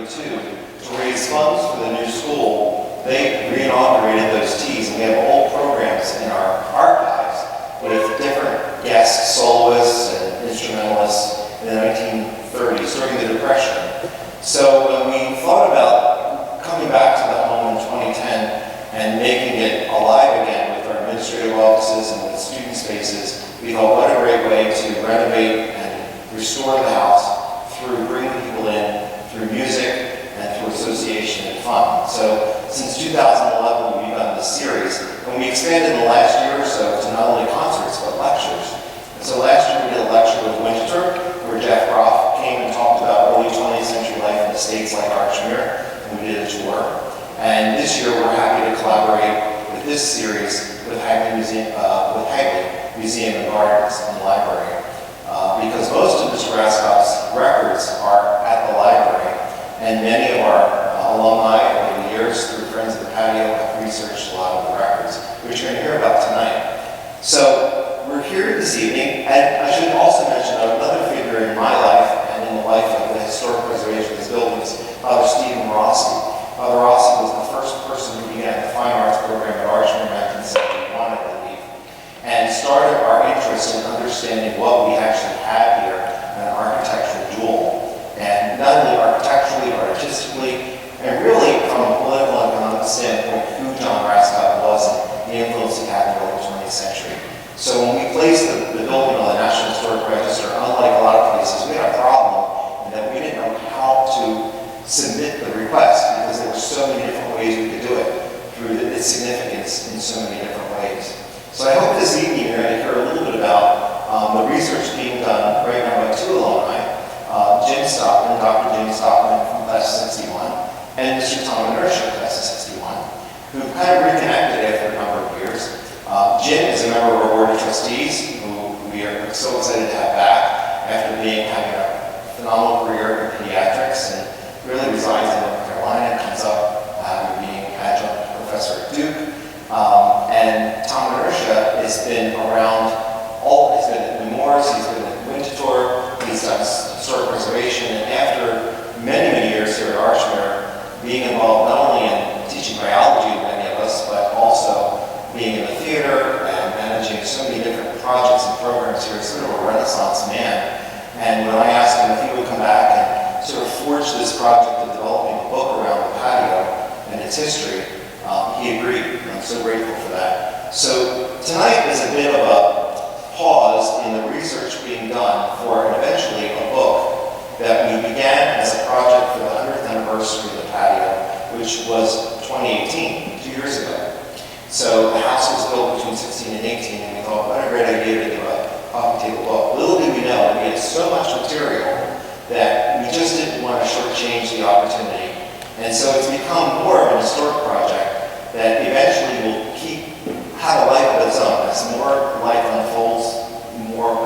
to raise funds for the new school, they reinaugurated those teas, and we have old programs in our archives with different guest soloists and instrumentalists in the 1930s during the Depression. So when we thought about coming back to the home in 2010 and making it alive again with our administrative offices and with student spaces, we thought what a great way to renovate and restore the house through bringing people in, through music, and through association and fun. So since 2011, we've done this series, and we expanded in the last year or so to not only concerts, but lectures. And so last year we did a lecture with Winterthur, where Jeff Groff came and talked about early 20th century life in estates like Archmere, and we did a tour. And this year we're happy to collaborate with this series with Hagley Museum and Gardens and Library. Because most of Mr. Raskob's records are at the library, and many of our alumni over the years, through Friends of the Patio, have researched a lot of the records, which you're going to hear about tonight. So we're here this evening, and I should also mention another figure in my life and in the life of the historic preservation of this building is Father Stephen Rossi. Father Rossi was the first person who began the fine arts program at Archmere in 1971, I believe, and started our interest in understanding what we actually had here, an architectural jewel. And not only architecturally, but artistically, and really from a political and economic standpoint, who John Raskob was and the influence he had in the early 20th century. So when we placed the building on the National Historic Register, unlike a lot of places, we had a problem in that we didn't know how to submit the request because there were so many different ways we could do it through its significance in so many different ways. So I hope this evening you're going to hear a little bit about the research being done right now by two alumni, Jim Stockman, Dr. Jim Stockman from Class of 61, and Mr. Tom Manerchia, Class of 61, who kind of reconnected after a number of years. Jim is a member of our Board of Trustees, who we are so excited to have back after having a phenomenal career in pediatrics, and really resides in North Carolina, comes up after being adjunct professor at Duke. And Tom Manerchia has been around he's been at Nemours, he's been at Winterthur, he's done historic preservation, and after many, many years here at Archmere, being involved not only in teaching biology to many of us, but also being in the theater and managing so many different projects and programs here, he's sort of a Renaissance man. And when I asked him if he would come back and sort of forge this project of developing a book around the patio and its history, he agreed, and I'm so grateful for that. So tonight is a bit of a pause in the research being done for eventually a book that we began as a project for the 100th anniversary of the patio, which was 2018, 2 years ago. So the house was built between 16 and 18, and we thought, what a great idea to do a coffee table book. Little did we know, we had so much material that we just didn't want to shortchange the opportunity. And so it's become more of an historic project that eventually will have a life of its own. As more life unfolds,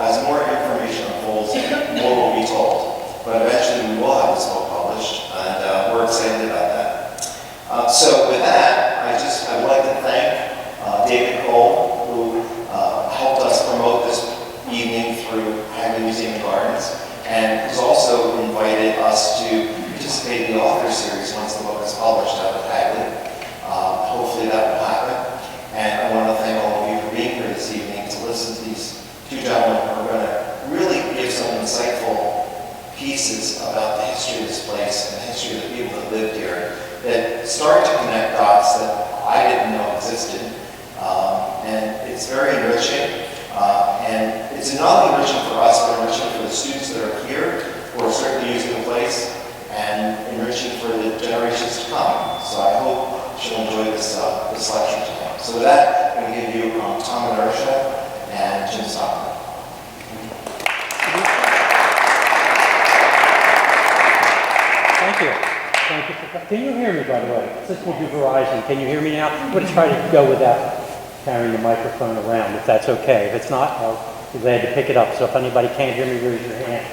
as more information unfolds, more will be told. But eventually we will have this book published, and we're excited about that. So with that, I would like to thank David Cole, who helped us promote this evening through Hagley Museum and Gardens, and who's also invited us to participate in the author series once the book is published out of Hagley. Hopefully that will happen. And I want to thank all of you for being here this evening to listen to these two gentlemen who are going to really give some insightful pieces about the history of this place and the history of the people that lived here that start to connect dots that I didn't know existed. And it's very enriching. And it's not only enriching for us, but enriching for the students that are here who are certainly using the place, and enriching for the generations to come. So I hope you'll enjoy this lecture tonight. So with that, I'm going to give you Tom Manerchia and Jim Stockman. Thank you. Thank you. Can you hear me, by the way? Since we'll do Verizon, can you hear me now? I'm going to try to go without carrying the microphone around, if that's okay. If it's not, I'll be glad to pick it up. So if anybody can't hear me, raise your hand.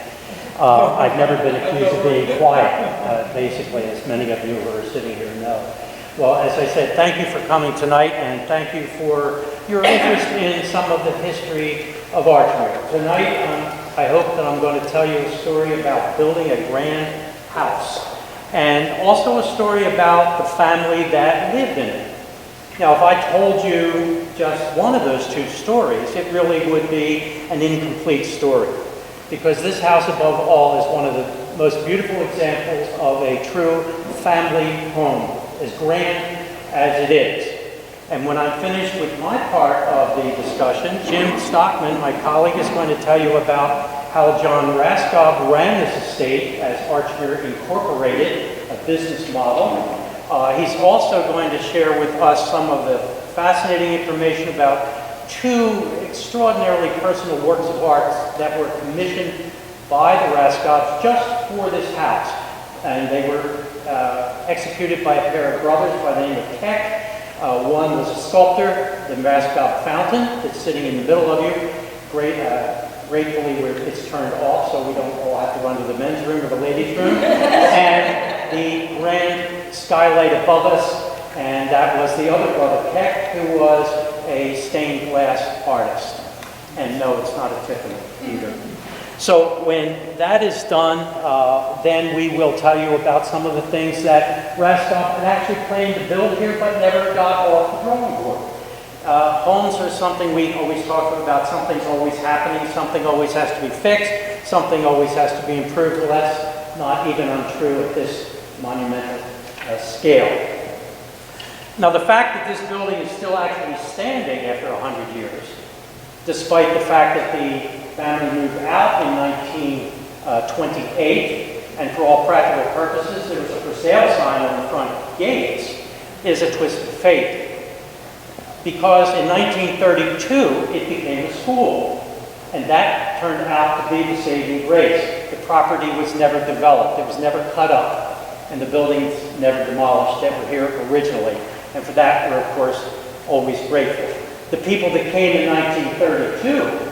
I've never been accused of being quiet, basically, as many of you who are sitting here know. Well, as I said, thank you for coming tonight, and thank you for your interest in some of the history of Archmere. Tonight, I hope that I'm going to tell you a story about building a grand house. and also a story about the family that lived in it. Now, if I told you just one of those two stories, it really would be an incomplete story, because this house, above all, is one of the most beautiful examples of a true family home, as grand as it is. And when I'm finished with my part of the discussion, Jim Stockman, my colleague, is going to tell you about how John Raskob ran this estate as Archmere Incorporated, a business model. He's also going to share with us some of the fascinating information about two extraordinarily personal works of art that were commissioned by the Raskobs just for this house. And they were executed by a pair of brothers by the name of Keck. One was a sculptor, the Raskob fountain that's sitting in the middle of you. Gratefully, it's turned off, so we don't all have to run to the men's room or the ladies' room. And the grand skylight above us, and that was the other brother, Keck, who was a stained glass artist. And no, it's not a Tiffany either. So when that is done, then we will tell you about some of the things that Raskob had actually planned to build here but never got off the drawing board. Homes are something we always talk about. Something's always happening, something always has to be fixed, something always has to be improved. Well, that's not even untrue at this monumental scale. Now, the fact that this building is still actually standing after 100 years, despite the fact that the family moved out in 1928, and for all practical purposes, there was a for sale sign on the front gates, is a twist of fate. Because in 1932, it became a school, and that turned out to be the saving grace. The property was never developed, it was never cut up, and the buildings never demolished that were here originally. And for that, we're, of course, always grateful. The people that came in 1932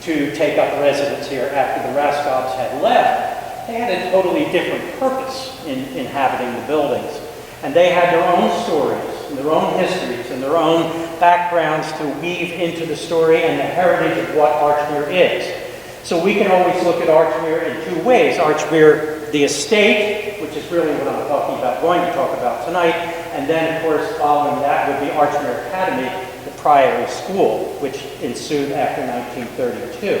to take up residence here after the Raskobs had left, they had a totally different purpose in inhabiting the buildings. And they had their own stories, and their own histories, and their own backgrounds to weave into the story and the heritage of what Archmere is. So we can always look at Archmere in two ways. Archmere, the estate, which is really what I'm going to talk about tonight, and then, of course, following that would be Archmere Academy, the Priory School, which ensued after 1932.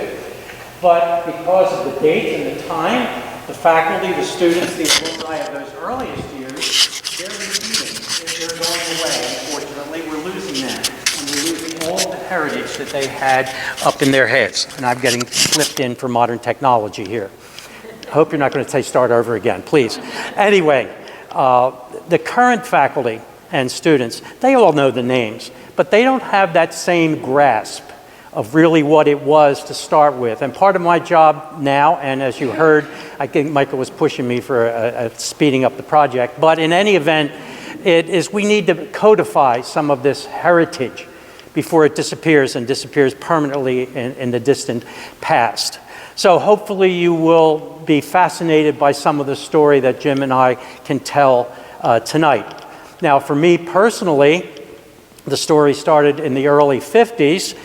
But because of the dates and the time, the faculty, the students, the alumni of those earliest years, they're receding. They're going away, unfortunately. We're losing them. And we're losing all the heritage that they had up in their heads. And I'm getting flipped in for modern technology here. I hope you're not going to say start over again, please. Anyway, the current faculty and students, they all know the names, but they don't have that same grasp of really what it was to start with. And part of my job now, and as you heard, I think Michael was pushing me for speeding up the project, but in any event, it is we need to codify some of this heritage before it disappears and disappears permanently in the distant past. So hopefully you will be fascinated by some of the story that Jim and I can tell tonight. Now, for me personally, the story started in the early 50s.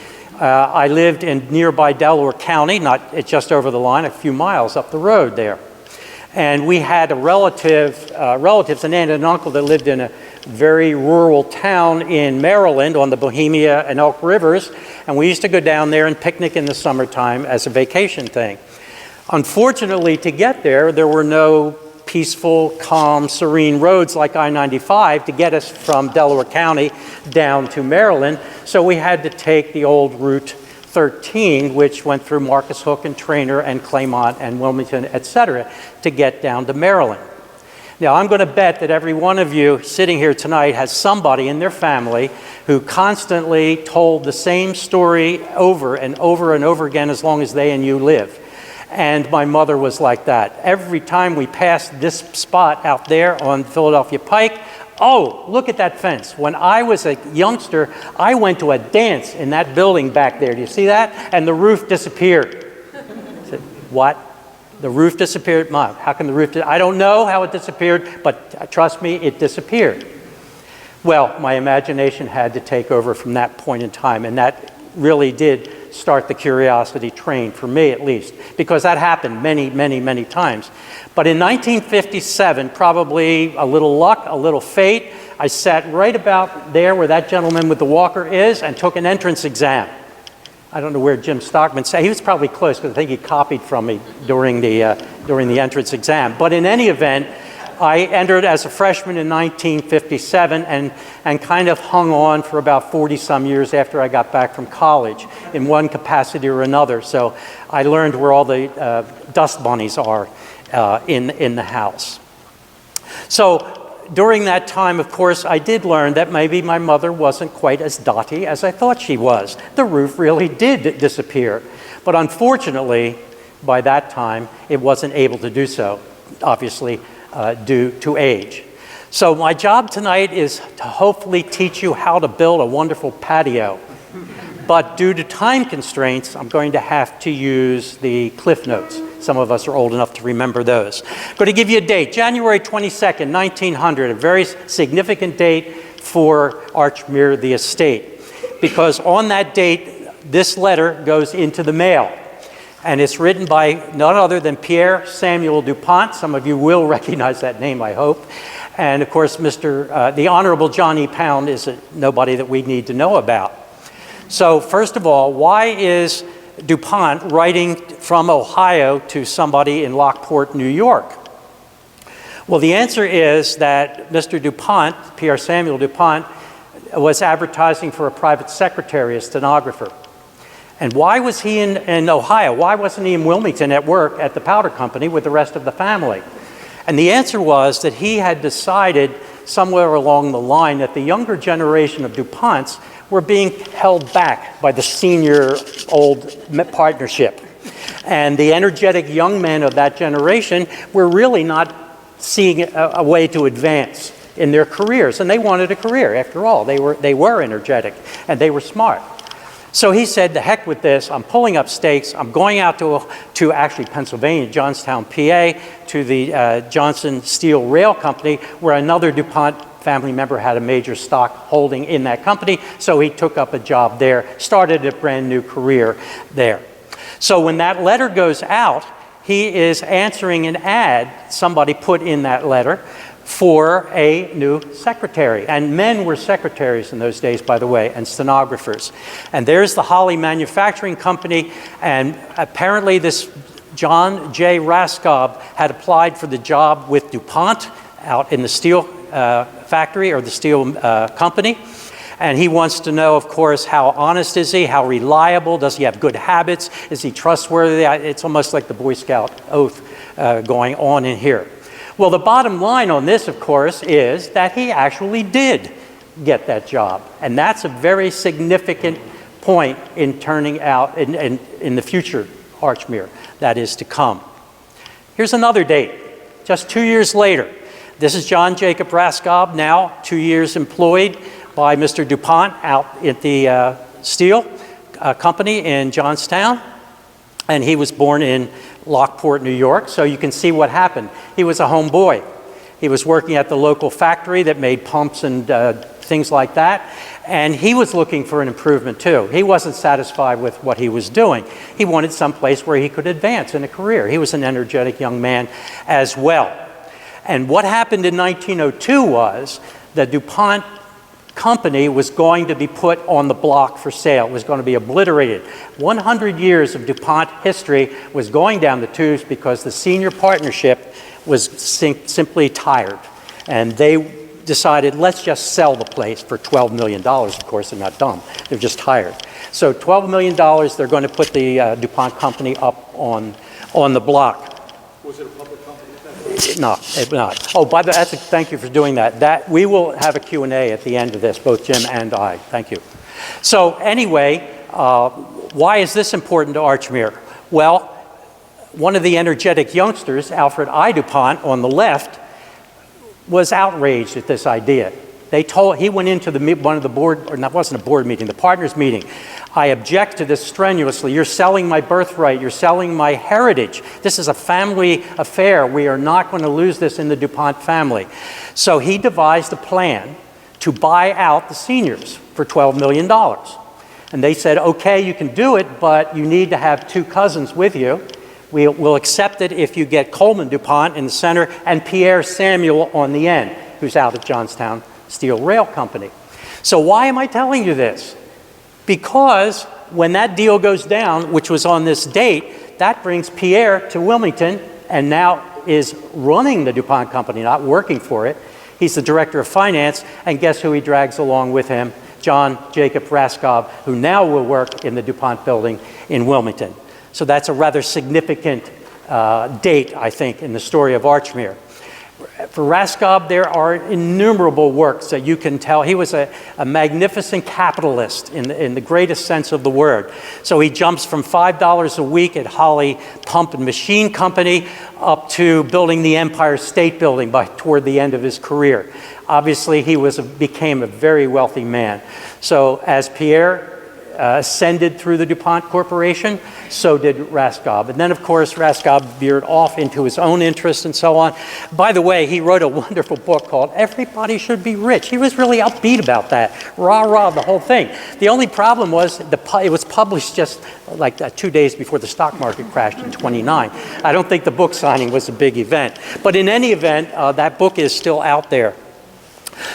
I lived in nearby Delaware County, it's just over the line, a few miles up the road there. And we had a relatives, an aunt and an uncle that lived in a very rural town in Maryland on the Bohemia and Elk Rivers. And we used to go down there and picnic in the summertime as a vacation thing. Unfortunately, to get there, there were no peaceful, calm, serene roads like I-95 to get us from Delaware County down to Maryland. So we had to take the old Route 13, which went through Marcus Hook and Trainer and Claymont and Wilmington, etc., to get down to Maryland. Now, I'm going to bet that every one of you sitting here tonight has somebody in their family who constantly told the same story over and over and over again as long as they and you live. And my mother was like that. Every time we passed this spot out there on Philadelphia Pike, oh, look at that fence. When I was a youngster, I went to a dance in that building back there. Do you see that? And the roof disappeared. I said, what? The roof disappeared? Mom, how can the roof I don't know how it disappeared, but trust me, it disappeared. Well, my imagination had to take over from that point in time, and that really did start the curiosity train, for me at least, because that happened many, many, many times. But in 1957, probably a little luck, a little fate, I sat right about there where that gentleman with the walker is and took an entrance exam. I don't know where Jim Stockman sat. He was probably close because I think he copied from me during the entrance exam. But in any event, I entered as a freshman in 1957 and kind of hung on for about 40-some years after I got back from college in one capacity or another. So I learned where all the dust bunnies are in the house. So during that time, of course, I did learn that maybe my mother wasn't quite as dotty as I thought she was. The roof really did disappear. But unfortunately, by that time, it wasn't able to do so, obviously, due to age. So my job tonight is to hopefully teach you how to build a wonderful patio. But due to time constraints, I'm going to have to use the Cliff Notes. Some of us are old enough to remember those. I'm going to give you a date, January 22nd, 1900, a very significant date for Archmere, the estate, because on that date, this letter goes into the mail. And it's written by none other than Pierre Samuel DuPont. Some of you will recognize that name, I hope. And of course, the Honorable John E. Pound is nobody that we need to know about. So first of all, why is DuPont writing from Ohio to somebody in Lockport, New York? Well, the answer is that Mr. DuPont, Pierre Samuel DuPont, was advertising for a private secretary, a stenographer. And why was he in Ohio? Why wasn't he in Wilmington at work at the powder company with the rest of the family? And the answer was that he had decided somewhere along the line that the younger generation of DuPonts were being held back by the senior old partnership. And the energetic young men of that generation were really not seeing a way to advance in their careers. And they wanted a career, after all. They were energetic and they were smart. So he said, the heck with this, I'm pulling up stakes, I'm going out to actually Pennsylvania, Johnstown, PA, to the Johnson Steel Rail Company, where another DuPont family member had a major stock holding in that company, so he took up a job there, started a brand new career there. So when that letter goes out, he is answering an ad somebody put in that letter for a new secretary. And men were secretaries in those days, by the way, and stenographers. And there's the Holly Manufacturing Company, and apparently this John J. Raskob had applied for the job with DuPont out in the steel factory or the steel company. And he wants to know, of course, how honest is he, how reliable, does he have good habits, is he trustworthy? It's almost like the Boy Scout oath going on in here. Well, the bottom line on this, of course, is that he actually did get that job. And that's a very significant point in turning out in the future Archmere that is to come. Here's another date, just 2 years later. This is John Jacob Raskob, now 2 years employed by Mr. DuPont out at the steel company in Johnstown. And he was born in Lockport, New York, so you can see what happened. He was a home boy. He was working at the local factory that made pumps and things like that, and he was looking for an improvement too. He wasn't satisfied with what he was doing. He wanted some place where he could advance in a career. He was an energetic young man as well. And what happened in 1902 was the DuPont company was going to be put on the block for sale. It was going to be obliterated. 100 years of DuPont history was going down the tubes because the senior partnership was simply tired. And they decided, let's just sell the place for $12 million. Of course, they're not dumb. They're just tired. So $12 million, they're going to put the DuPont company up on the block. Was it a public company? No, it's not. Oh, by the way, thank you for doing that. We will have a Q&A at the end of this, both Jim and I. Thank you. So anyway, why is this important to Archmere? Well, one of the energetic youngsters, Alfred I. DuPont, on the left, was outraged at this idea. He went into one of the board, or that wasn't a board meeting, the partners meeting. I object to this strenuously. You're selling my birthright. You're selling my heritage. This is a family affair. We are not going to lose this in the DuPont family. So he devised a plan to buy out the seniors for $12 million. And they said, okay, you can do it, but you need to have 2 cousins with you. We'll accept it if you get Coleman DuPont in the center and Pierre Samuel on the end, who's out at Johnstown Steel Rail Company. So why am I telling you this? Because when that deal goes down, which was on this date, that brings Pierre to Wilmington and now is running the DuPont company, not working for it. He's the director of finance, and guess who he drags along with him? John Jacob Raskob, who now will work in the DuPont building in Wilmington. So that's a rather significant date, I think, in the story of Archmere. For Raskob, there are innumerable works that you can tell. He was a magnificent capitalist in the greatest sense of the word. So he jumps from $5 a week at Holly Pump and Machine Company up to building the Empire State Building toward the end of his career. Obviously, he became a very wealthy man. So as Pierre ascended through the DuPont Corporation, so did Raskob. And then, of course, Raskob veered off into his own interests and so on. By the way, he wrote a wonderful book called Everybody Should Be Rich. He was really upbeat about that. Rah, rah, the whole thing. The only problem was it was published just like 2 days before the stock market crashed in '29. I don't think the book signing was a big event. But in any event, that book is still out there.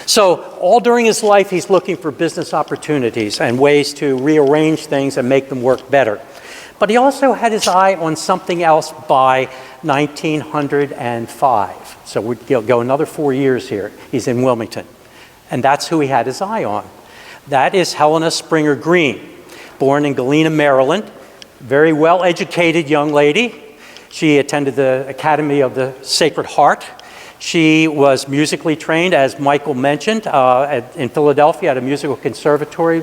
So all during his life, he's looking for business opportunities and ways to rearrange things and make them work better. But he also had his eye on something else by 1905. So we'll go another 4 years here. He's in Wilmington. And that's who he had his eye on. That is Helena Springer Green, born in Galena, Maryland. Very well-educated young lady. She attended the Academy of the Sacred Heart. She was musically trained, as Michael mentioned, in Philadelphia at a musical conservatory,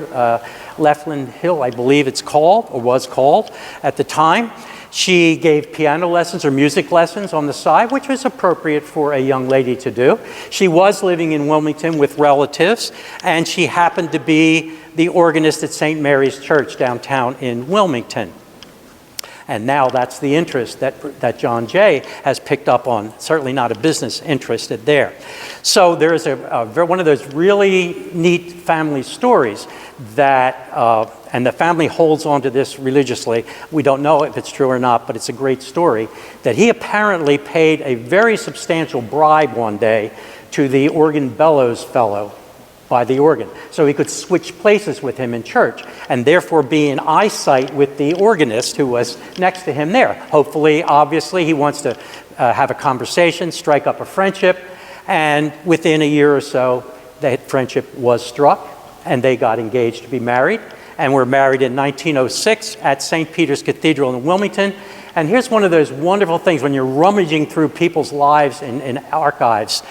Lefland Hill, I believe it's called, or was called at the time. She gave piano lessons or music lessons on the side, which was appropriate for a young lady to do. She was living in Wilmington with relatives, and she happened to be the organist at St. Mary's Church downtown in Wilmington. And now that's the interest that John Jay has picked up on, certainly not a business interest there. So there's one of those really neat family stories that, and the family holds on to this religiously. We don't know if it's true or not, but it's a great story, that he apparently paid a very substantial bribe one day to the organ bellows fellow by the organ, so he could switch places with him in church, and therefore be in eyesight with the organist who was next to him there. Hopefully, obviously, he wants to have a conversation, strike up a friendship, and within a year or so, that friendship was struck, and they got engaged to be married, and were married in 1906 at St. Peter's Cathedral in Wilmington. And here's one of those wonderful things when you're rummaging through people's lives in archives.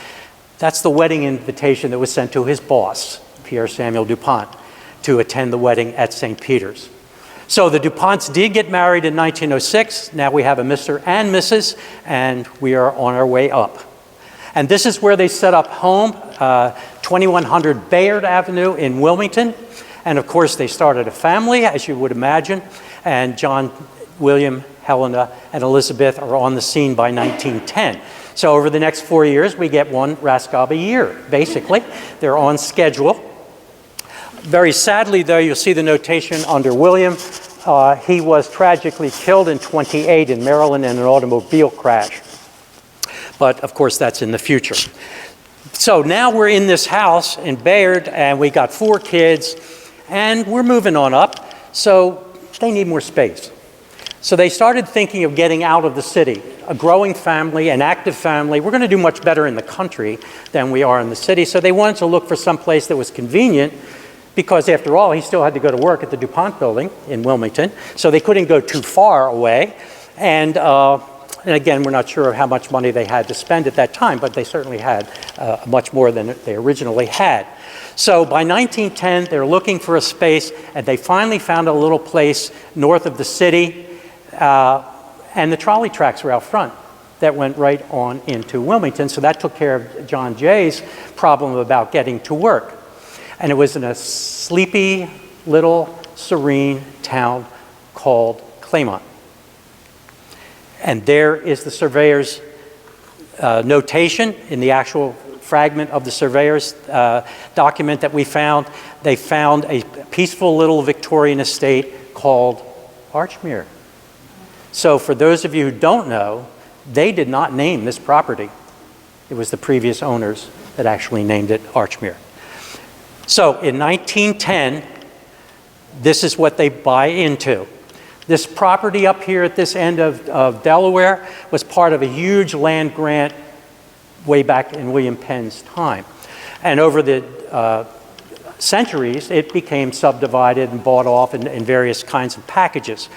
That's the wedding invitation that was sent to his boss, Pierre Samuel DuPont, to attend the wedding at St. Peter's. So the DuPonts did get married in 1906. Now we have a Mr. and Mrs., and we are on our way up. And this is where they set up home, 2100 Bayard Avenue in Wilmington. And of course, they started a family, as you would imagine. And John, William, Helena, and Elizabeth are on the scene by 1910. So over the next 4 years, we get one Raskob a year, basically. They're on schedule. Very sadly, though, you'll see the notation under William. He was tragically killed in '28 in Maryland in an automobile crash. But, of course, that's in the future. So now we're in this house in Bayard, and we got 4 kids, and we're moving on up. So they need more space. So they started thinking of getting out of the city. A growing family, an active family. We're going to do much better in the country than we are in the city. So they wanted to look for some place that was convenient because, after all, he still had to go to work at the DuPont building in Wilmington. So they couldn't go too far away. And again, we're not sure of how much money they had to spend at that time, but they certainly had much more than they originally had. So by 1910, they're looking for a space, and they finally found a little place north of the city. And the trolley tracks were out front that went right on into Wilmington. So that took care of John Jay's problem about getting to work. And it was in a sleepy, little, serene town called Claymont. And there is the surveyor's notation in the actual fragment of the surveyor's document that we found. They found a peaceful little Victorian estate called Archmere. So for those of you who don't know, they did not name this property. It was the previous owners that actually named it Archmere. So in 1910, this is what they buy into. This property up here at this end of Delaware was part of a huge land grant way back in William Penn's time. And over the centuries, it became subdivided and bought off in various kinds of packages.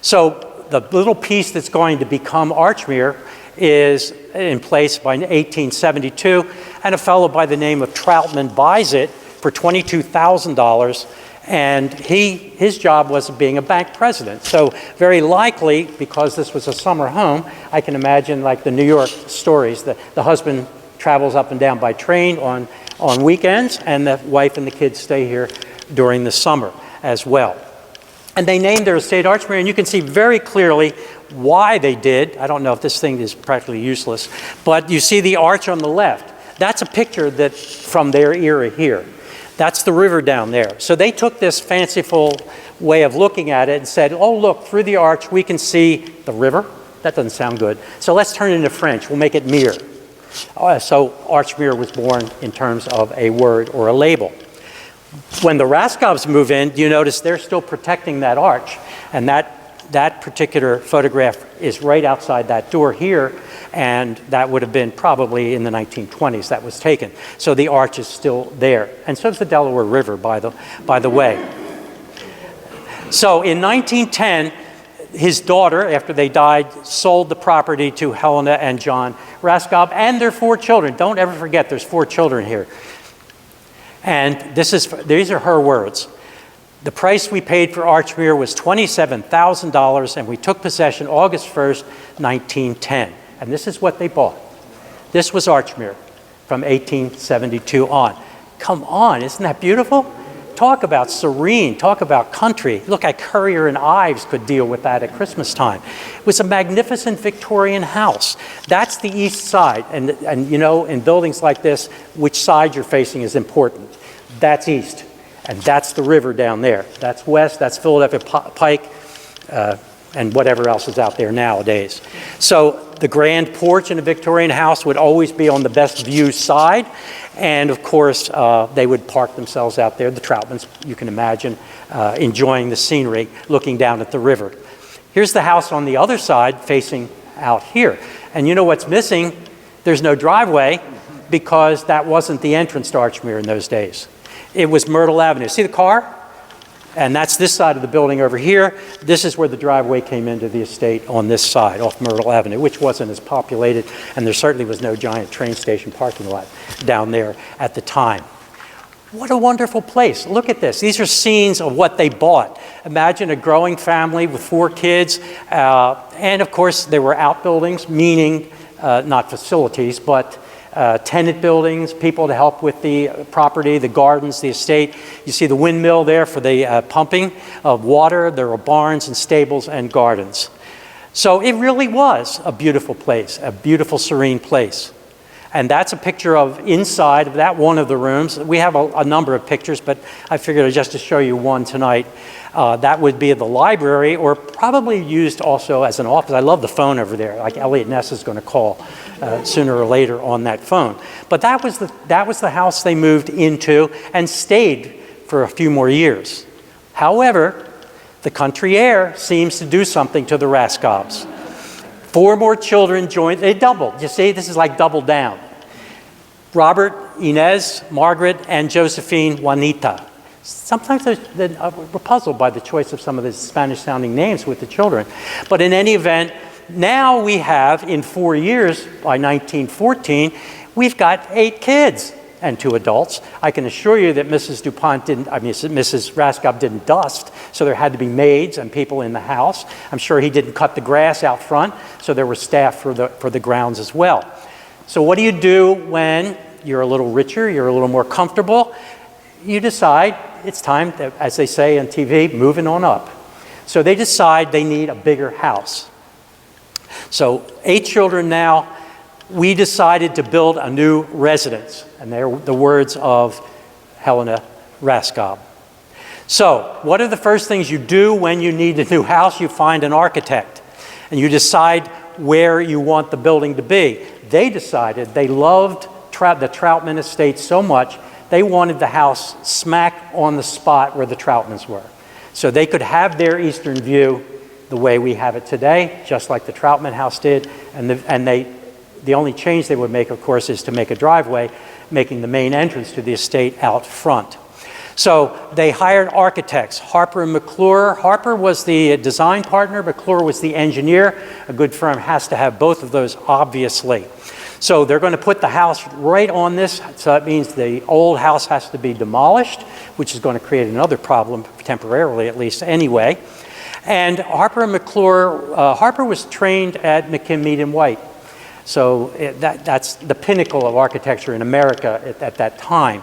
So the little piece that's going to become Archmere is in place by 1872, and a fellow by the name of Troutman buys it for $22,000. And his job was being a bank president. So very likely, because this was a summer home, I can imagine like the New York stories, the husband travels up and down by train on weekends, and the wife and the kids stay here during the summer as well. And they named their estate Archmere, and you can see very clearly why they did. I don't know if this thing is practically useless, but you see the arch on the left. That's a picture that from their era here. That's the river down there. So they took this fanciful way of looking at it and said, oh, look, through the arch we can see the river. That doesn't sound good. So let's turn it into French. We'll make it mere. So Archmere was born in terms of a word or a label. When the Raskobs move in, you notice they're still protecting that arch. And that particular photograph is right outside that door here, and that would have been probably in the 1920s that was taken. So the arch is still there. And so is the Delaware River, by the way. So in 1910, his daughter, after they died, sold the property to Helena and John Raskob and their 4 children. Don't ever forget there's 4 children here. And these are her words. The price we paid for Archmere was $27,000, and we took possession August 1st, 1910. And this is what they bought. This was Archmere from 1872 on. Come on, isn't that beautiful? Talk about serene, talk about country. Look, at Currier and Ives could deal with that at Christmas time. It was a magnificent Victorian house. That's the east side. And you know, in buildings like this, which side you're facing is important. That's east. And that's the river down there. That's west, that's Philadelphia Pike, and whatever else is out there nowadays. So the grand porch in a Victorian house would always be on the best view side. And of course, they would park themselves out there, the Troutmans, you can imagine, enjoying the scenery, looking down at the river. Here's the house on the other side facing out here. And you know what's missing? There's no driveway, because that wasn't the entrance to Archmere in those days. It was Myrtle Avenue. See the car? And that's this side of the building over here. This is where the driveway came into the estate on this side, off Myrtle Avenue, which wasn't as populated, and there certainly was no giant train station parking lot down there at the time. What a wonderful place. Look at this. These are scenes of what they bought. Imagine a growing family with 4 kids, and of course there were outbuildings, meaning not facilities, but tenant buildings, people to help with the property, the gardens, the estate. You see the windmill there for the pumping of water. There were barns and stables and gardens. So it really was a beautiful place, a beautiful, serene place. And that's a picture of inside of that one of the rooms. We have a number of pictures, but I figured just to show you one tonight. That would be the library, or probably used also as an office. I love the phone over there, like Elliot Ness is going to call sooner or later on that phone. But that was the house they moved into and stayed for a few more years. However, the country air seems to do something to the Raskobs. 4 more children joined. They doubled. You see, this is like double down. Robert, Inez, Margaret, and Josephine Juanita. Sometimes we're puzzled by the choice of some of the Spanish-sounding names with the children. But in any event, now we have, in 4 years, by 1914, we've got 8 kids and 2 adults. I can assure you that Mrs. Raskob didn't dust, so there had to be maids and people in the house. I'm sure he didn't cut the grass out front, so there was staff for the grounds as well. So what do you do when you're a little richer, you're a little more comfortable? You decide it's time, to, as they say on TV, moving on up. So they decide they need a bigger house. So 8 children now. we decided to build a new residence. And they're the words of Helena Raskob. So, what are the first things you do when you need a new house? You find an architect, and you decide where you want the building to be. They decided they loved the Troutman estate so much, they wanted the house smack on the spot where the Troutmans were. So they could have their eastern view the way we have it today, just like the Troutman house did, and the only change they would make, of course, is to make a driveway, making the main entrance to the estate out front. So they hired architects, Harper and McClure. Harper was the design partner, McClure was the engineer. A good firm has to have both of those, obviously. So they're going to put the house right on this, so that means the old house has to be demolished, which is going to create another problem, temporarily at least anyway. And Harper and McClure, Harper was trained at McKim, Mead and White. So that's the pinnacle of architecture in America at that time.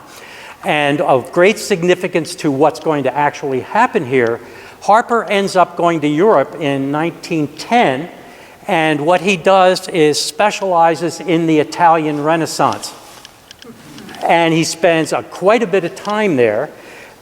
And of great significance to what's going to actually happen here, Harper ends up going to Europe in 1910, and what he does is specializes in the Italian Renaissance. And he spends quite a bit of time there,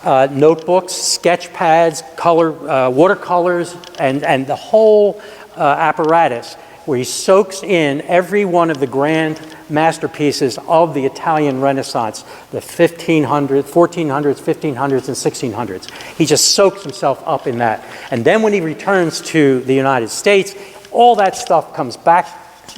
notebooks, sketch pads, watercolors, and the whole apparatus, where he soaks in every one of the grand masterpieces of the Italian Renaissance, the 1400s, 1500s, and 1600s. He just soaks himself up in that. And then when he returns to the United States, all that stuff comes back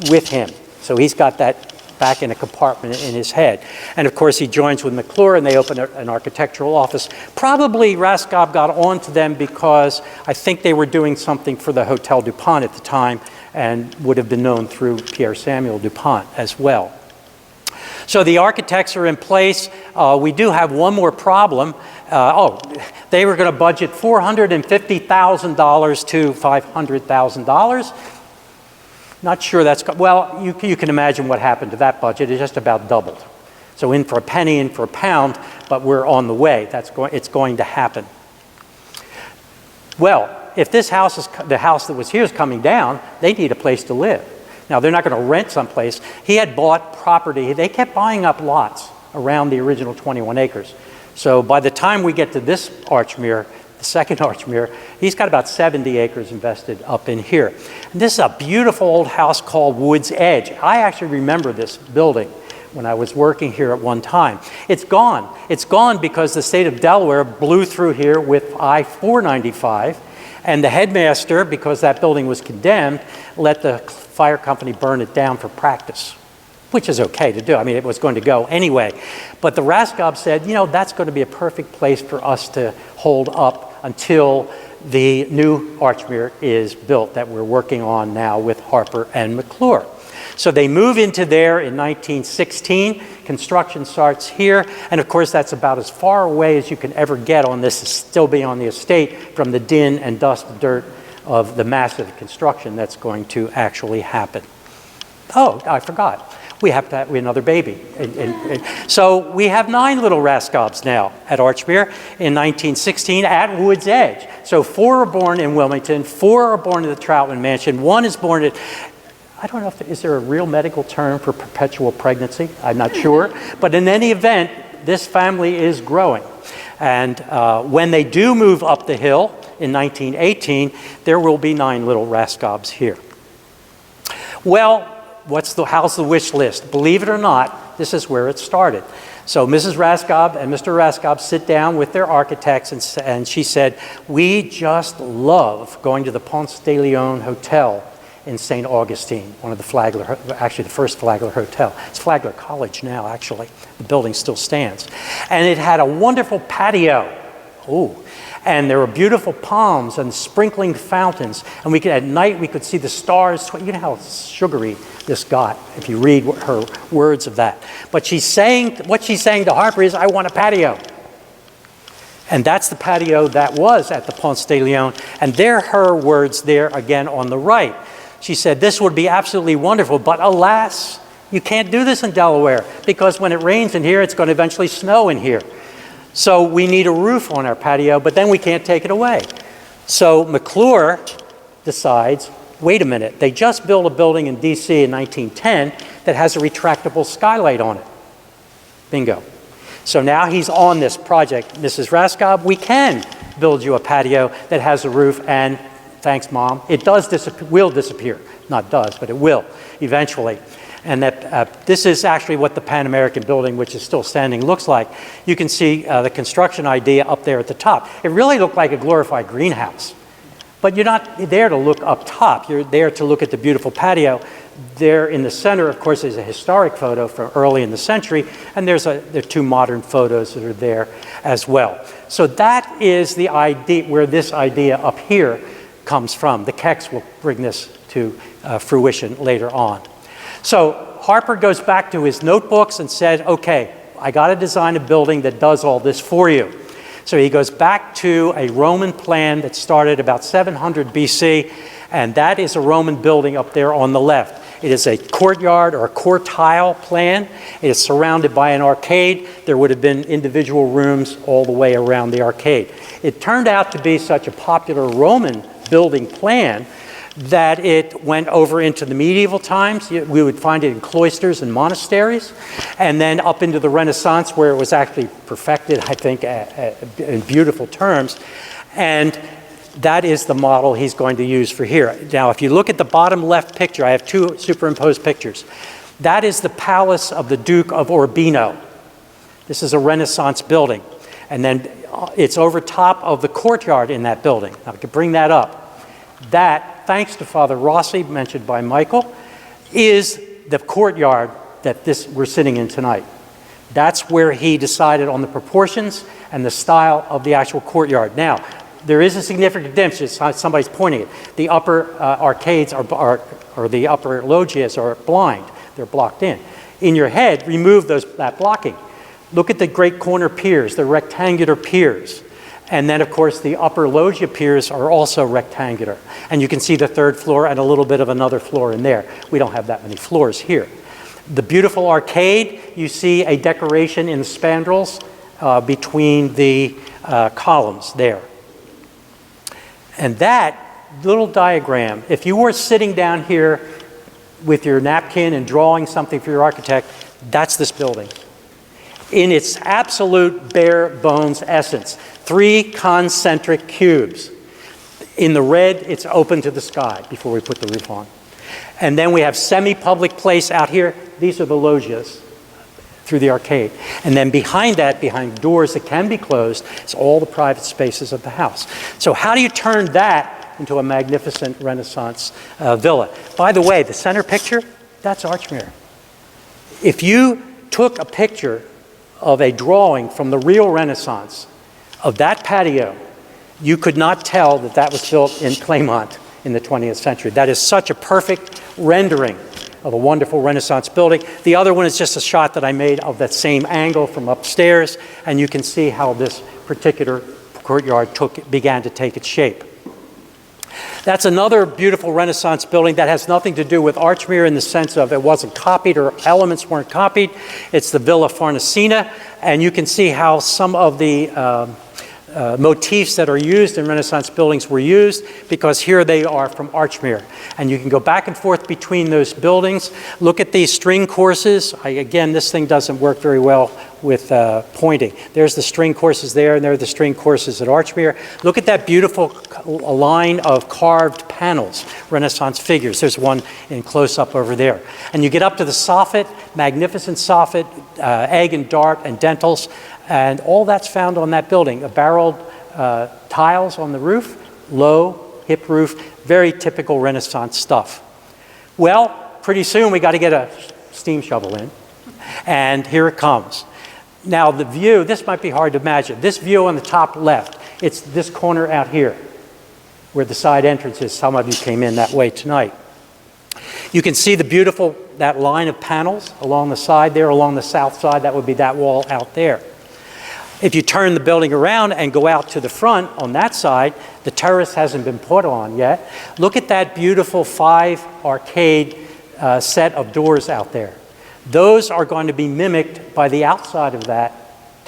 with him. So he's got that back in a compartment in his head. And of course, he joins with McClure, and they open an architectural office. Probably Raskob got on to them because I think they were doing something for the Hotel DuPont at the time, and would have been known through Pierre Samuel DuPont as well. So the architects are in place. We do have one more problem. They were going to budget $450,000 to $500,000. Not sure that's, well, you can imagine what happened to that budget. It just about doubled. So in for a penny, in for a pound, but we're on the way. It's going to happen. Well, if this house the house that was here is coming down, they need a place to live. Now, they're not going to rent someplace. He had bought property. They kept buying up lots around the original 21 acres. So by the time we get to this Archmere, the second Archmere, he's got about 70 acres invested up in here. And this is a beautiful old house called Wood's Edge. I actually remember this building when I was working here at one time. It's gone. It's gone because the state of Delaware blew through here with I-495, and the headmaster, because that building was condemned, let the fire company burn it down for practice, which is okay to do. I mean, it was going to go anyway. But the Raskob said, you know, that's going to be a perfect place for us to hold up until the new Archmere is built that we're working on now with Harper and McClure. So they move into there in 1916. Construction starts here. And of course, that's about as far away as you can ever get on this, still be on the estate, from the din and dust and dirt of the massive construction that's going to actually happen. Oh, I forgot. We have to have another baby. So we have 9 little Raskobs now at Archmere in 1916 at Wood's Edge. So 4 are born in Wilmington, 4 are born in the Troutman Mansion, 1 is born at, I don't know is there a real medical term for perpetual pregnancy? I'm not sure. But in any event, this family is growing. And when they do move up the hill in 1918, there will be 9 little Raskobs here. Well, how's the wish list? Believe it or not, this is where it started. So Mrs. Raskob and Mr. Raskob sit down with their architects, and she said, we just love going to the Ponce de Leon Hotel in St. Augustine, one of the Flagler, actually the first Flagler Hotel. It's Flagler College now, actually. The building still stands. And it had a wonderful patio. Ooh. And there were beautiful palms and sprinkling fountains. And at night we could see the stars. You know how sugary this got if you read her words of that. But what she's saying to Harper is, I want a patio. And that's the patio that was at the Ponce de Leon. And there are her words there again on the right. She said, this would be absolutely wonderful, but alas, you can't do this in Delaware because when it rains in here, it's going to eventually snow in here. So we need a roof on our patio, but then we can't take it away. So McClure decides, wait a minute, they just built a building in DC in 1910 that has a retractable skylight on it. Bingo. So now he's on this project. Mrs. Raskob, we can build you a patio that has a roof, and thanks, Mom, it will disappear. Not does, but it will eventually. And that this is actually what the Pan American building, which is still standing, looks like. You can see the construction idea up there at the top. It really looked like a glorified greenhouse. But you're not there to look up top. You're there to look at the beautiful patio. There in the center, of course, is a historic photo from early in the century, and there are 2 modern photos that are there as well. So that is the idea, where this idea up here comes from. The Kecks will bring this to fruition later on. So Harper goes back to his notebooks and said, okay, I got to design a building that does all this for you. So he goes back to a Roman plan that started about 700 BC, and that is a Roman building up there on the left. It is a courtyard or a quartile plan. It is surrounded by an arcade. There would have been individual rooms all the way around the arcade. It turned out to be such a popular Roman building plan that it went over into the medieval times. We would find it in cloisters and monasteries, and then up into the Renaissance, where it was actually perfected, I think, in beautiful terms. And that is the model he's going to use for here. Now, if you look at the bottom left picture, I have 2 superimposed pictures. That is the palace of the Duke of Urbino. This is a Renaissance building. And then it's over top of the courtyard in that building. Now, I could bring that up. That, thanks to Father Rossi, mentioned by Michael, is the courtyard that we're sitting in tonight. That's where he decided on the proportions and the style of the actual courtyard. Now, there is a significant difference. Somebody's pointing it. The upper arcades or the upper loggias are blind. They're blocked in. In your head, remove that blocking. Look at the great corner piers, the rectangular piers. And then, of course, the upper loggia piers are also rectangular. And you can see the 3rd floor and a little bit of another floor in there. We don't have that many floors here. The beautiful arcade, you see a decoration in spandrels between the columns there. And that little diagram, if you were sitting down here with your napkin and drawing something for your architect, that's this building. In its absolute bare bones essence, 3 concentric cubes. In the red, it's open to the sky before we put the roof on. And then we have semi-public place out here. These are the loggias through the arcade. And then behind that, behind doors that can be closed, is all the private spaces of the house. So how do you turn that into a magnificent Renaissance villa? By the way, the center picture, that's Archmere. If you took a picture of a drawing from the real Renaissance of that patio, you could not tell that that was built in Claymont in the 20th century. That is such a perfect rendering of a wonderful Renaissance building. The other one is just a shot that I made of that same angle from upstairs, and you can see how this particular courtyard began to take its shape. That's another beautiful Renaissance building that has nothing to do with Archmere in the sense of it wasn't copied or elements weren't copied. It's the Villa Farnesina, and you can see how some of the motifs that are used in Renaissance buildings were used, because here they are from Archmere. And you can go back and forth between those buildings. Look at these string courses. Again, this thing doesn't work very well with pointing. There's the string courses there, and there are the string courses at Archmere. Look at that beautiful line of carved panels, Renaissance figures. There's one in close-up over there. And you get up to the soffit, magnificent soffit, egg and dart and dentils, and all that's found on that building. Barreled tiles on the roof, low, hip roof, very typical Renaissance stuff. Well, pretty soon we got to get a steam shovel in, and here it comes. Now the view, this might be hard to imagine. This view on the top left, it's this corner out here where the side entrance is. Some of you came in that way tonight. You can see the beautiful, that line of panels along the side there, along the south side. That would be that wall out there. If you turn the building around and go out to the front on that side, the terrace hasn't been put on yet. Look at that beautiful 5 arcade set of doors out there. Those are going to be mimicked by the outside of that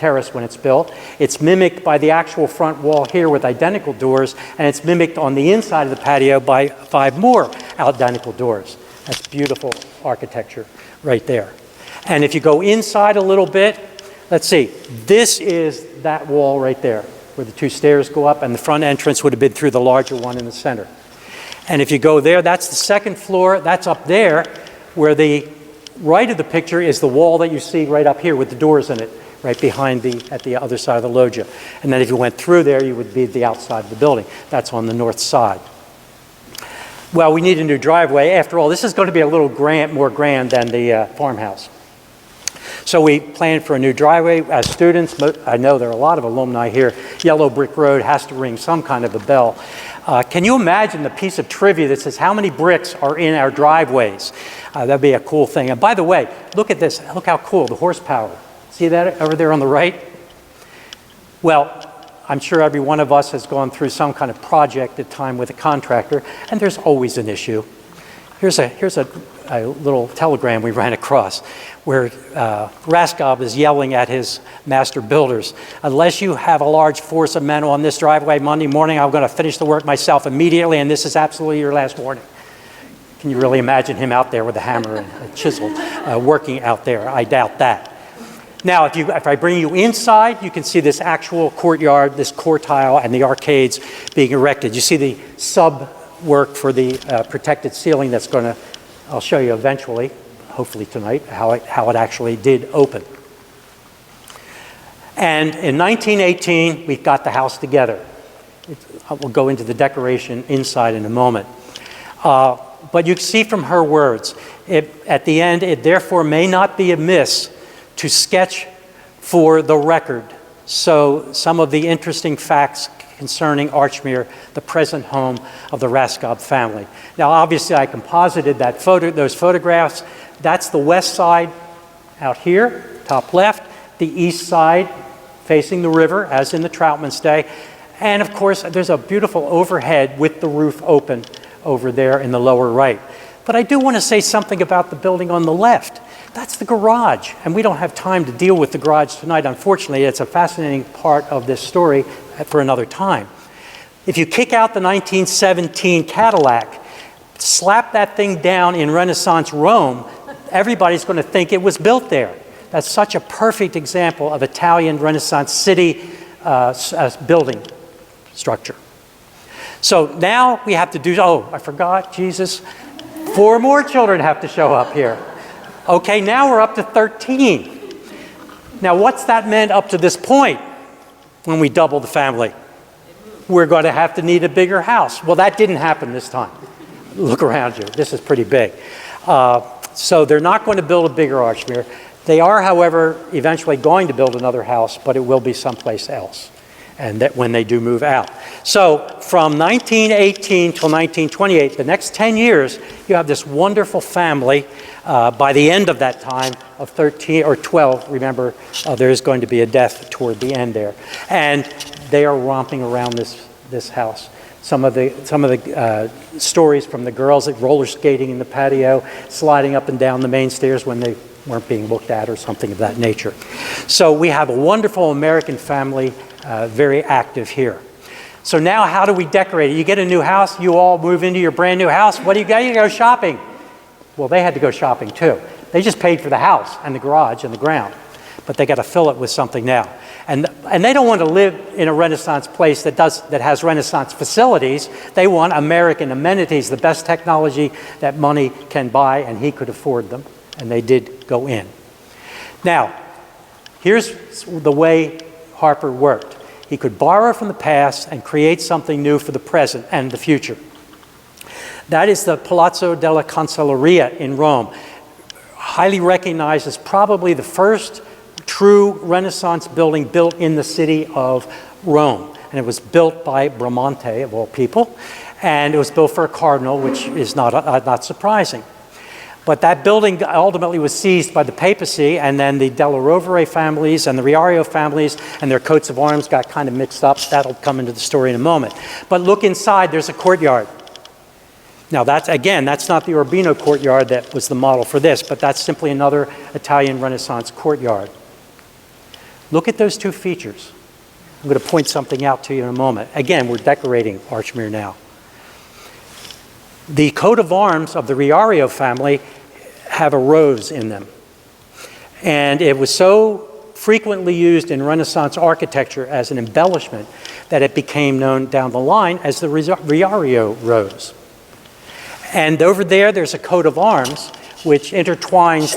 terrace when it's built. It's mimicked by the actual front wall here with identical doors, and it's mimicked on the inside of the patio by 5 more identical doors. That's beautiful architecture right there. And if you go inside a little bit, let's see, this is that wall right there where the 2 stairs go up, and the front entrance would have been through the larger one in the center. And if you go there, that's the 2nd floor. That's up there where the right of the picture is the wall that you see right up here with the doors in it, right behind at the other side of the loggia. And then if you went through there, you would be the outside of the building. That's on the north side. Well, we need a new driveway. After all, this is going to be a little more grand than the farmhouse. So we planned for a new driveway. As students, I know there are a lot of alumni here. Yellow brick road has to ring some kind of a bell. Can you imagine the piece of trivia that says how many bricks are in our driveways? That'd be a cool thing. And by the way, look at this. Look how cool, the horsepower. See that over there on the right? Well, I'm sure every one of us has gone through some kind of project at time with a contractor, and there's always an issue. Here's a little telegram we ran across where Raskob is yelling at his master builders, unless you have a large force of men on this driveway Monday morning, I'm going to finish the work myself immediately, and this is absolutely your last warning. Can you really imagine him out there with a hammer and a chisel working out there? I doubt that. Now, if I bring you inside, you can see this actual courtyard, this core tile, and the arcades being erected. You see the sub work for the protected ceiling that's going to, I'll show you eventually, hopefully tonight, how it actually did open. And in 1918, we got the house together. We'll go into the decoration inside in a moment. But you can see from her words, at the end, it therefore may not be amiss to sketch for the record some of the interesting facts concerning Archmere, the present home of the Raskob family. Now, obviously, I composited those photographs. That's the west side out here, top left, the east side facing the river, as in the Troutman's day. And of course, there's a beautiful overhead with the roof open over there in the lower right. But I do want to say something about the building on the left. That's the garage, and we don't have time to deal with the garage tonight. Unfortunately, it's a fascinating part of this story for another time. If you kick out the 1917 Cadillac, slap that thing down in Renaissance Rome, everybody's going to think it was built there. That's such a perfect example of Italian Renaissance city building structure. So now we have to do, oh, I forgot, Jesus, 4 more children have to show up here. Okay, now we're up to 13. Now, what's that meant up to this point when we double the family? We're going to have to need a bigger house. Well, that didn't happen this time. Look around you. This is pretty big. So they're not going to build a bigger Archmere. They are, however, eventually going to build another house, but it will be someplace else, and that when they do move out. So from 1918 till 1928, the next 10 years, you have this wonderful family. By the end of that time of 13 or 12, remember, there is going to be a death toward the end there. And they are romping around this house. Some of the stories from the girls at roller skating in the patio, sliding up and down the main stairs when they weren't being looked at or something of that nature. So we have a wonderful American family, very active here. So now how do we decorate it? You get a new house, you all move into your brand new house. What do you got? You go shopping. Well, they had to go shopping too. They just paid for the house and the garage and the ground, but they got to fill it with something now. And they don't want to live in a Renaissance place that has Renaissance facilities. They want American amenities, the best technology that money can buy, and he could afford them, and they did go in. Now, here's the way Harper worked. He could borrow from the past and create something new for the present and the future. That is the Palazzo Della Cancelleria in Rome, highly recognized as probably the first true Renaissance building built in the city of Rome. And it was built by Bramante, of all people, and it was built for a cardinal, which is not surprising. But that building ultimately was seized by the papacy, and then the Della Rovere families and the Riario families and their coats of arms got kind of mixed up. That'll come into the story in a moment. But look inside, there's a courtyard. Now that's not the Urbino courtyard that was the model for this, but that's simply another Italian Renaissance courtyard. Look at those two features. I'm going to point something out to you in a moment. Again, we're decorating Archmere now. The coat of arms of the Riario family have a rose in them. And it was so frequently used in Renaissance architecture as an embellishment that it became known down the line as the Riario rose. And over there's a coat of arms which intertwines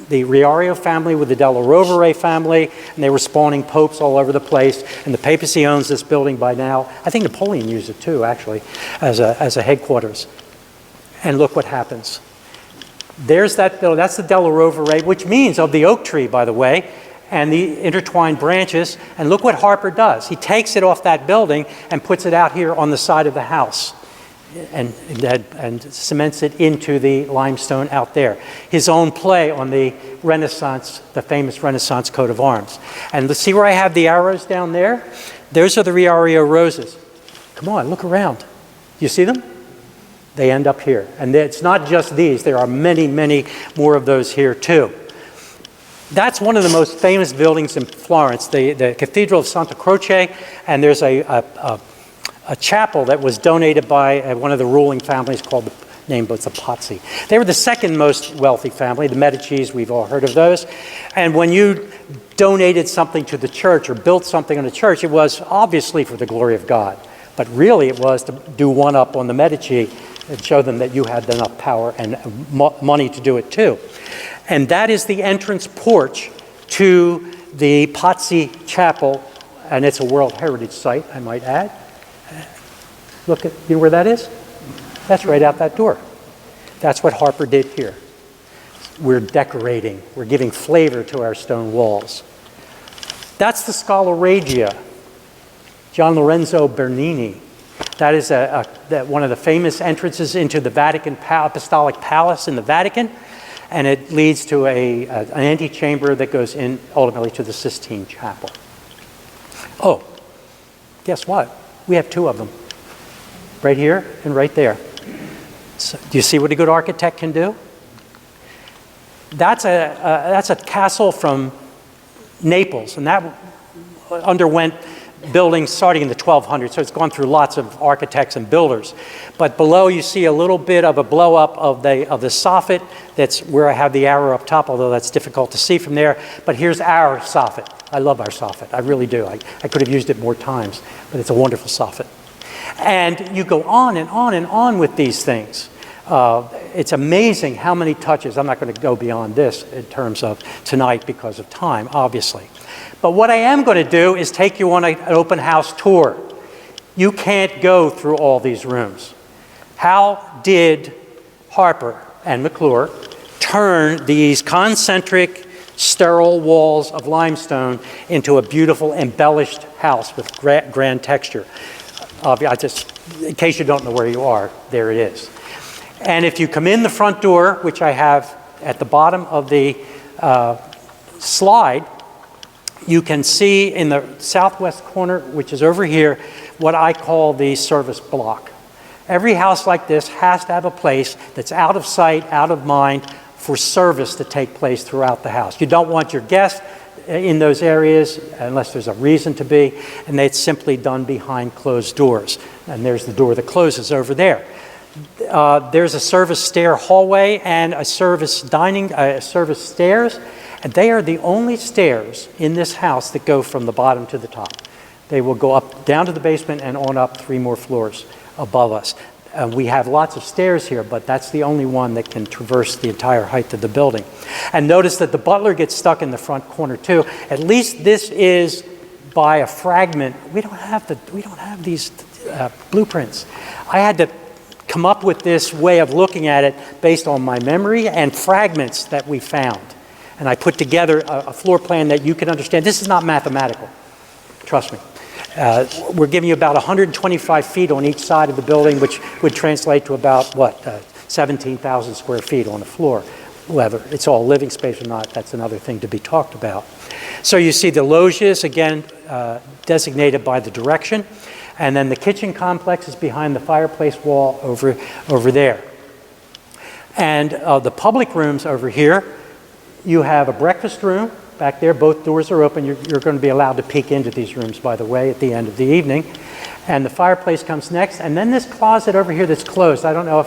the Riario family with the Della Rovere family, and they were spawning popes all over the place, and the papacy owns this building by now. I think Napoleon used it too, actually, as a headquarters. And look what happens. There's that building, that's the Della Rovere, which means of the oak tree, by the way, and the intertwined branches, and look what Harper does. He takes it off that building and puts it out here on the side of the house. And cements it into the limestone out there. His own play on the Renaissance, the famous Renaissance coat of arms. And let's see where I have the arrows down there? Those are the Riario roses. Come on, look around. You see them? They end up here. And it's not just these. There are many, many more of those here too. That's one of the most famous buildings in Florence, the Cathedral of Santa Croce, and there's a chapel that was donated by one of the ruling families called the name was the Pazzi. They were the second most wealthy family, the Medicis, we've all heard of those. And when you donated something to the church or built something in the church, it was obviously for the glory of God. But really it was to do one up on the Medici and show them that you had enough power and money to do it too. And that is the entrance porch to the Pazzi Chapel, and it's a World Heritage Site, I might add. Look at, you know where that is? That's right out that door. That's what Harper did here. We're decorating, we're giving flavor to our stone walls. That's the Scala Regia, Gian Lorenzo Bernini. That is one of the famous entrances into the Vatican Apostolic Palace in the Vatican, and it leads to an antechamber that goes in ultimately to the Sistine Chapel. Oh, guess what? We have two of them, right here and right there. So, do you see what a good architect can do? That's a castle from Naples, and that underwent building starting in the 1200s, so it's gone through lots of architects and builders. But below you see a little bit of a blow up of the soffit. That's where I have the arrow up top, although that's difficult to see from there. But here's our soffit. I love our soffit, I really do. I could have used it more times, but it's a wonderful soffit. And you go on and on and on with these things. It's amazing how many touches. I'm not going to go beyond this in terms of tonight because of time, obviously. But what I am going to do is take you on an open house tour. You can't go through all these rooms. How did Harper and McClure turn these concentric, sterile walls of limestone into a beautiful, embellished house with grand texture? In case you don't know where you are, there it is. And if you come in the front door, which I have at the bottom of the slide, you can see in the southwest corner, which is over here, what I call the service block. Every house like this has to have a place that's out of sight, out of mind, for service to take place throughout the house. You don't want your guests in those areas unless there's a reason to be, and it's simply done behind closed doors. And there's the door that closes over there. There's a service stair hallway and a service stairs, and they are the only stairs in this house that go from the bottom to the top. They will go up down to the basement and on up 3 more floors above us. We have lots of stairs here, but that's the only one that can traverse the entire height of the building. And notice that the butler gets stuck in the front corner too. At least this is by a fragment. We don't have these blueprints. I had to come up with this way of looking at it based on my memory and fragments that we found. And I put together a floor plan that you can understand. This is not mathematical, trust me. We're giving you about 125 feet on each side of the building, which would translate to about, 17,000 square feet on the floor. Whether it's all living space or not, that's another thing to be talked about. So you see the loges, again, designated by the direction. And then the kitchen complex is behind the fireplace wall over there. And the public rooms over here, you have a breakfast room, back there. Both doors are open. You're going to be allowed to peek into these rooms, by the way, at the end of the evening. And the fireplace comes next. And then this closet over here that's closed. I don't know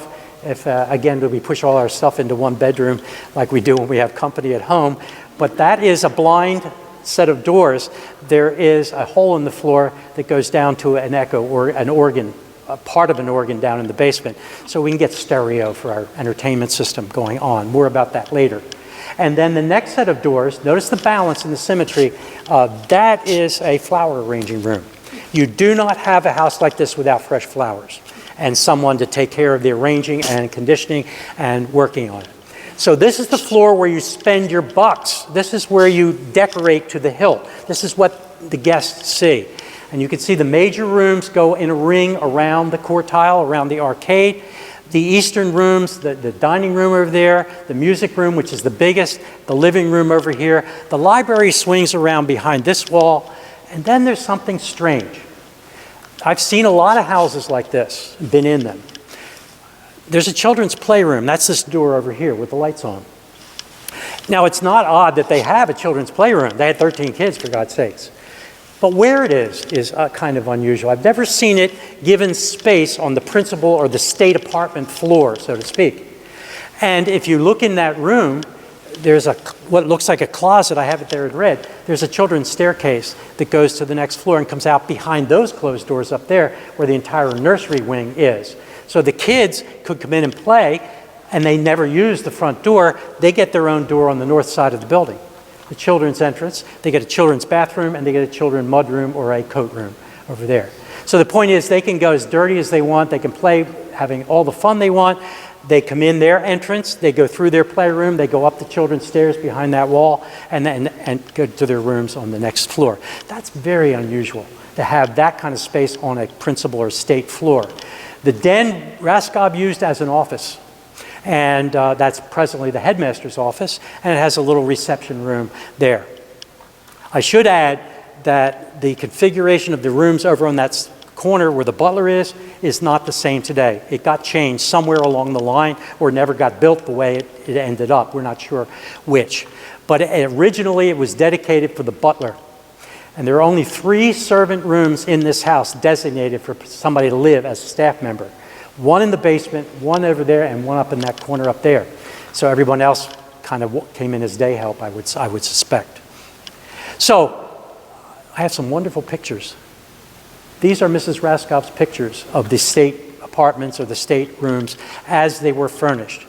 if again, do we push all our stuff into one bedroom like we do when we have company at home. But that is a blind set of doors. There is a hole in the floor that goes down to an echo or an organ, a part of an organ down in the basement. So we can get stereo for our entertainment system going on. More about that later. And then the next set of doors, notice the balance and the symmetry. That is a flower arranging room. You do not have a house like this without fresh flowers and someone to take care of the arranging and conditioning and working on it. So this is the floor where you spend your bucks. This is where you decorate to the hilt. This is what the guests see. And you can see the major rooms go in a ring around the courtile, around the arcade. The eastern rooms, the dining room over there, the music room, which is the biggest, the living room over here. The library swings around behind this wall. And then there's something strange. I've seen a lot of houses like this, been in them. There's a children's playroom. That's this door over here with the lights on. Now, it's not odd that they have a children's playroom. They had 13 kids, for God's sakes. But where it is kind of unusual. I've never seen it given space on the principal or the state apartment floor, so to speak. And if you look in that room, there's what looks like a closet. I have it there in red. There's a children's staircase that goes to the next floor and comes out behind those closed doors up there where the entire nursery wing is. So the kids could come in and play, and they never use the front door. They get their own door on the north side of the building. The children's entrance, they get a children's bathroom, and they get a children's mudroom or a coat room over there. So the point is they can go as dirty as they want. They can play, having all the fun they want. They come in their entrance, they go through their playroom, they go up the children's stairs behind that wall, and go to their rooms on the next floor. That's very unusual to have that kind of space on a principal or state floor. The den Raskob used as an office, and that's presently the headmaster's office, and it has a little reception room there. I should add that the configuration of the rooms over on that corner where the butler is not the same today. It got changed somewhere along the line or never got built the way it ended up. We're not sure which. But originally it was dedicated for the butler. And there are only 3 servant rooms in this house designated for somebody to live as a staff member. One in the basement, one over there, and one up in that corner up there. So everyone else kind of came in as day help, I would suspect. So I have some wonderful pictures. These are Mrs. Raskob's pictures of the state apartments or the state rooms as they were furnished.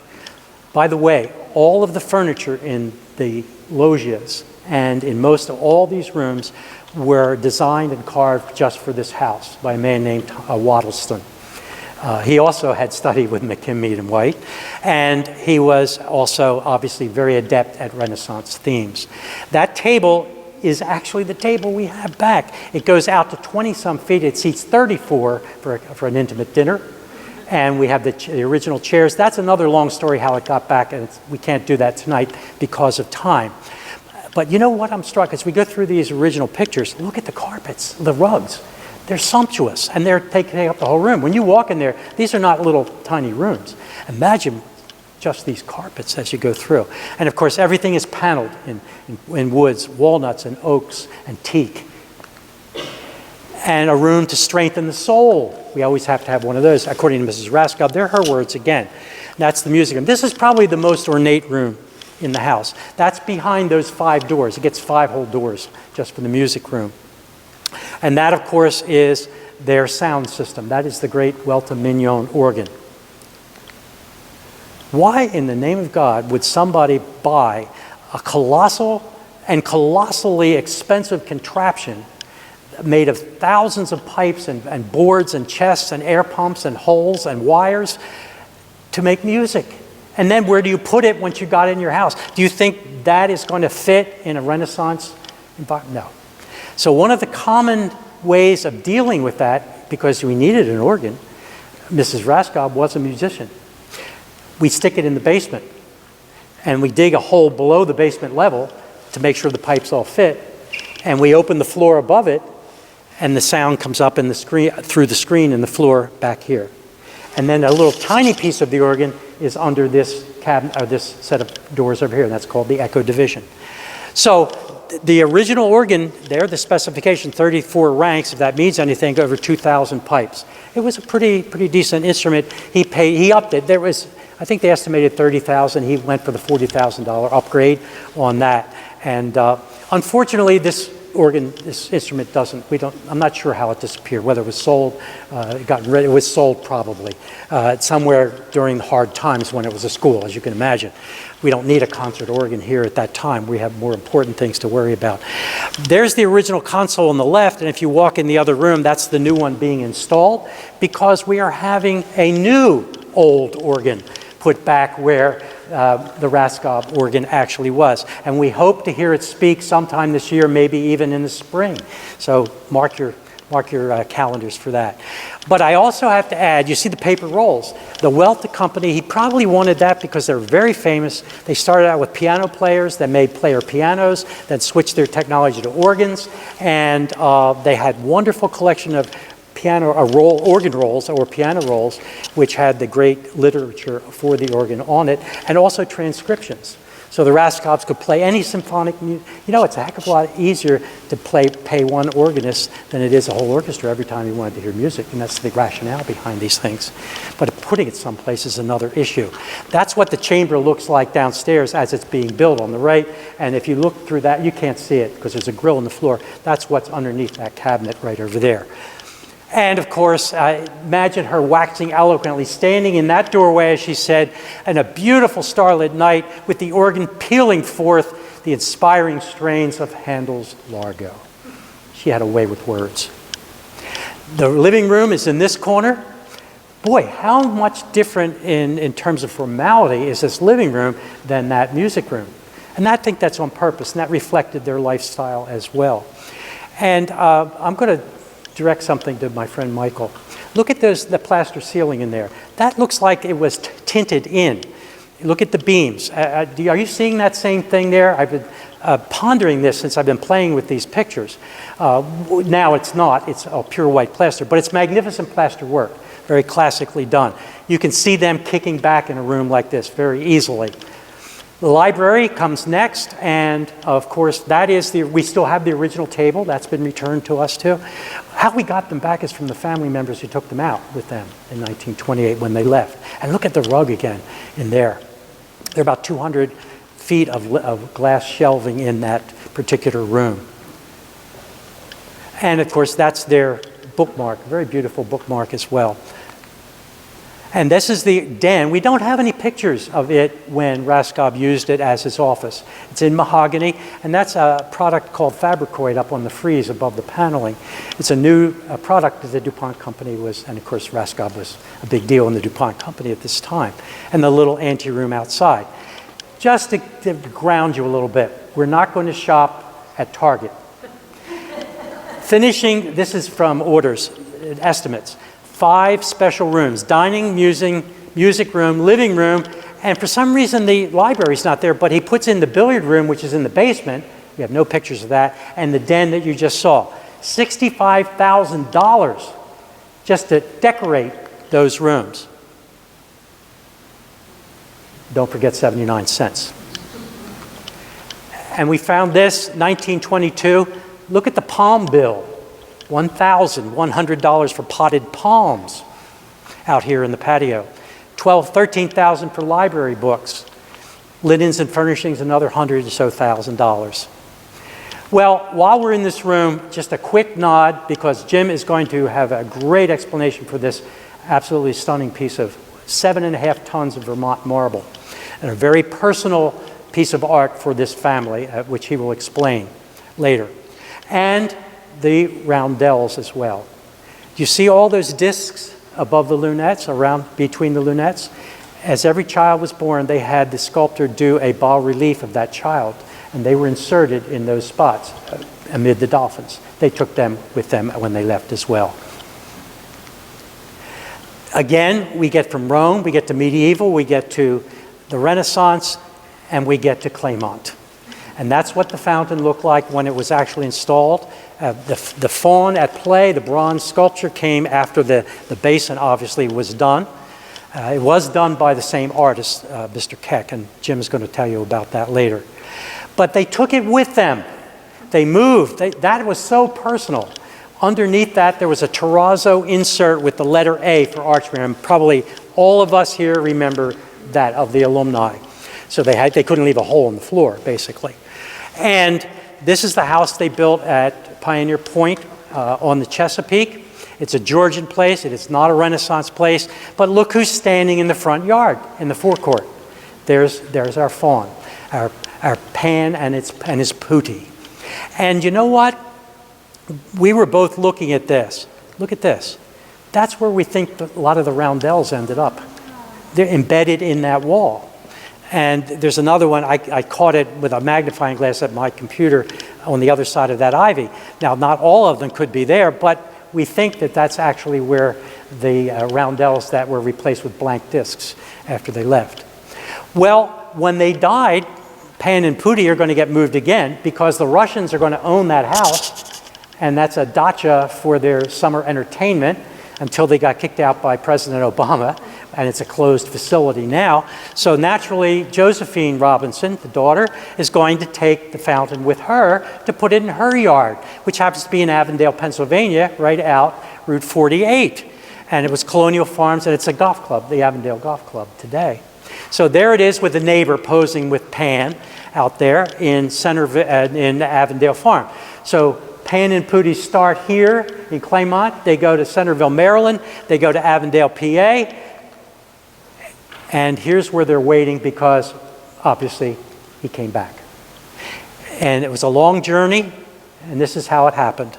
By the way, all of the furniture in the loggias and in most of all these rooms were designed and carved just for this house by a man named Waddleston. He also had studied with McKim, Mead, and White, and he was also obviously very adept at Renaissance themes. That table is actually the table we have back. It goes out to 20-some feet. It seats 34 for an intimate dinner. And we have the original chairs. That's another long story how it got back, and we can't do that tonight because of time. But you know what I'm struck, as we go through these original pictures, look at the carpets, the rugs. They're sumptuous, and they're taking up the whole room. When you walk in there, these are not little tiny rooms. Imagine just these carpets as you go through. And of course, everything is paneled in woods, walnuts and oaks and teak. And a room to strengthen the soul. We always have to have one of those, according to Mrs. Raskob. They're her words again. That's the music room. This is probably the most ornate room in the house. That's behind those 5 doors. It gets 5 whole doors just for the music room. And that, of course, is their sound system. That is the great Welta Mignon organ. Why in the name of God would somebody buy a colossal and colossally expensive contraption made of thousands of pipes and boards and chests and air pumps and holes and wires to make music? And then where do you put it once you got it in your house? Do you think that is going to fit in a Renaissance environment? No. So one of the common ways of dealing with that, because we needed an organ, Mrs. Raskob was a musician. We stick it in the basement, and we dig a hole below the basement level to make sure the pipes all fit, and we open the floor above it, and the sound comes up in the screen, through the screen in the floor back here. And then a little tiny piece of the organ is under this cabinet, or this set of doors over here, and that's called the echo division. So the original organ, there, the specification, 34 ranks, if that means anything, over 2,000 pipes. It was a pretty decent instrument. He upped it. There was, I think they estimated 30,000. He went for the $40,000 upgrade on that. And unfortunately, this instrument I'm not sure how it disappeared, whether it was sold, it was sold probably, somewhere during the hard times when it was a school, as you can imagine. We don't need a concert organ here at that time. We have more important things to worry about. There's the original console on the left, and if you walk in the other room, that's the new one being installed, because we are having a new old organ put back where the Raskob organ actually was. And we hope to hear it speak sometime this year, maybe even in the spring. So mark your calendars for that. But I also have to add, you see the paper rolls. The Welta company, he probably wanted that because they're very famous. They started out with piano players that made player pianos, then switched their technology to organs, and they had wonderful collection of organ rolls or piano rolls, which had the great literature for the organ on it, and also transcriptions. So the Raskobs could play any symphonic music. You know, it's a heck of a lot easier to pay one organist than it is a whole orchestra every time you wanted to hear music, and that's the rationale behind these things. But putting it someplace is another issue. That's what the chamber looks like downstairs as it's being built on the right, and if you look through that, you can't see it because there's a grill in the floor. That's what's underneath that cabinet right over there. And of course, imagine her waxing eloquently, standing in that doorway, as she said, on a beautiful starlit night with the organ pealing forth the inspiring strains of Handel's Largo. She had a way with words. The living room is in this corner. Boy, how much different in terms of formality is this living room than that music room? And I think that's on purpose, and that reflected their lifestyle as well. And I'm going to direct something to my friend Michael. Look at the plaster ceiling in there. That looks like it was tinted in. Look at the beams. Are you seeing that same thing there? I've been pondering this since I've been playing with these pictures. Now it's not. It's pure white plaster, but it's magnificent plaster work, very classically done. You can see them kicking back in a room like this very easily. The library comes next, and of course we still have the original table. That's been returned to us too. How we got them back is from the family members who took them out with them in 1928 when they left. And look at the rug again in there. There are about 200 feet of glass shelving in that particular room. And of course that's their bookmark, a very beautiful bookmark as well. And this is the den. We don't have any pictures of it when Raskob used it as his office. It's in mahogany, and that's a product called Fabricoid up on the frieze above the paneling. It's a new product that the DuPont company was, and of course Raskob was a big deal in the DuPont company at this time. And the little anteroom outside. Just to ground you a little bit, we're not going to shop at Target. Finishing, this is from orders, estimates. 5 special rooms: dining, music room, living room, and for some reason the library's not there, but he puts in the billiard room, which is in the basement. We have no pictures of that, and the den that you just saw. $65,000 just to decorate those rooms. Don't forget 79 cents. And we found this, 1922. Look at the palm bill. $1,100 for potted palms out here in the patio. $13,000 for library books. Linens and furnishings, another $100,000 or so. Well, while we're in this room, just a quick nod, because Jim is going to have a great explanation for this absolutely stunning piece of 7.5 tons of Vermont marble, and a very personal piece of art for this family, which he will explain later. And the roundels as well. Do you see all those discs above the lunettes, around between the lunettes? As every child was born, they had the sculptor do a bas-relief of that child, and they were inserted in those spots amid the dolphins. They took them with them when they left as well. Again, we get from Rome, we get to medieval, we get to the Renaissance, and we get to Claymont. And that's what the fountain looked like when it was actually installed. The faun at play, the bronze sculpture, came after the basin obviously was done. It was done by the same artist, Mr. Keck, and Jim is going to tell you about that later. But they took it with them. They moved. That was so personal. Underneath that, there was a terrazzo insert with the letter A for Archmere, and probably all of us here remember that of the alumni. So they couldn't leave a hole in the floor, basically. And this is the house they built at Pioneer Point on the Chesapeake. It's a Georgian place. It is not a Renaissance place. But look who's standing in the front yard, in the forecourt. There's our fawn, our Pan and his Pootie. And you know what? We were both looking at this. Look at this. That's where we think a lot of the roundels ended up. They're embedded in that wall. And there's another one, I caught it with a magnifying glass at my computer on the other side of that ivy. Now, not all of them could be there, but we think that that's actually where the roundels that were replaced with blank discs after they left. Well, when they died, Pan and Pootie are going to get moved again because the Russians are going to own that house, and that's a dacha for their summer entertainment until they got kicked out by President Obama, and it's a closed facility now. So naturally, Josephine Robinson, the daughter, is going to take the fountain with her to put it in her yard, which happens to be in Avondale, Pennsylvania, right out Route 48. And it was Colonial Farms, and it's a golf club, the Avondale Golf Club today. So there it is with the neighbor posing with Pan out there in Avondale Farm. So Pan and Pootie start here in Claymont. They go to Centerville, Maryland. They go to Avondale, PA. And here's where they're waiting because, obviously, he came back. And it was a long journey, and this is how it happened.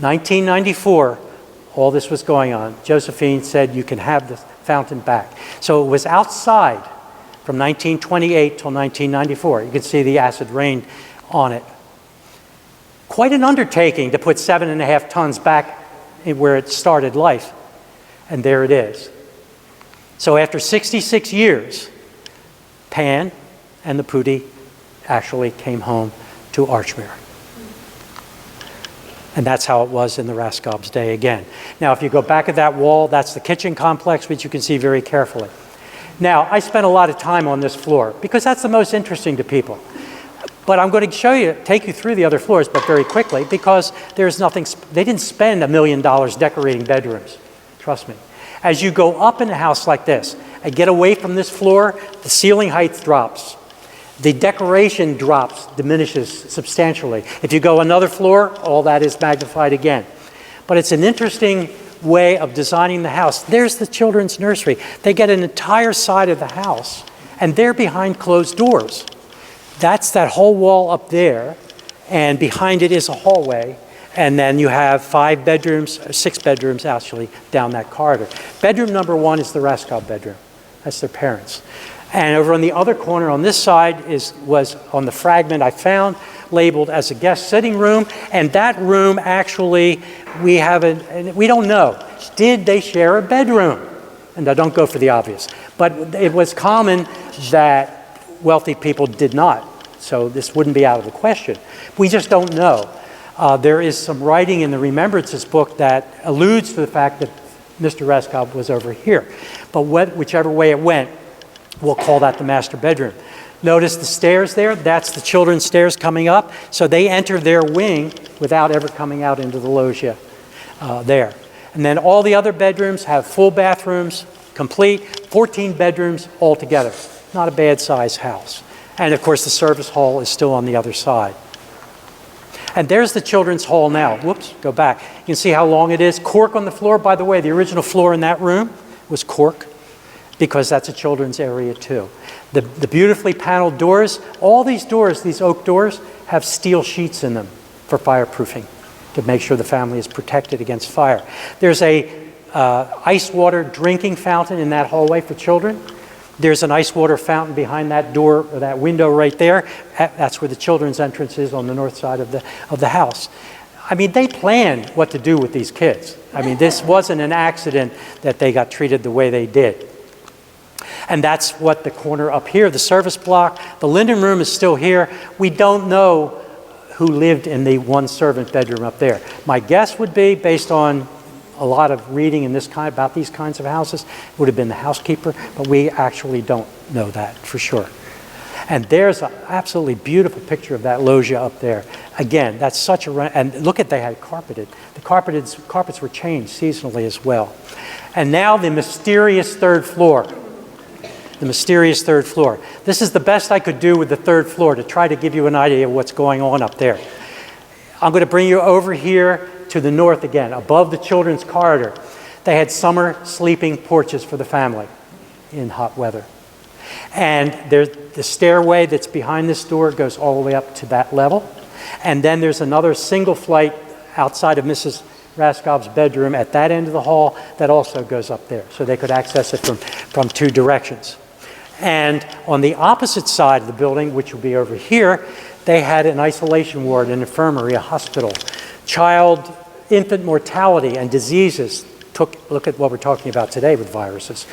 1994, all this was going on. Josephine said, you can have the fountain back. So it was outside from 1928 till 1994. You can see the acid rain on it. Quite an undertaking to put 7.5 tons back where it started life. And there it is. So after 66 years, Pan and the Pootie actually came home to Archmere. And that's how it was in the Raskob's day again. Now, if you go back at that wall, that's the kitchen complex, which you can see very carefully. Now, I spent a lot of time on this floor because that's the most interesting to people. But I'm going to take you through the other floors, but very quickly, because there's nothing, they didn't spend $1 million decorating bedrooms. Trust me. As you go up in a house like this and get away from this floor, the ceiling height drops. The decoration diminishes substantially. If you go another floor, all that is magnified again. But it's an interesting way of designing the house. There's the children's nursery. They get an entire side of the house, and they're behind closed doors. That's that whole wall up there, and behind it is a hallway, and then you have 5 bedrooms, 6 bedrooms actually, down that corridor. Bedroom number 1 is the Raskob bedroom. That's their parents. And over on the other corner on this side was on the fragment I found, labeled as a guest sitting room, and that room actually, we don't know. Did they share a bedroom? And I don't go for the obvious. But it was common that wealthy people did not. So this wouldn't be out of the question. We just don't know. There is some writing in the Remembrances book that alludes to the fact that Mr. Raskob was over here. But whichever way it went, we'll call that the master bedroom. Notice the stairs there. That's the children's stairs coming up. So they enter their wing without ever coming out into the loggia there. And then all the other bedrooms have full bathrooms, complete, 14 bedrooms altogether. Not a bad size house. And of course the service hall is still on the other side. And there's the children's hall now. Whoops, go back. You can see how long it is. Cork on the floor. By the way, the original floor in that room was cork because that's a children's area too. The beautifully paneled doors, all these doors, these oak doors, have steel sheets in them for fireproofing to make sure the family is protected against fire. There's a ice water drinking fountain in that hallway for children. There's an ice water fountain behind that door, or that window right there. That's where the children's entrance is on the north side of the house. I mean, they planned what to do with these kids. I mean, this wasn't an accident that they got treated the way they did. And that's what the corner up here, the service block, the linen room is still here. We don't know who lived in the one servant bedroom up there. My guess would be, based on a lot of reading in about these kinds of houses, would have been the housekeeper, but we actually don't know that for sure. And there's an absolutely beautiful picture of that loggia up there. Again, that's such a run, and look at, they had carpeted. The carpets were changed seasonally as well. And now the mysterious third floor. The mysterious third floor. This is the best I could do with the third floor to try to give you an idea of what's going on up there. I'm going to bring you over here to the north again, above the children's corridor. They had summer sleeping porches for the family in hot weather. And there's the stairway that's behind this door goes all the way up to that level. And then there's another single flight outside of Mrs. Raskob's bedroom at that end of the hall that also goes up there. So they could access it from two directions. And on the opposite side of the building, which will be over here, they had an isolation ward, an infirmary, a hospital. Infant mortality and diseases look at what we're talking about today with viruses.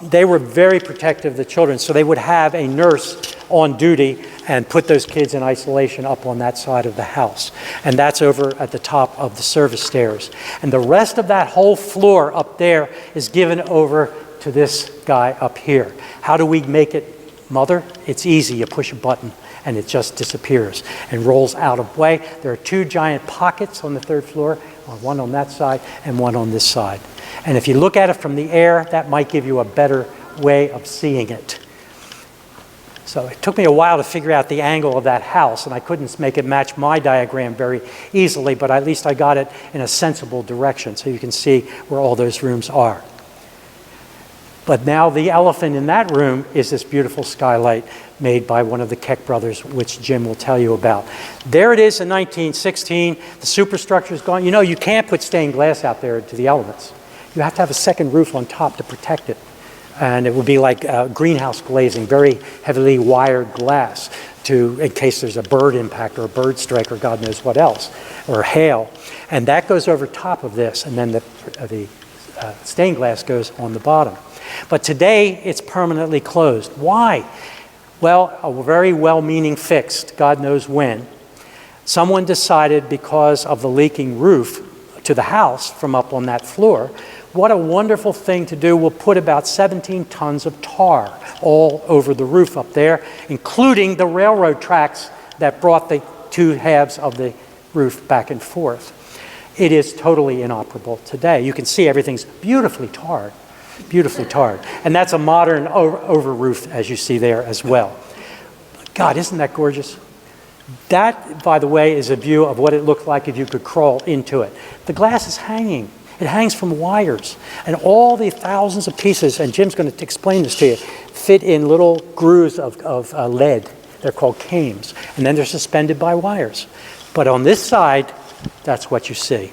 They were very protective of the children, so they would have a nurse on duty and put those kids in isolation up on that side of the house. And that's over at the top of the service stairs. And the rest of that whole floor up there is given over to this guy up here. How do we make it, Mother? It's easy. You push a button and it just disappears and rolls out of way. There are two giant pockets on the third floor, one on that side and one on this side. And if you look at it from the air, that might give you a better way of seeing it. So it took me a while to figure out the angle of that house, and I couldn't make it match my diagram very easily, but at least I got it in a sensible direction so you can see where all those rooms are. But now the elephant in that room is this beautiful skylight made by one of the Keck brothers, which Jim will tell you about. There it is in 1916. The superstructure is gone. You know, you can't put stained glass out there to the elements. You have to have a second roof on top to protect it. And it would be like greenhouse glazing, very heavily wired glass in case there's a bird impact or a bird strike or God knows what else, or hail. And that goes over top of this, and then the stained glass goes on the bottom. But today, it's permanently closed. Why? Well, a very well-meaning fix, God knows when. Someone decided, because of the leaking roof to the house from up on that floor, what a wonderful thing to do. We'll put about 17 tons of tar all over the roof up there, including the railroad tracks that brought the two halves of the roof back and forth. It is totally inoperable today. You can see everything's beautifully tarred. Beautifully tarred. And that's a modern over roof, as you see there as well. God, isn't that gorgeous? That, by the way, is a view of what it looked like if you could crawl into it. The glass is hanging. It hangs from wires. And all the thousands of pieces, and Jim's going to explain this to you, fit in little grooves of lead. They're called cames. And then they're suspended by wires. But on this side, that's what you see.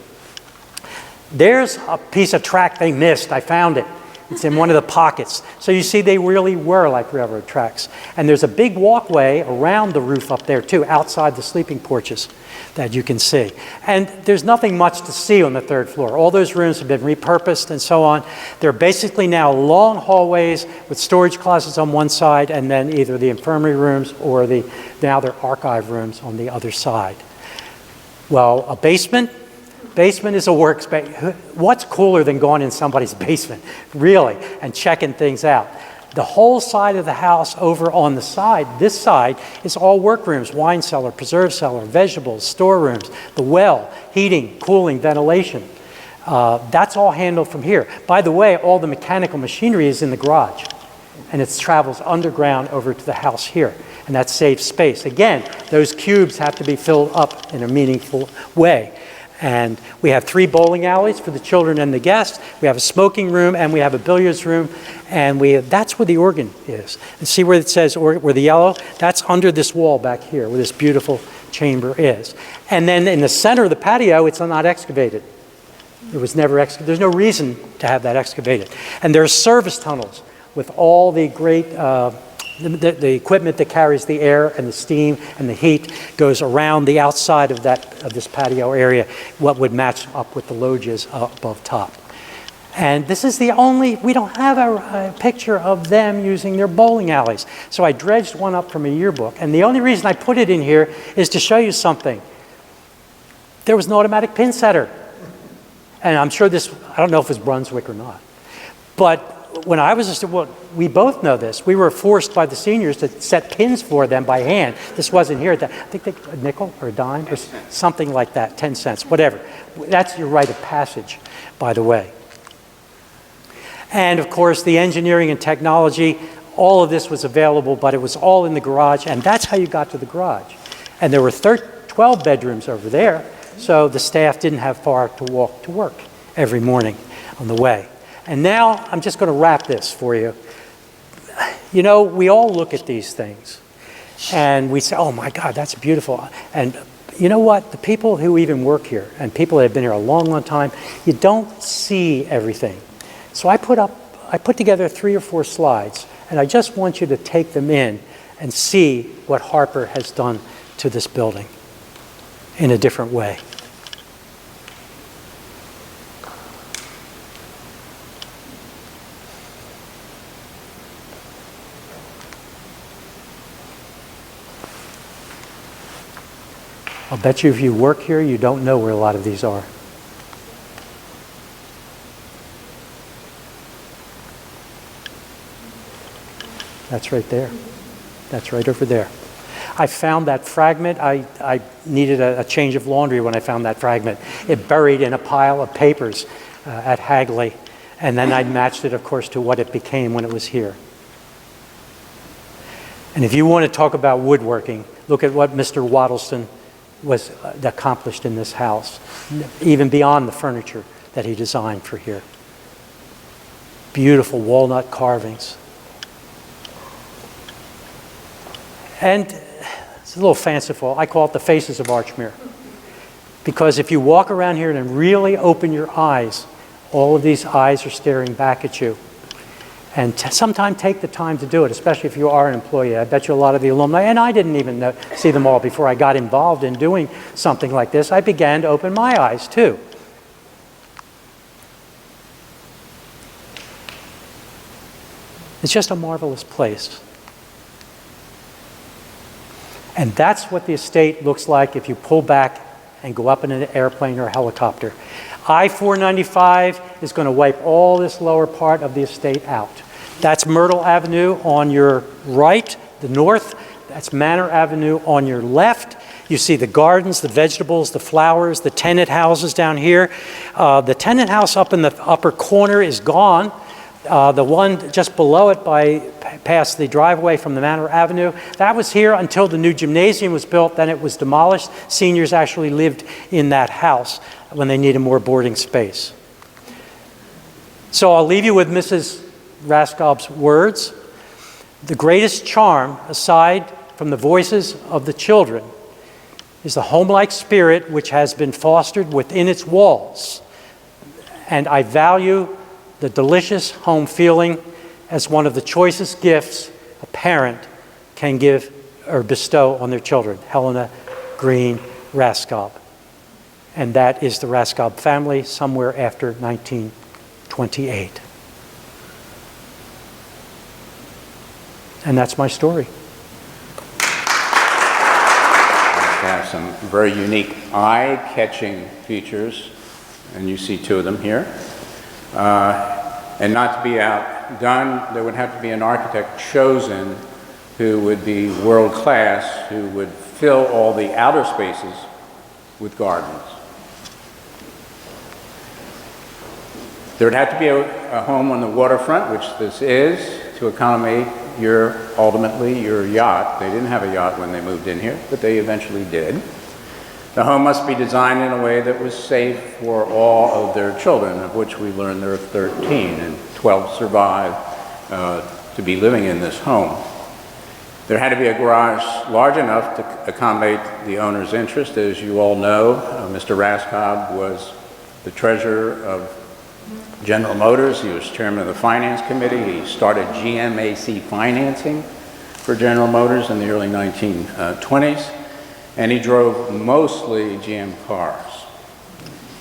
There's a piece of track they missed. I found it. It's in one of the pockets. So you see, they really were like railroad tracks. And there's a big walkway around the roof up there, too, outside the sleeping porches that you can see. And there's nothing much to see on the third floor. All those rooms have been repurposed and so on. They're basically now long hallways with storage closets on one side and then either the infirmary rooms or now they're archive rooms on the other side. Well, a basement? Basement is a workspace. What's cooler than going in somebody's basement, really, and checking things out? The whole side of the house over on the side, this side, is all workrooms, wine cellar, preserve cellar, vegetables, storerooms, the well, heating, cooling, ventilation. That's all handled from here. By the way, all the mechanical machinery is in the garage, and it travels underground over to the house here, and that saves space. Again, those cubes have to be filled up in a meaningful way. And we have 3 bowling alleys for the children and the guests. We have a smoking room and we have a billiards room. And that's where the organ is. And see where it says, where the yellow? That's under this wall back here where this beautiful chamber is. And then in the center of the patio, it's not excavated. It was never excavated. There's no reason to have that excavated. And there are service tunnels with all the great the equipment that carries the air and the steam and the heat goes around the outside of this patio area, what would match up with the loggias above top. And this is we don't have a picture of them using their bowling alleys. So I dredged one up from a yearbook. And the only reason I put it in here is to show you something. There was an automatic pin setter. And I'm sure I don't know if it's Brunswick or not. But when I was a student, well, we both know this. We were forced by the seniors to set pins for them by hand. This wasn't here. I think a nickel or a dime or something like that, 10 cents, whatever. That's your rite of passage, by the way. And of course, the engineering and technology, all of this was available, but it was all in the garage, and that's how you got to the garage. And there were 12 bedrooms over there, so the staff didn't have far to walk to work every morning on the way. And now I'm just going to wrap this for you. You know, we all look at these things and we say, oh my God, that's beautiful. And you know what? The people who even work here and people that have been here a long, long time, you don't see everything. So I put together 3 or 4 slides, and I just want you to take them in and see what Harper has done to this building in a different way. I'll bet you if you work here, you don't know where a lot of these are. That's right there. That's right over there. I found that fragment. I needed a change of laundry when I found that fragment. It buried in a pile of papers at Hagley, and then I matched it, of course, to what it became when it was here. And if you want to talk about woodworking, look at what Mr. Waddleston was accomplished in this house, even beyond the furniture that he designed for here. Beautiful walnut carvings. And it's a little fanciful. I call it the faces of Archmere. Because if you walk around here and really open your eyes, all of these eyes are staring back at you. And sometime take the time to do it, especially if you are an employee. I bet you a lot of the alumni, and I didn't even see them all before I got involved in doing something like this. I began to open my eyes too. It's just a marvelous place. And that's what the estate looks like if you pull back and go up in an airplane or a helicopter. I-495 is going to wipe all this lower part of the estate out. That's Myrtle Avenue on your right, the north. That's Manor Avenue on your left. You see the gardens, the vegetables, the flowers, the tenant houses down here. The tenant house up in the upper corner is gone. The one just below it past the driveway from the Manor Avenue, that was here until the new gymnasium was built, then it was demolished. Seniors actually lived in that house when they needed more boarding space. So I'll leave you with Mrs. Raskob's words. The greatest charm, aside from the voices of the children, is the home-like spirit which has been fostered within its walls. And I value the delicious home feeling as one of the choicest gifts a parent can give or bestow on their children. Helena Green Raskob. And that is the Raskob family somewhere after 1928. And that's my story. I have some very unique eye-catching features, and you see 2 of them here. And not to be outdone, there would have to be an architect chosen who would be world-class, who would fill all the outer spaces with gardens. There would have to be a home on the waterfront, which this is, to accommodate ultimately your yacht. They didn't have a yacht when they moved in here, but they eventually did. The home must be designed in a way that was safe for all of their children, of which we learned there are 13, and 12 survived to be living in this home. There had to be a garage large enough to accommodate the owner's interest. As you all know, Mr. Raskob was the treasurer of General Motors. He was chairman of the finance committee. He started GMAC financing for General Motors in the early 1920s. And he drove mostly GM cars.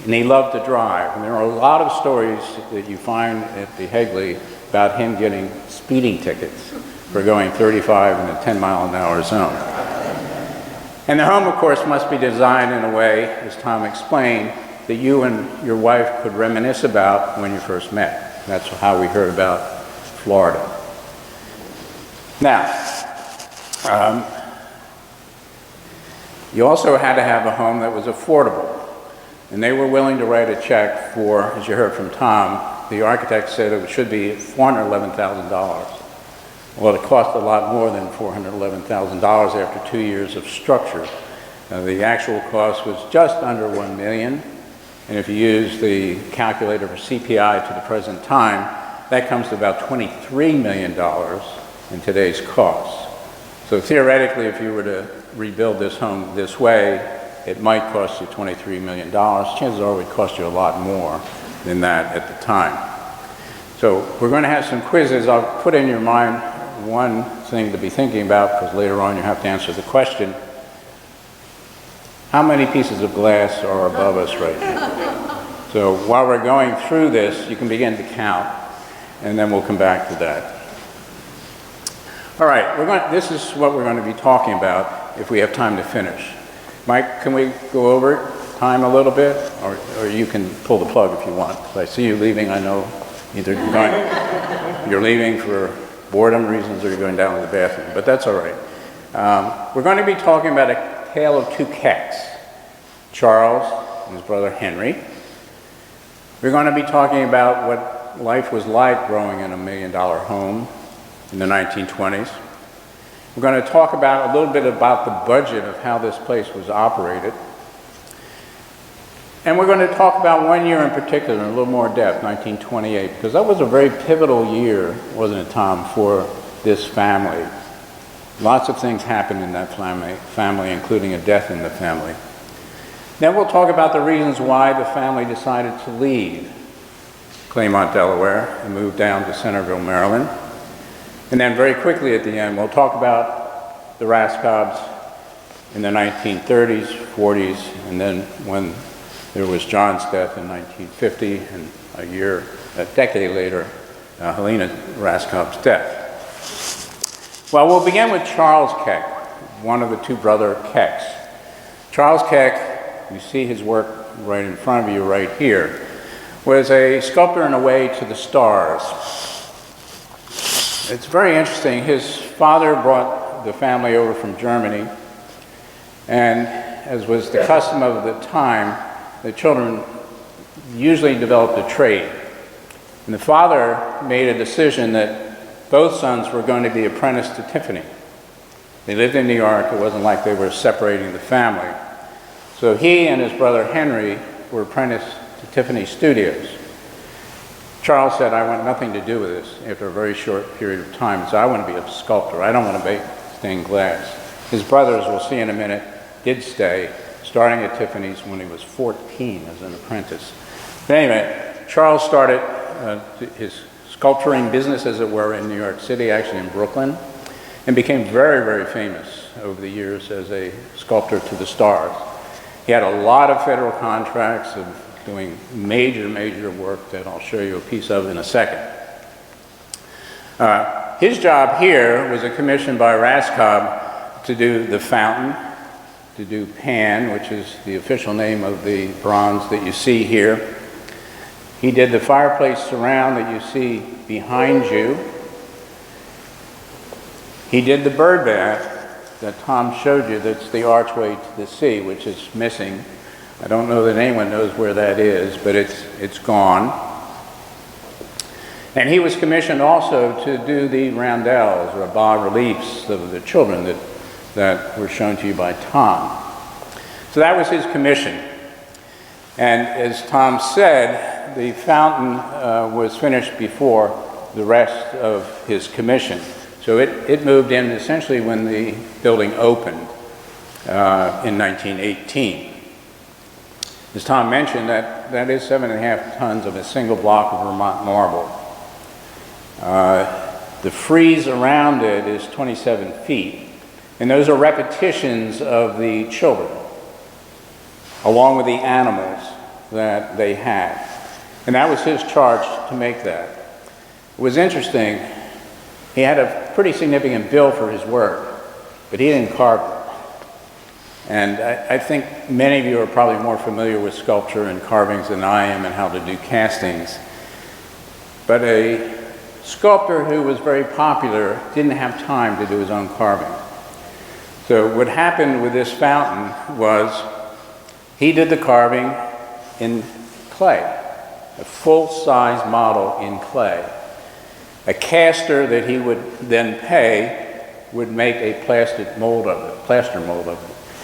And he loved to drive. And there are a lot of stories that you find at the Hagley about him getting speeding tickets for going 35 in a 10-mile-an-hour zone. And the home, of course, must be designed in a way, as Tom explained, that you and your wife could reminisce about when you first met. That's how we heard about Florida. Now, you also had to have a home that was affordable. And they were willing to write a check for, as you heard from Tom, the architect said it should be $411,000. Well, it cost a lot more than $411,000 after 2 years of structure. The actual cost was just under $1 million. And if you use the calculator for CPI to the present time, that comes to about $23 million in today's costs. So theoretically, if you were to rebuild this home this way, it might cost you $23 million. Chances are it would cost you a lot more than that at the time. So we're going to have some quizzes. I'll put in your mind one thing to be thinking about, because later on you have to answer the question. How many pieces of glass are above us right now? So while we're going through this, you can begin to count, and then we'll come back to that. All right, this is what we're going to be talking about if we have time to finish. Mike, can we go over time a little bit? Or you can pull the plug if you want. I see you leaving. I know either you're leaving for boredom reasons or you're going down to the bathroom, but that's all right. We're going to be talking about a tale of two Kecks, Charles and his brother Henry. We're going to be talking about what life was like growing in $1 million home in the 1920s. We're going to talk about a little bit about the budget of how this place was operated. And we're going to talk about one year in particular in a little more depth, 1928, because that was a very pivotal year, wasn't it, Tom, for this family. Lots of things happened in that family, including a death in the family. Then we'll talk about the reasons why the family decided to leave Claymont, Delaware, and move down to Centerville, Maryland. And then very quickly at the end, we'll talk about the Raskobs in the 1930s, 40s, and then when there was John's death in 1950, and a decade later, Helena Raskob's death. Well, we'll begin with Charles Keck, one of the two brother Kecks. Charles Keck, you see his work right in front of you right here, was a sculptor in a way to the stars. It's very interesting. His father brought the family over from Germany, and as was the custom of the time, the children usually developed a trade. And the father made a decision that both sons were going to be apprenticed to Tiffany. They lived in New York. It wasn't like they were separating the family. So he and his brother Henry were apprenticed to Tiffany Studios. Charles said, I want nothing to do with this after a very short period of time. So I want to be a sculptor. I don't want to make stained glass. His brothers, we'll see in a minute, did stay, starting at Tiffany's when he was 14 as an apprentice. But anyway, Charles started his sculpturing business, as it were, in New York City, actually in Brooklyn, and became very, very famous over the years as a sculptor to the stars. He had a lot of federal contracts of doing major work that I'll show you a piece of in a second. His job here was a commission by Raskob to do the fountain, to do Pan, which is the official name of the bronze that you see here. He did the fireplace surround that you see behind you. He did the bird bath that Tom showed you, that's the archway to the sea, which is missing. I don't know that anyone knows where that is, but it's gone. And he was commissioned also to do the roundels, or bas-reliefs of the children that were shown to you by Tom. So that was his commission. And as Tom said, the fountain was finished before the rest of his commission. So it moved in essentially when the building opened in 1918. As Tom mentioned, that is 7.5 tons of a single block of Vermont marble. The frieze around it is 27 feet, and those are repetitions of the children, along with the animals that they had. And that was his charge to make that. It was interesting, he had a pretty significant bill for his work, but he didn't carve it. And I think many of you are probably more familiar with sculpture and carvings than I am and how to do castings. But a sculptor who was very popular didn't have time to do his own carving. So what happened with this fountain was he did the carving in clay, a full-size model in clay. A caster that he would then pay would make a plaster mold of it.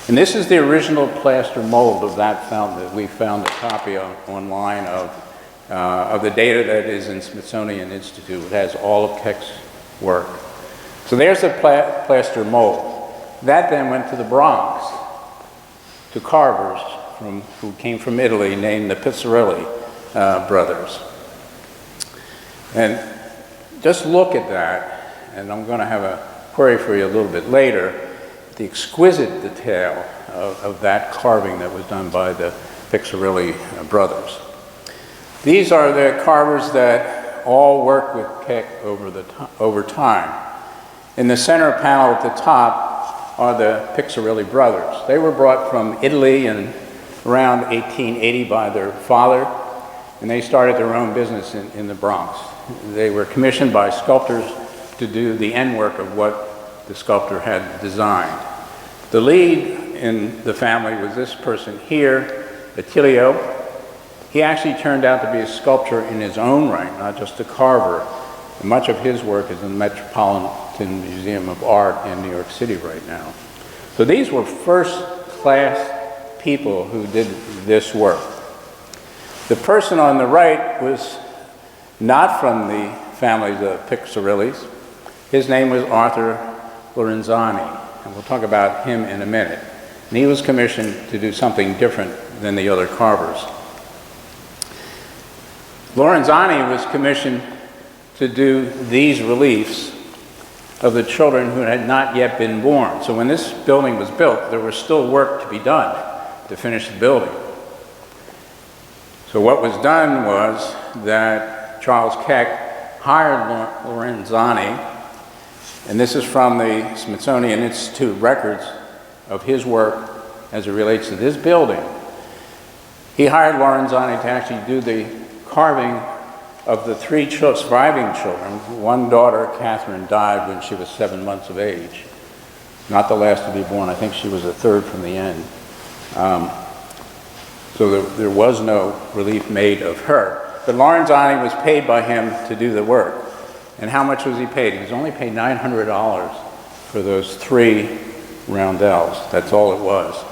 And this is the original plaster mold of that fountain that we found a copy online of the data that is in Smithsonian Institute. It has all of Keck's work. So there's the plaster mold. That then went to the Bronx, to carvers who came from Italy, named the Pizzarelli brothers. And just look at that, and I'm going to have a query for you a little bit later, the exquisite detail of that carving that was done by the Pizzarelli brothers. These are the carvers that all worked with Keck over time. In the center panel at the top are the Pizzarelli brothers. They were brought from Italy in around 1880 by their father, and they started their own business in the Bronx. They were commissioned by sculptors to do the end work of what the sculptor had designed. The lead in the family was this person here, Attilio. He actually turned out to be a sculptor in his own right, not just a carver. And much of his work is in the Metropolitan Museum of Art in New York City right now. So these were first-class people who did this work. The person on the right was not from the family of the Pizzarellis. His name was Arthur Lorenzani, and we'll talk about him in a minute. And he was commissioned to do something different than the other carvers. Lorenzani was commissioned to do these reliefs of the children who had not yet been born. So when this building was built, there was still work to be done to finish the building. So what was done was that Charles Keck hired Lorenzani, and this is from the Smithsonian Institute records of his work as it relates to this building. He hired Lorenzani to actually do the carving of the three surviving children. One daughter, Catherine, died when she was 7 months of age. Not the last to be born. I think she was the third from the end. So there was no relief made of her. But Lorenzani was paid by him to do the work. And how much was he paid? He was only paid $900 for those three roundels. That's all it was.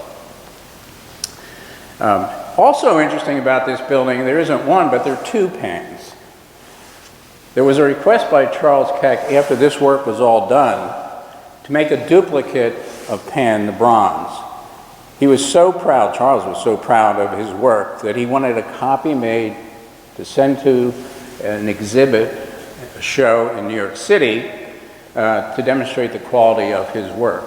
Also interesting about this building, there isn't one, but there are two pans. There was a request by Charles Keck after this work was all done to make a duplicate of Pan, the bronze. He was so proud, Charles was so proud of his work that he wanted a copy made to send to an exhibit, a show in New York City to demonstrate the quality of his work.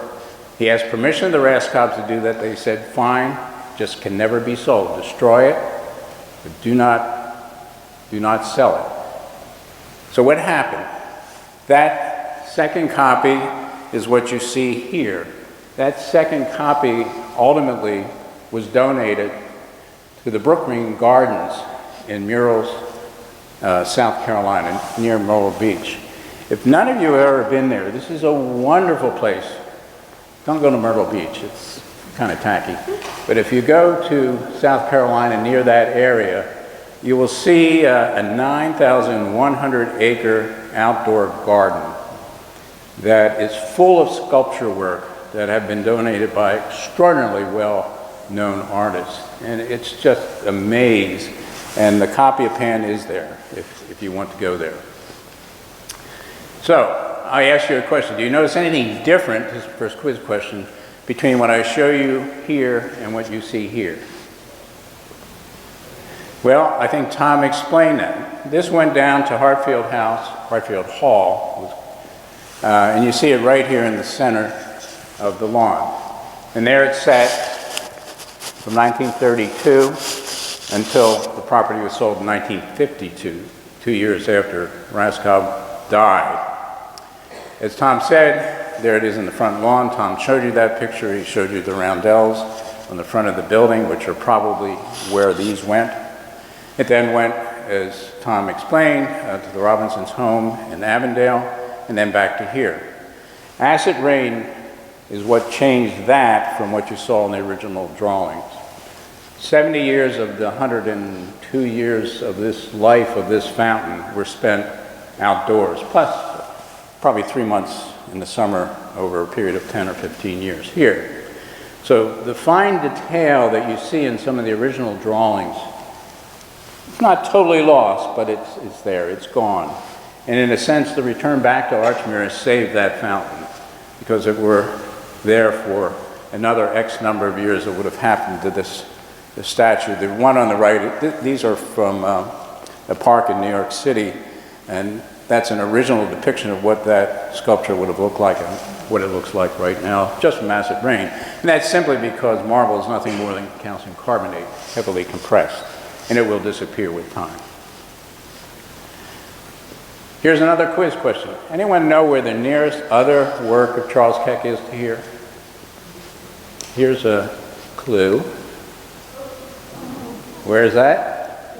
He asked permission of the Raskobs to do that. They said, fine, just can never be sold. Destroy it, but do not sell it. So what happened? That second copy is what you see here. That second copy ultimately was donated to the Brookgreen Gardens in Murrells, South Carolina, near Myrtle Beach. If none of you have ever been there, this is a wonderful place. Don't go to Myrtle Beach, it's kind of tacky. But if you go to South Carolina near that area, you will see a 9,100 acre outdoor garden that is full of sculpture work that have been donated by extraordinarily well-known artists. And it's just a maze. And the copy of Pan is there if you want to go there. So I asked you a question. Do you notice anything different, this is the first quiz question, between what I show you here and what you see here? Well, I think Tom explained that. This went down to Hartfield Hall, and you see it right here in the center of the lawn. And there it sat from 1932 until the property was sold in 1952, 2 years after Raskob died. As Tom said, there it is in the front lawn. Tom showed you that picture. He showed you the roundels on the front of the building, which are probably where these went. It then went as Tom explained, to the Robinsons' home in Avondale, and then back to here. Acid rain is what changed that from what you saw in the original drawings. 70 years of the 102 years of this life of this fountain were spent outdoors, plus probably 3 months in the summer over a period of 10 or 15 years here. So the fine detail that you see in some of the original drawings, it's not totally lost, but it's there, it's gone. And in a sense, the return back to Archmere has saved that fountain, because if it were there for another X number of years, it would have happened to this statue. The one on the right, these are from a park in New York City, and that's an original depiction of what that sculpture would have looked like and what it looks like right now, just from acid rain. And that's simply because marble is nothing more than calcium carbonate, heavily compressed, and it will disappear with time. Here's another quiz question. Anyone know where the nearest other work of Charles Keck is to here? Here's a clue. Where is that?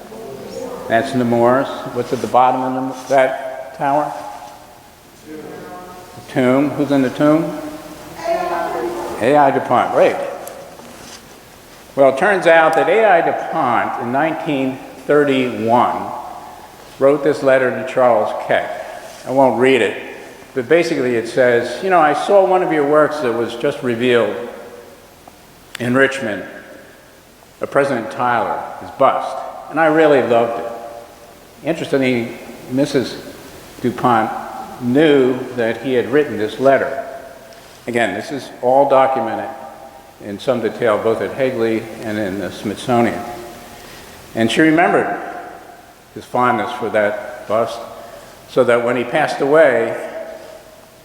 That's Nemours. What's at the bottom of that tower? The tomb. Who's in the tomb? A.I. DuPont. Great. Well, it turns out that A.I. DuPont in 1931 wrote this letter to Charles Keck. I won't read it, but basically it says, you know, I saw one of your works that was just revealed in Richmond, of President Tyler, his bust, and I really loved it. Interestingly, Mrs. DuPont knew that he had written this letter. Again, this is all documented in some detail, both at Higley and in the Smithsonian. And she remembered his fondness for that bust, so that when he passed away,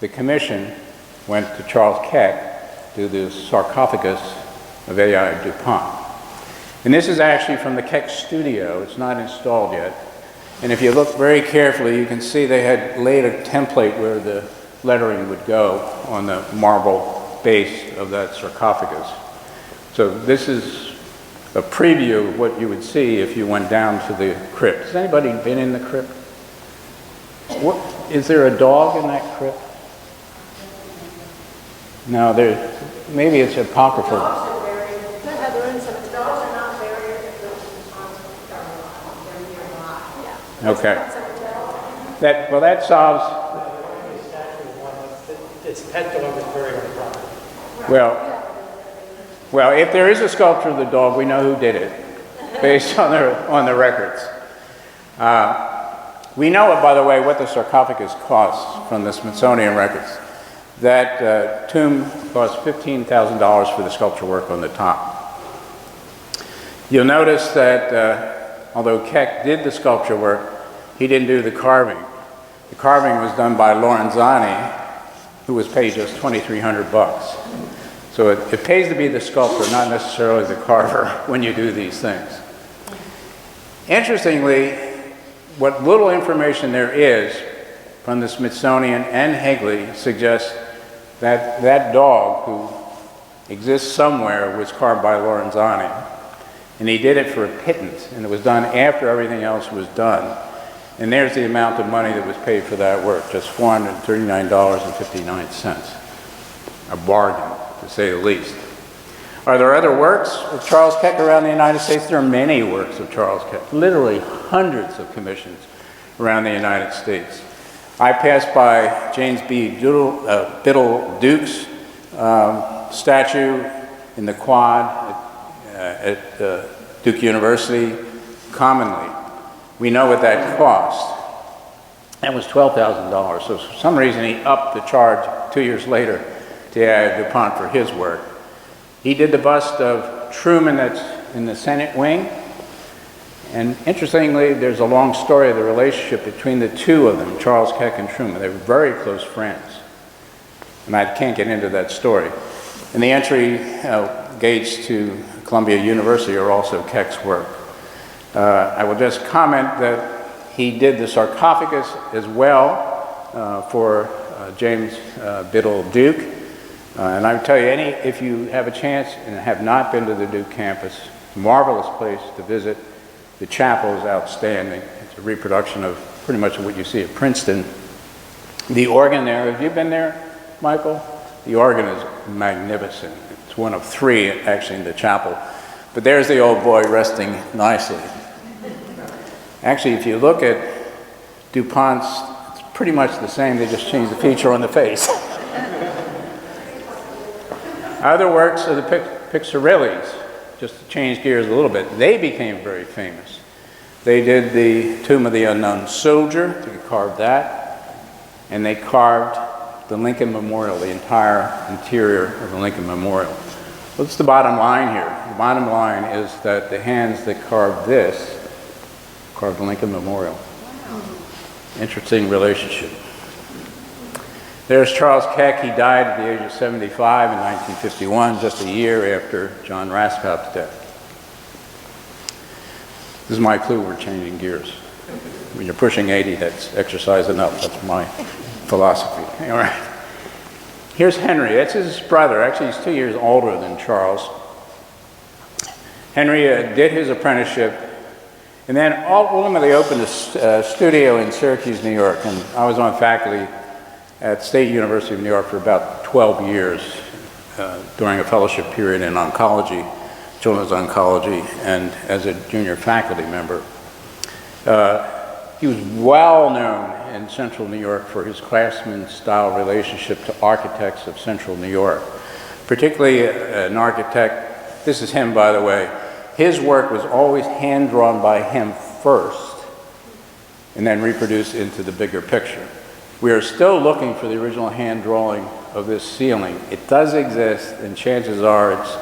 the commission went to Charles Keck to the sarcophagus of A.I. DuPont. And this is actually from the Keck studio. It's not installed yet. And if you look very carefully, you can see they had laid a template where the lettering would go on the marble base of that sarcophagus. So this is a preview of what you would see if you went down to the crypt. Has anybody been in the crypt? Is there a dog in that crypt? No, maybe it's apocryphal. Dogs are buried. The dogs are not buried. They're nearby. Okay. That solves. It's pet dog is buried on the property. Well, if there is a sculpture of the dog, we know who did it, based on the records. We know, by the way, what the sarcophagus costs from the Smithsonian records. That tomb cost $15,000 for the sculpture work on the top. You'll notice that although Keck did the sculpture work, he didn't do the carving. The carving was done by Lorenzani, who was paid just $2,300. So it pays to be the sculptor, not necessarily the carver, when you do these things. Interestingly, what little information there is from the Smithsonian and Higley suggests that that dog, who exists somewhere, was carved by Lorenzani. And he did it for a pittance, and it was done after everything else was done. And there's the amount of money that was paid for that work, just $439.59. A bargain, to say the least. Are there other works of Charles Keck around the United States? There are many works of Charles Keck, literally hundreds of commissions around the United States. I passed by James B. Biddle Duke's statue in the quad at Duke University commonly. We know what that cost. That was $12,000. So for some reason he upped the charge 2 years later to A.I. DuPont for his work. He did the bust of Truman that's in the Senate wing. And interestingly, there's a long story of the relationship between the two of them, Charles Keck and Truman. They were very close friends. And I can't get into that story. And the entry gates to Columbia University are also Keck's work. I will just comment that he did the sarcophagus as well for James Biddle Duke. And I would tell you, if you have a chance and have not been to the Duke campus, marvelous place to visit. The chapel is outstanding. It's a reproduction of pretty much what you see at Princeton. The organ there, have you been there, Michael? The organ is magnificent. It's one of 3 actually in the chapel. But there's the old boy resting nicely. Actually, if you look at DuPont's, it's pretty much the same, they just changed the feature on the face. Other works of the Piccirillis, just to change gears a little bit, they became very famous. They did the Tomb of the Unknown Soldier, they carved that, and they carved the Lincoln Memorial, the entire interior of the Lincoln Memorial. What's the bottom line here? The bottom line is that the hands that carved this carved the Lincoln Memorial. Interesting relationship. There's Charles Keck. He died at the age of 75 in 1951, just a year after John Raskob's death. This is my clue, we're changing gears. When you're pushing 80, that's exercise enough. That's my philosophy. All right. Here's Henry. That's his brother. Actually, he's 2 years older than Charles. Henry did his apprenticeship and then ultimately opened a studio in Syracuse, New York. And I was on faculty at State University of New York for about 12 years during a fellowship period in oncology, children's oncology, and as a junior faculty member. He was well known in Central New York for his craftsman-style relationship to architects of Central New York. Particularly an architect, this is him by the way, his work was always hand-drawn by him first and then reproduced into the bigger picture. We are still looking for the original hand-drawing of this ceiling. It does exist, and chances are it's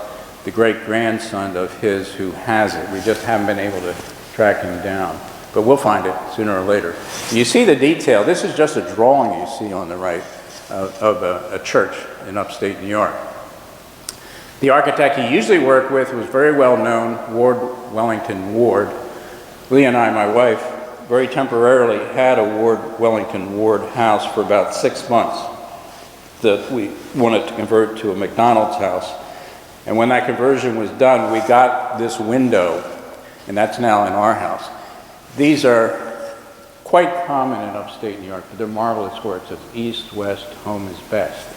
the great-grandson of his who has it. We just haven't been able to track him down. But we'll find it sooner or later. You see the detail. This is just a drawing you see on the right of a church in upstate New York. The architect he usually worked with was very well known, Wellington Ward. Lee and I, my wife, very temporarily had a Wellington Ward house for about 6 months that we wanted to convert to a McDonald's house. And when that conversion was done, we got this window, and that's now in our house. These are quite common in upstate New York, but they're marvelous works. It's east, west, home is best.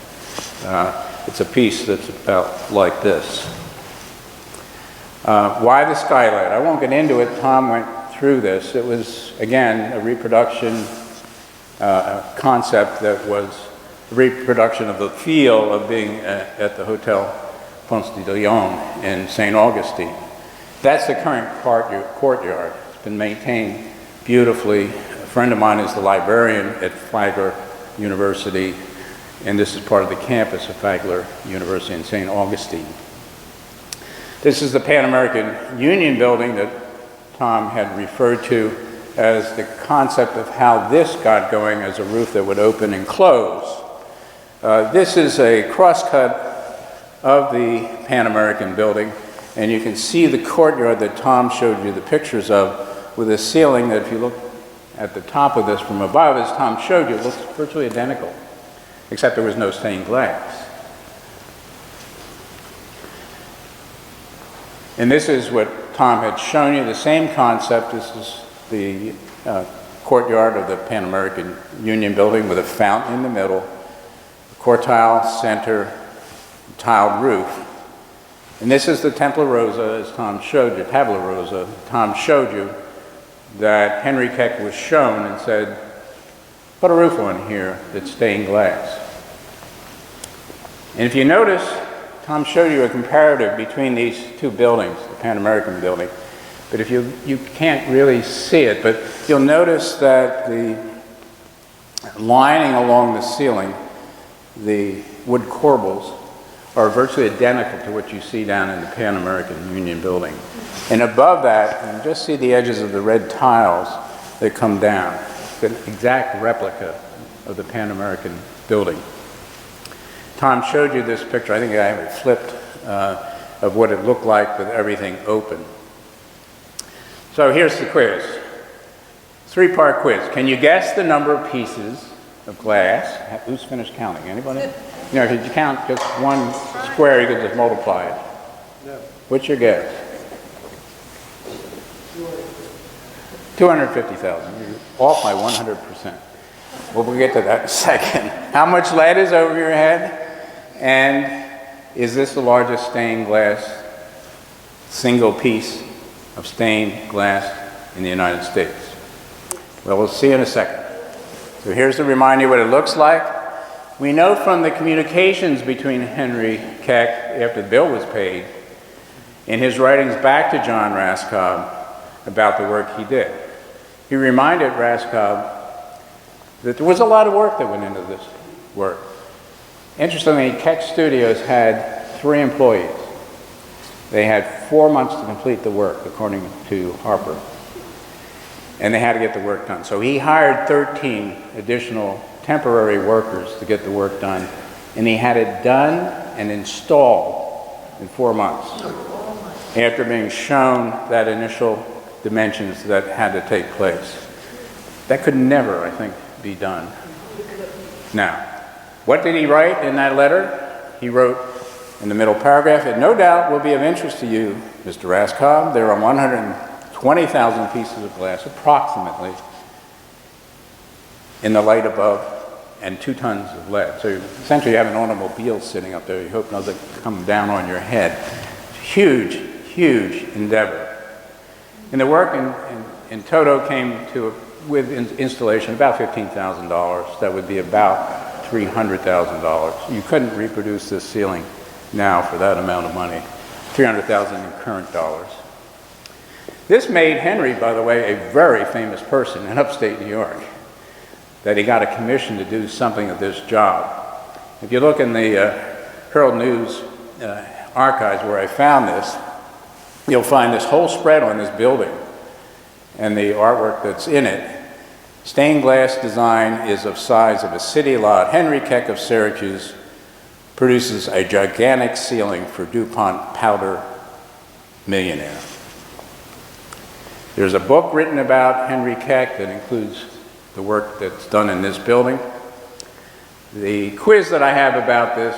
It's a piece that's about like this. Why the skylight? I won't get into it. Tom went through this. It was, again, a reproduction concept that was a reproduction of the feel of being at the Hotel Ponce de Leon in St. Augustine. That's the current courtyard. Been maintained beautifully. A friend of mine is the librarian at Flagler University, and this is part of the campus of Flagler University in St. Augustine. This is the Pan American Union building that Tom had referred to as the concept of how this got going as a roof that would open and close. This is a crosscut of the Pan American building, and you can see the courtyard that Tom showed you the pictures of, with a ceiling that if you look at the top of this from above, as Tom showed you, it looks virtually identical, except there was no stained glass. And this is what Tom had shown you, the same concept. This is the courtyard of the Pan American Union building with a fountain in the middle, a quartile center, tiled roof. And this is the Templa Rosa, as Tom showed you, Tabula Rosa. Tom showed you that Henry Keck was shown and said, put a roof on here that's stained glass. And if you notice, Tom showed you a comparative between these two buildings, the Pan American building. But if you can't really see it, but you'll notice that the lining along the ceiling, the wood corbels, are virtually identical to what you see down in the Pan American Union building. And above that, you can just see the edges of the red tiles that come down. It's an exact replica of the Pan American building. Tom showed you this picture, I think I have it flipped, of what it looked like with everything open. So here's the quiz. 3-part quiz. Can you guess the number of pieces of glass? Who's finished counting? Anybody? You know, if you count just one square, you can just multiply it. No. What's your guess? $250,000. You're off by 100%. We'll get to that in a second. How much lead is over your head? And is this the largest stained glass, single piece of stained glass in the United States? Well, we'll see in a second. So here's to remind you what it looks like. We know from the communications between Henry Keck after the bill was paid, in his writings back to John Raskob about the work he did. He reminded Raskob that there was a lot of work that went into this work. Interestingly, Keck Studios had 3 employees. They had 4 months to complete the work, according to Harper. And they had to get the work done. So he hired 13 additional temporary workers to get the work done, and he had it done and installed in 4 months after being shown that initial dimensions that had to take place. That could never, I think, be done. Now, what did he write in that letter? He wrote in the middle paragraph, "It no doubt will be of interest to you, Mr. Raskob. There are 120,000 pieces of glass, approximately, in the light above, and 2 tons of lead." So essentially you have an automobile sitting up there. You hope it doesn't come down on your head. Huge, huge endeavor. And the work in toto came to, with installation, about $15,000. That would be about $300,000. You couldn't reproduce this ceiling now for that amount of money. $300,000 in current dollars. This made Henry, by the way, a very famous person in upstate New York, that he got a commission to do something of this job. If you look in the Herald News archives where I found this, you'll find this whole spread on this building and the artwork that's in it. Stained glass design is of size of a city lot. Henry Keck of Syracuse produces a gigantic ceiling for DuPont powder millionaire. There's a book written about Henry Keck that includes the work that's done in this building. The quiz that I have about this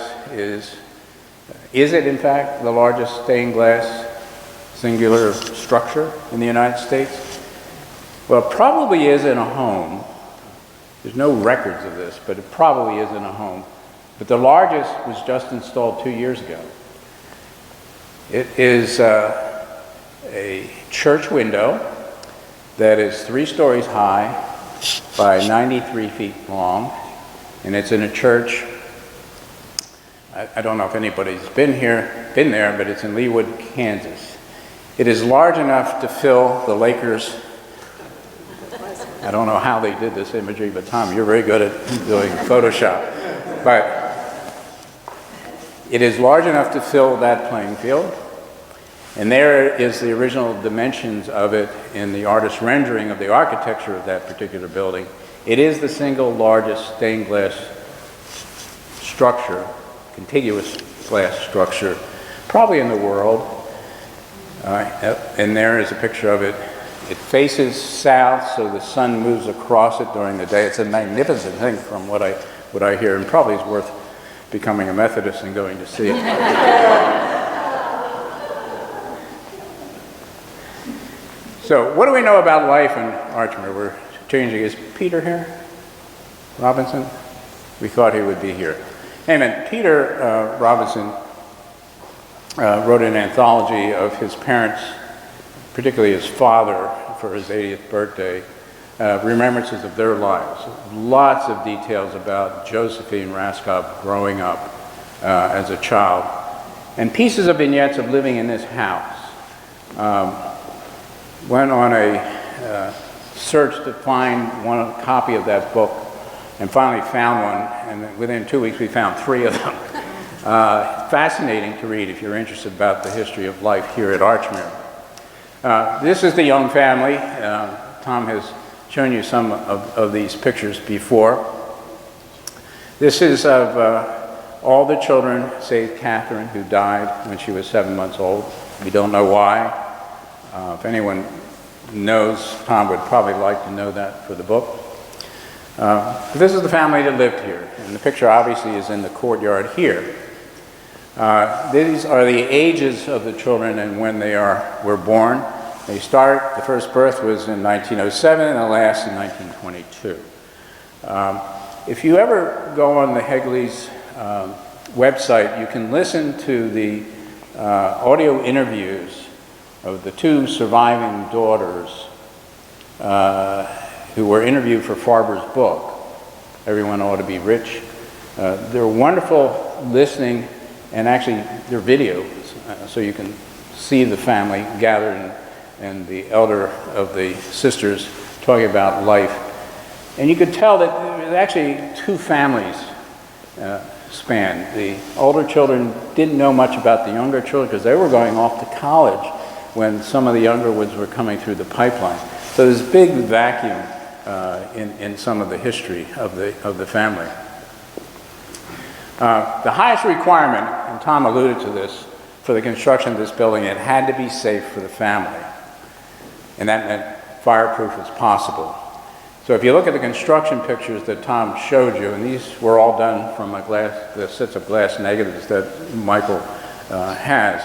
is it in fact the largest stained glass singular structure in the United States? Well, it probably is in a home. There's no records of this, but it probably is in a home. But the largest was just installed 2 years ago. It is a church window that is 3 stories high by 93 feet long, and it's in a church. I don't know if anybody's been there, but it's in Leawood, Kansas. It is large enough to fill the Lakers. I don't know how they did this imagery, but Tom, you're very good at doing Photoshop. But it is large enough to fill that playing field. And there is the original dimensions of it in the artist's rendering of the architecture of that particular building. It is the single largest stained glass structure, contiguous glass structure, probably in the world. And there is a picture of it. It faces south, so the sun moves across it during the day. It's a magnificent thing from what I hear, and probably is worth becoming a Methodist and going to see it. So, what do we know about life in Archmere? We're changing. Is Peter here? Robinson? We thought he would be here. Amen. Peter Robinson wrote an anthology of his parents, particularly his father, for his 80th birthday, remembrances of their lives. Lots of details about Josephine Raskob growing up as a child, and pieces of vignettes of living in this house. Went on a search to find one copy of that book, and finally found one, and within 2 weeks we found 3 of them. Fascinating to read if you're interested about the history of life here at Archmere. This is the young family. Tom has shown you some of these pictures before. This is of all the children, save Catherine, who died when she was 7 months old. We don't know why. If anyone knows, Tom would probably like to know that for the book. This is the family that lived here, and the picture obviously is in the courtyard here. These are the ages of the children and when they were born. They start, the first birth was in 1907 and the last in 1922. If you ever go on the Hegley's website, you can listen to the audio interviews of the two surviving daughters who were interviewed for Farber's book, Everyone Ought to Be Rich. They're wonderful listening, and actually they're videos, so you can see the family gathered and the elder of the sisters talking about life. And you could tell that there was actually two families spanned. The older children didn't know much about the younger children because they were going off to college when some of the younger ones were coming through the pipeline. So there's a big vacuum in some of the history of the family. The highest requirement, and Tom alluded to this, for the construction of this building, it had to be safe for the family. And that meant fireproof as possible. So if you look at the construction pictures that Tom showed you, and these were all done from the sets of glass negatives that Michael has,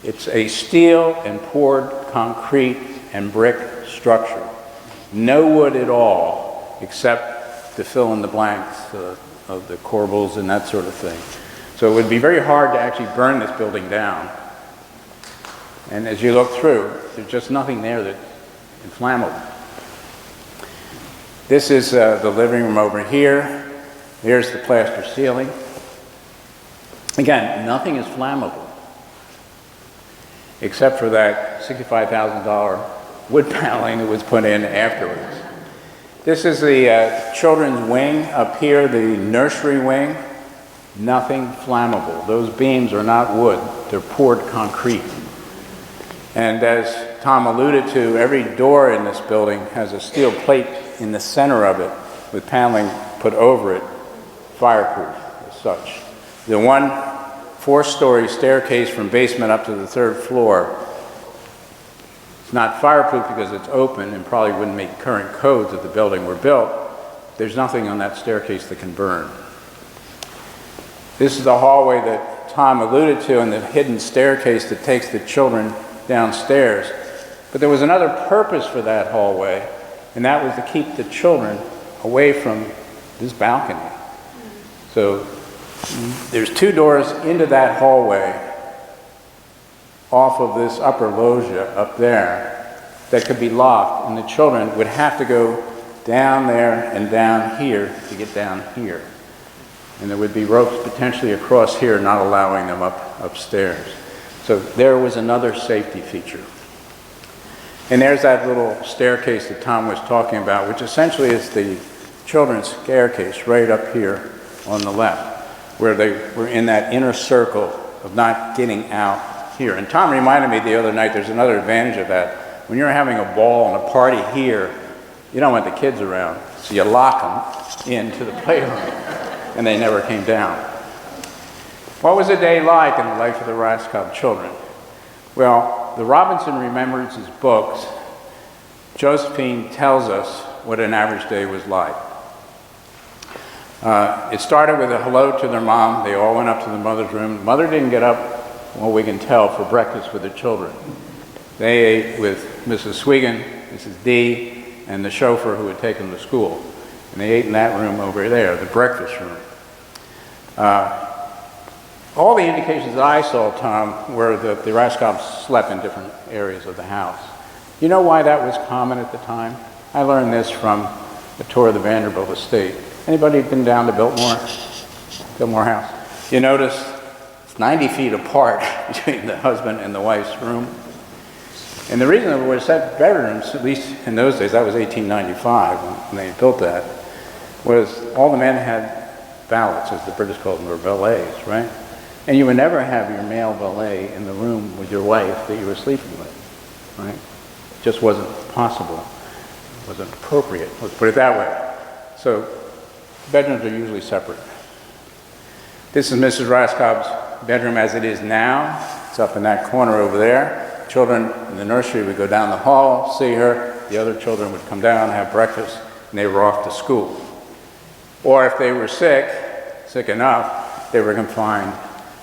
it's a steel and poured concrete and brick structure. No wood at all, except to fill in the blanks of the corbels and that sort of thing. So it would be very hard to actually burn this building down. And as you look through, there's just nothing there that's inflammable. This is the living room over here. There's the plaster ceiling. Again, nothing is flammable, except for that $65,000 wood paneling that was put in afterwards. This is the children's wing up here, the nursery wing. Nothing flammable. Those beams are not wood, they're poured concrete. And as Tom alluded to, every door in this building has a steel plate in the center of it with paneling put over it, fireproof as such. The one 4-story staircase from basement up to the 3rd floor, it's not fireproof because it's open and probably wouldn't meet current codes if the building were built. There's nothing on that staircase that can burn. This is the hallway that Tom alluded to, and the hidden staircase that takes the children downstairs. But there was another purpose for that hallway, and that was to keep the children away from this balcony. So there's 2 doors into that hallway off of this upper loggia up there that could be locked, and the children would have to go down there and down here to get down here. And there would be ropes potentially across here not allowing them upstairs. So there was another safety feature. And there's that little staircase that Tom was talking about, which essentially is the children's staircase right up here on the left, where they were in that inner circle of not getting out here. And Tom reminded me the other night, there's another advantage of that. When you're having a ball and a party here, you don't want the kids around, so you lock them into the playroom, and they never came down. What was a day like in the life of the Raskob children? Well, the Robinson Remembrances books, Josephine tells us what an average day was like. It started with a hello to their mom. They all went up to the mother's room. Mother didn't get up, well, we can tell, for breakfast with the children. They ate with Mrs. Swigan, Mrs. D, and the chauffeur who would take them to school. And they ate in that room over there, the breakfast room. All the indications that I saw, Tom, were that the Raskobs slept in different areas of the house. You know why that was common at the time? I learned this from a tour of the Vanderbilt estate. Anybody been down to Biltmore House? You notice it's 90 feet apart between the husband and the wife's room. And the reason there were set bedrooms, at least in those days, that was 1895 when they built that, was all the men had valets, as the British called them, or valets, right? And you would never have your male valet in the room with your wife that you were sleeping with, right? It just wasn't possible. It wasn't appropriate, let's put it that way. So bedrooms are usually separate. This is Mrs. Raskob's bedroom as it is now. It's up in that corner over there. Children in the nursery would go down the hall, see her. The other children would come down, have breakfast, and they were off to school. Or if they were sick enough, they were confined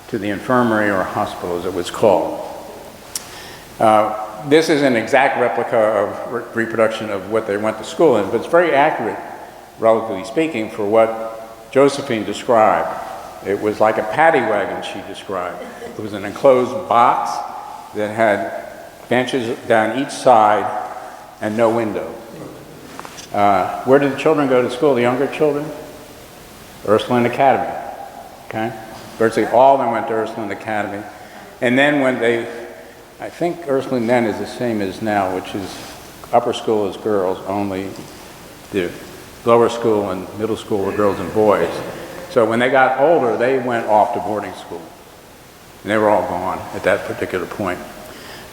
to the infirmary or hospital, as it was called. This is an exact replica of reproduction of what they went to school in, but it's very accurate, relatively speaking, for what Josephine described. It was like a paddy wagon, she described. It was an enclosed box that had benches down each side and no window. Where did the children go to school, the younger children? Ursuline Academy, okay? Virtually all of them went to Ursuline Academy. And then when they, I think Ursuline then is the same as now, which is upper school is girls only, the lower school and middle school were girls and boys. So when they got older, they went off to boarding school. And they were all gone at that particular point.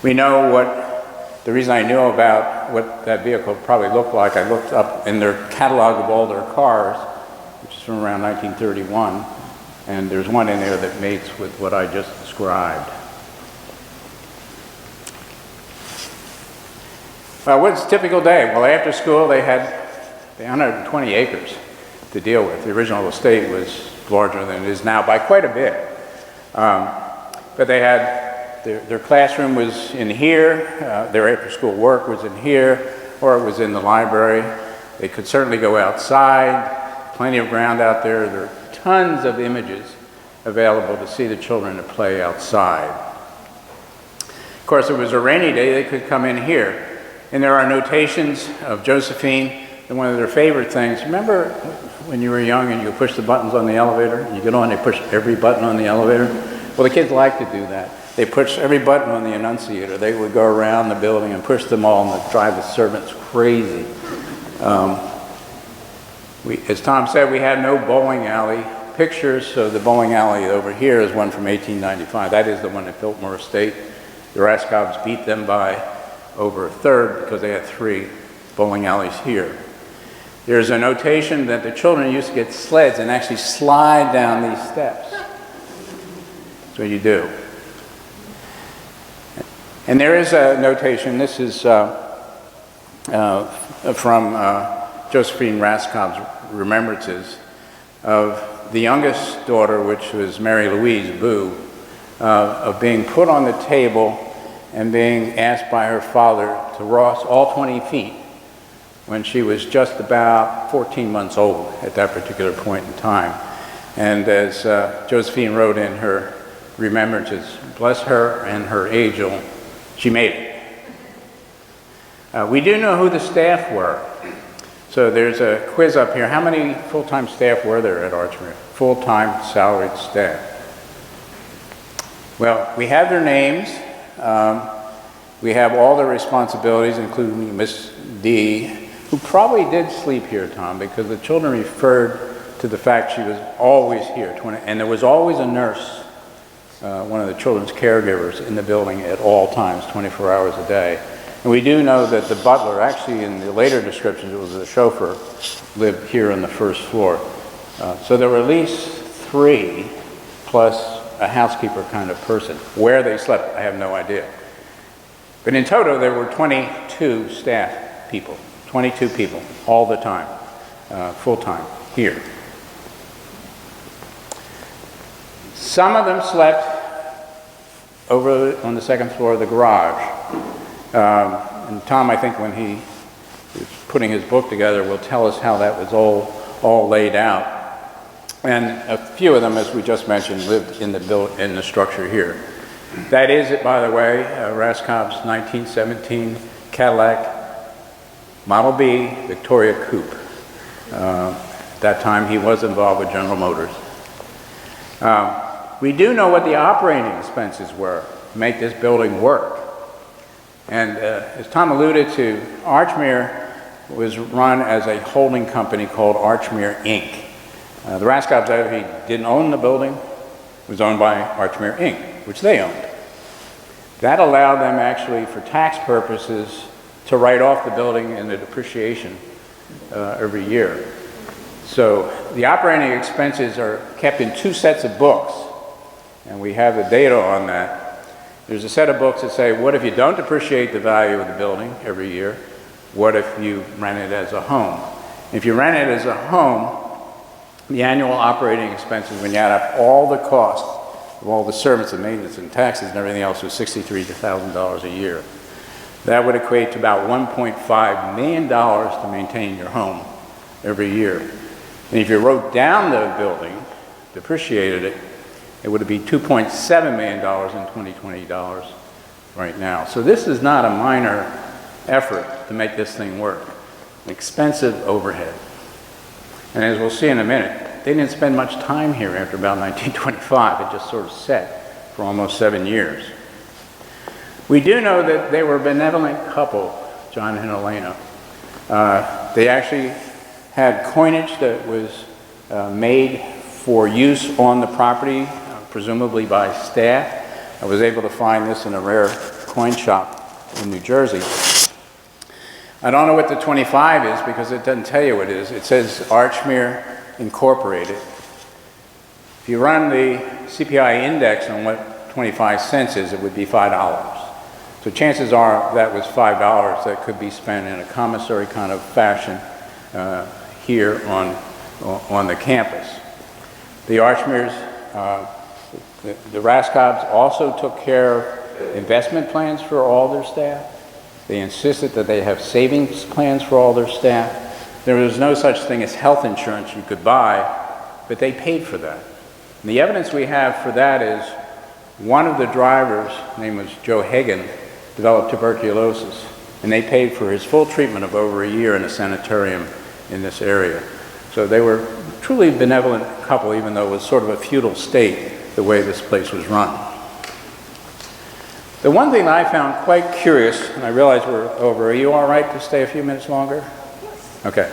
We know what, the reason I knew about what that vehicle probably looked like, I looked up in their catalog of all their cars, which is from around 1931, and there's one in there that mates with what I just described. What's a typical day? Well, after school they had 120 acres to deal with. The original estate was larger than it is now by quite a bit. But they had, their classroom was in here, their after school work was in here, or it was in the library. They could certainly go outside, plenty of ground out there. There are tons of images available to see the children to play outside. Of course, if it was a rainy day, they could come in here. And there are notations of Josephine, and one of their favorite things. Remember when you were young and you push the buttons on the elevator, and you get on, they push every button on the elevator? Well, the kids like to do that. They push every button on the annunciator. They would go around the building and push them all and drive the servants crazy. As Tom said, we had no bowling alley pictures, so the bowling alley over here is one from 1895. That is the one at Biltmore Estate. The Raskobs beat them by over a third because they had 3 bowling alleys here. There's a notation that the children used to get sleds and actually slide down these steps. That's what you do. And there is a notation, this is from Josephine Raskob's remembrances of the youngest daughter, which was Mary Louise Boo, of being put on the table and being asked by her father to cross all 20 feet when she was just about 14 months old at that particular point in time. And as Josephine wrote in her remembrances, bless her and her angel, she made it. We do know who the staff were. So there's a quiz up here. How many full-time staff were there at Archmere? Full-time salaried staff. Well, we have their names. We have all their responsibilities, including Miss D, who probably did sleep here, Tom, because the children referred to the fact she was always here. And there was always a nurse, one of the children's caregivers, in the building at all times, 24 hours a day. And we do know that the butler, actually in the later descriptions, it was the chauffeur, lived here on the first floor. So there were at least 3 plus a housekeeper kind of person. Where they slept, I have no idea. But in total, there were 22 staff people, 22 people all the time, full-time here. Some of them slept over on the second floor of the garage. And Tom, I think when he was putting his book together, will tell us how that was all laid out. And a few of them, as we just mentioned, lived in the structure here. That is, by the way, Raskob's 1917 Cadillac Model B Victoria Coupe. At that time, he was involved with General Motors. We do know what the operating expenses were to make this building work. And as Tom alluded to, Archmere was run as a holding company called Archmere Inc. The Raskobs actually didn't own the building. It was owned by Archmere Inc., which they owned. That allowed them actually, for tax purposes, to write off the building and the depreciation every year. So the operating expenses are kept in 2 sets of books, and we have the data on that. There's a set of books that say, what if you don't depreciate the value of the building every year? What if you rent it as a home? If you rent it as a home, the annual operating expenses, when you add up all the costs of all the servants and maintenance and taxes and everything else, was $63,000 a year. That would equate to about $1.5 million to maintain your home every year. And if you wrote down the building, depreciated it, it would be $2.7 million in 2020 dollars right now. So this is not a minor effort to make this thing work. An expensive overhead. And as we'll see in a minute, they didn't spend much time here after about 1925. It just sort of sat for almost 7 years. We do know that they were a benevolent couple, John and Helena. They actually had coinage that was made for use on the property, presumably by staff. I was able to find this in a rare coin shop in New Jersey. I don't know what the 25 is because it doesn't tell you what it is. It says Archmere Incorporated. If you run the CPI index on what 25 cents is, it would be $5. So chances are that was $5 that could be spent in a commissary kind of fashion here on the campus. The Archmeres, the Raskobs also took care of investment plans for all their staff. They insisted that they have savings plans for all their staff. There was no such thing as health insurance you could buy, but they paid for that. And the evidence we have for that is one of the drivers, his name was Joe Hagan, developed tuberculosis, and they paid for his full treatment of over a year in a sanitarium in this area. So they were truly a benevolent couple, even though it was sort of a feudal state, the way this place was run. The one thing I found quite curious, and I realize we're over, are you all right to stay a few minutes longer? Okay.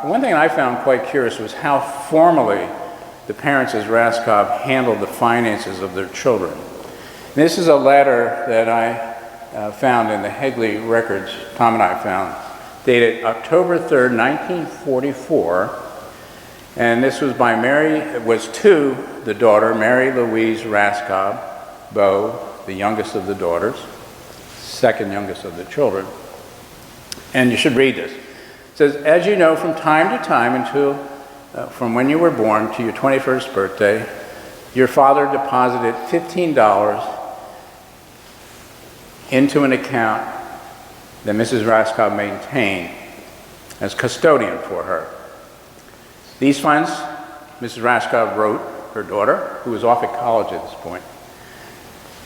One thing I found quite curious was how formally the parents as Raskob handled the finances of their children. And this is a letter that I found in the Hegley records, Tom and I found, dated October 3rd, 1944. And this was by to the daughter, Mary Louise Raskob, Beau, the youngest of the daughters, second youngest of the children. And you should read this. It says, as you know, from time to time until from when you were born to your 21st birthday, your father deposited $15 into an account that Mrs. Raskob maintained as custodian for her. These funds, Mrs. Raskob wrote, her daughter, who was off at college at this point,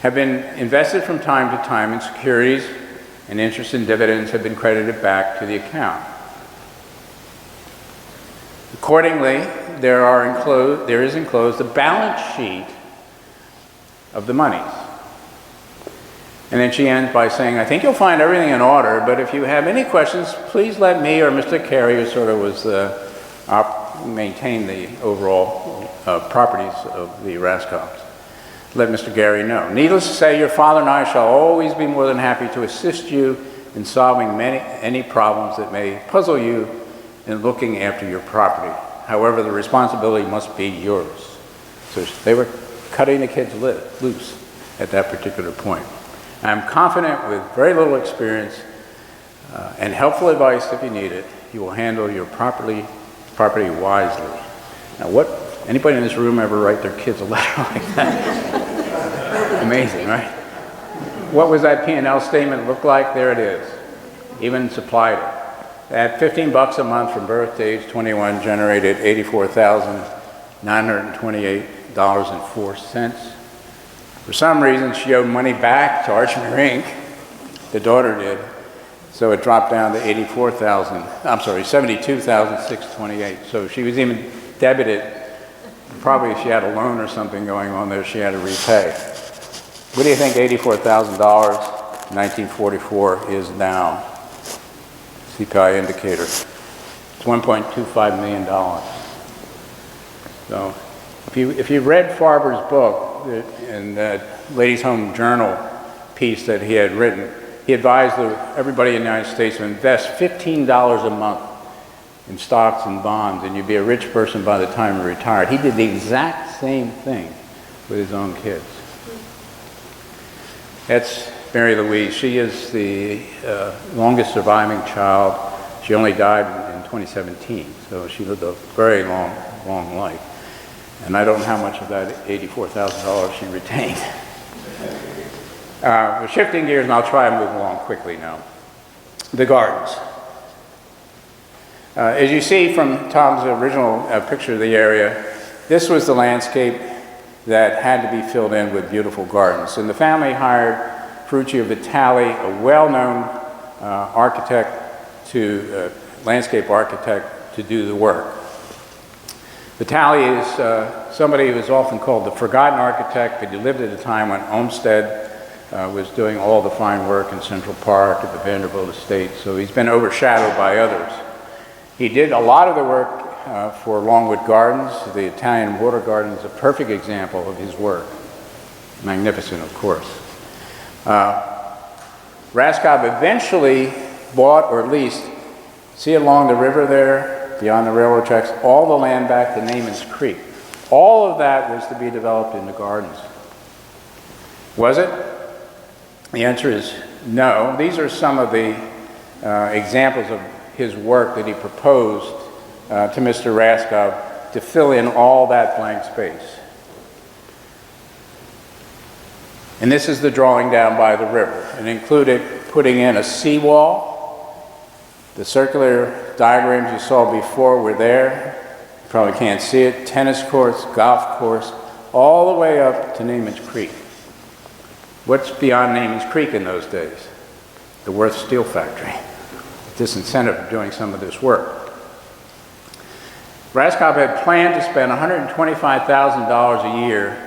have been invested from time to time in securities, and interest and dividends have been credited back to the account. Accordingly, there is enclosed a balance sheet of the monies. And then she ends by saying, I think you'll find everything in order, but if you have any questions, please let me or Mr. Carey, who sort of was maintained the overall properties of the Raskobs, let Mr. Gary know. Needless to say, your father and I shall always be more than happy to assist you in solving any problems that may puzzle you in looking after your property. However, the responsibility must be yours. So they were cutting the kids loose at that particular point. I'm confident with very little experience and helpful advice if you need it, you will handle your property wisely. Now, anybody in this room ever write their kids a letter like that? Amazing, right? What was that P&L statement look like? There it is. Even supplied it. At $15 a month from birth to age 21 generated $84,928.04. For some reason, she owed money back to Archmere Inc., the daughter did, so it dropped down to $72,628. So she was even debited. Probably if she had a loan or something going on there, she had to repay. What do you think $84,000 in 1944 is now? CPI indicator. It's $1.25 million. So if you read Farber's book and that Ladies' Home Journal piece that he had written, he advised everybody in the United States to invest $15 a month in stocks and bonds, and you'd be a rich person by the time you retired. He did the exact same thing with his own kids. That's Mary Louise. She is the longest surviving child. She only died in 2017, so she lived a very long life. And I don't know how much of that $84,000 she retained. We're shifting gears, and I'll try and move along quickly now. The gardens. As you see from Tom's original picture of the area, this was the landscape that had to be filled in with beautiful gardens. And the family hired Ferruccio Vitali, a well-known landscape architect, to do the work. Vitali is somebody who is often called the forgotten architect, but he lived at a time when Olmsted was doing all the fine work in Central Park at the Vanderbilt estate, so he's been overshadowed by others. He did a lot of the work for Longwood Gardens. The Italian water garden is a perfect example of his work. Magnificent, of course. Raskob eventually bought or leased, see along the river there, beyond the railroad tracks, all the land back to Naaman's Creek. All of that was to be developed into gardens. Was it? The answer is no. These are some of the examples of his work that he proposed to Mr. Raskob to fill in all that blank space. And this is the drawing down by the river. It included putting in a seawall. The circular diagrams you saw before were there. You probably can't see it. Tennis courts, golf course, all the way up to Naaman's Creek. What's beyond Naaman's Creek in those days? The Worth Steel Factory. Disincentive of doing some of this work. Raskob had planned to spend $125,000 a year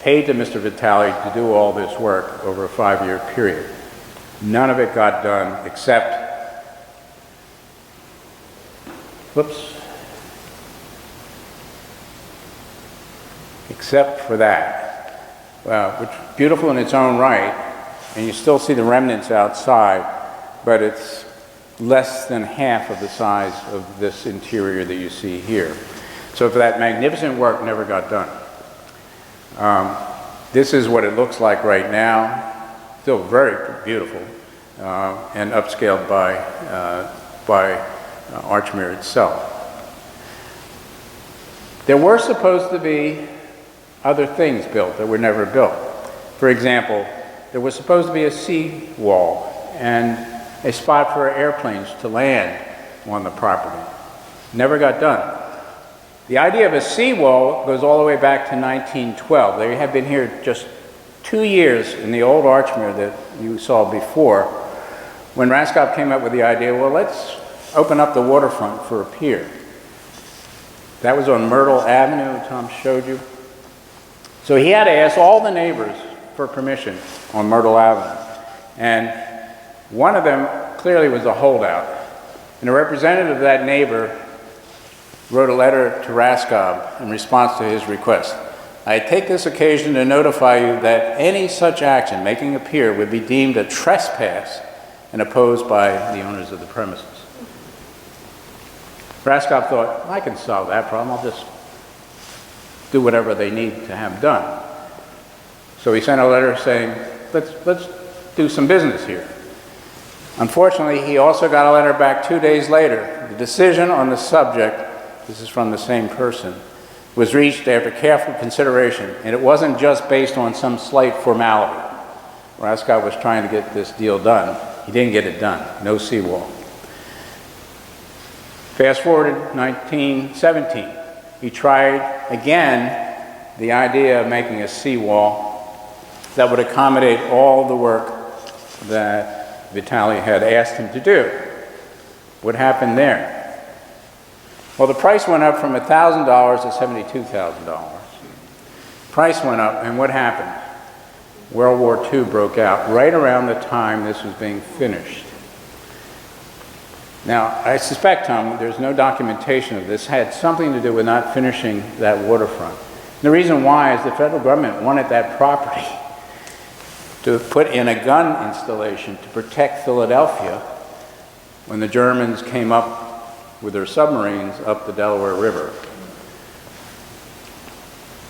paid to Mr. Vitali to do all this work over a 5-year period. None of it got done except, except for that, which is beautiful in its own right, and you still see the remnants outside, but it's less than half of the size of this interior that you see here. So for that magnificent work never got done. This is what it looks like right now. Still very beautiful and upscaled by Archmere itself. There were supposed to be other things built that were never built. For example, there was supposed to be a sea wall and a spot for airplanes to land on the property. Never got done. The idea of a seawall goes all the way back to 1912. They had been here just 2 years in the old Archmere that you saw before, when Raskob came up with the idea, well, let's open up the waterfront for a pier. That was on Myrtle Avenue, Tom showed you. So he had to ask all the neighbors for permission on Myrtle Avenue. And one of them clearly was a holdout. And a representative of that neighbor wrote a letter to Raskob in response to his request. I take this occasion to notify you that any such action, making a pier, would be deemed a trespass and opposed by the owners of the premises. Raskob thought, I can solve that problem. I'll just do whatever they need to have done. So he sent a letter saying, let's do some business here. Unfortunately, he also got a letter back 2 days later. The decision on the subject, this is from the same person, was reached after careful consideration, and it wasn't just based on some slight formality. Raskob was trying to get this deal done. He didn't get it done. No seawall. Fast forward to 1917. He tried again the idea of making a seawall that would accommodate all the work that Vitali had asked him to do. What happened there? Well, the price went up from $1,000 to $72,000. Price went up, and what happened? World War II broke out right around the time this was being finished. Now, I suspect, Tom, there's no documentation of this, had something to do with not finishing that waterfront. And the reason why is the federal government wanted that property to put in a gun installation to protect Philadelphia when the Germans came up with their submarines up the Delaware River.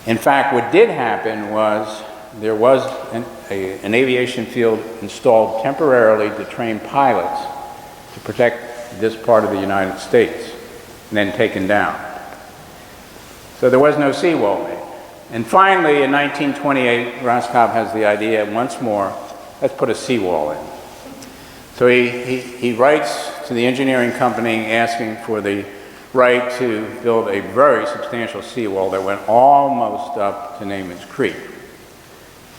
In fact, what did happen was there was an aviation field installed temporarily to train pilots to protect this part of the United States, and then taken down. So there was no seawall made. And finally, in 1928, Raskob has the idea once more, let's put a seawall in. So he writes to the engineering company asking for the right to build a very substantial seawall that went almost up to Naaman's Creek.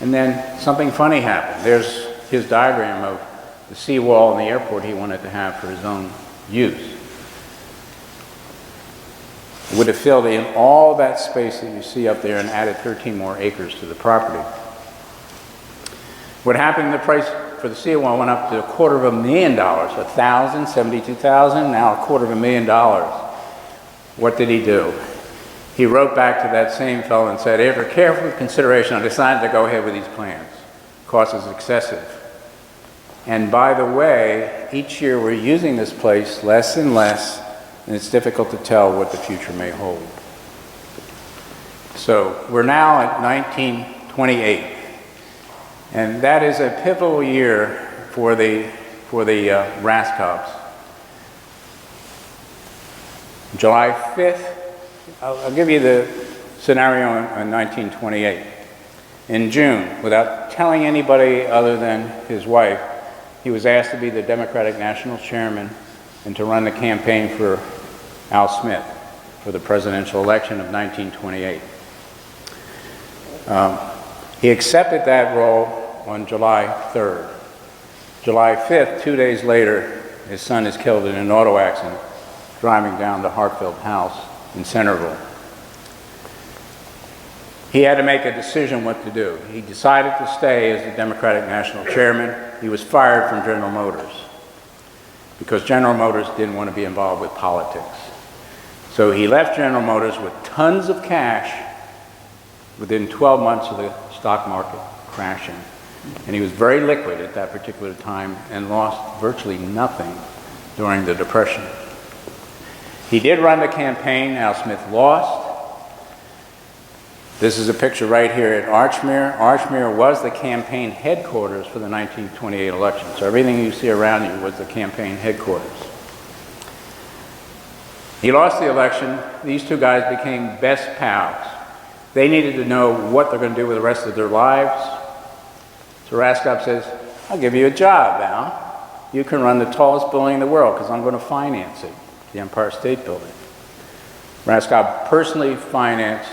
And then something funny happened. There's his diagram of the seawall and the airport he wanted to have for his own use. It would have filled in all that space that you see up there and added 13 more acres to the property. What happened, the price for the seawall went up to $250,000, $1,000, $72,000, now $250,000. What did he do? He wrote back to that same fellow and said, after careful consideration, I decided to go ahead with these plans. Cost is excessive. And by the way, each year we're using this place less and less, and it's difficult to tell what the future may hold. So we're now at 1928, and that is a pivotal year for the Raskobs. July 5th, I'll give you the scenario in 1928. In June, without telling anybody other than his wife, he was asked to be the Democratic National Chairman and to run the campaign for Al Smith for the presidential election of 1928. He accepted that role on July 3rd. July 5th, 2 days later, his son is killed in an auto accident driving down the Hartfield house in Centerville. He had to make a decision what to do. He decided to stay as the Democratic National Chairman. He was fired from General Motors because General Motors didn't want to be involved with politics. So he left General Motors with tons of cash within 12 months of the stock market crashing. And he was very liquid at that particular time and lost virtually nothing during the Depression. He did run the campaign. Al Smith lost. This is a picture right here at Archmere. Archmere was the campaign headquarters for the 1928 election. So everything you see around you was the campaign headquarters. He lost the election. These two guys became best pals. They needed to know what they're going to do with the rest of their lives. So Raskob says, I'll give you a job, Al. You can run the tallest building in the world because I'm going to finance it, the Empire State Building. Raskob personally financed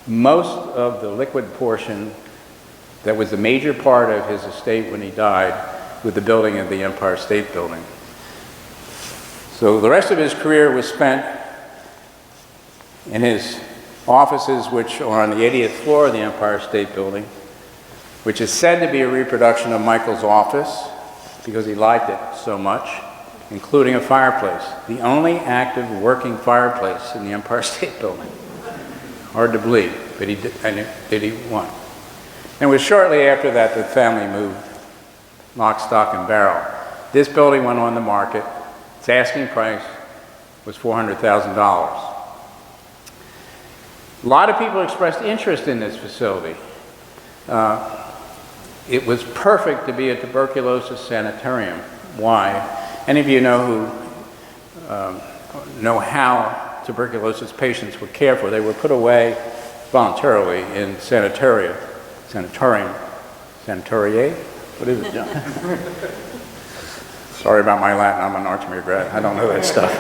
most of the liquid portion that was the major part of his estate when he died with the building of the Empire State Building. So the rest of his career was spent in his offices, which are on the 80th floor of the Empire State Building, which is said to be a reproduction of Michael's office because he liked it so much, including a fireplace, the only active working fireplace in the Empire State Building. Hard to believe, but he did he won. And it was shortly after that the family moved, lock, stock, and barrel. This building went on the market. Its asking price was $400,000. A lot of people expressed interest in this facility. It was perfect to be a tuberculosis sanitarium. Why? Any of you know who know how tuberculosis patients were cared for? They were put away voluntarily in sanatorium. What is it, John? Sorry about my Latin, I'm an Archmere grad. I don't know that stuff.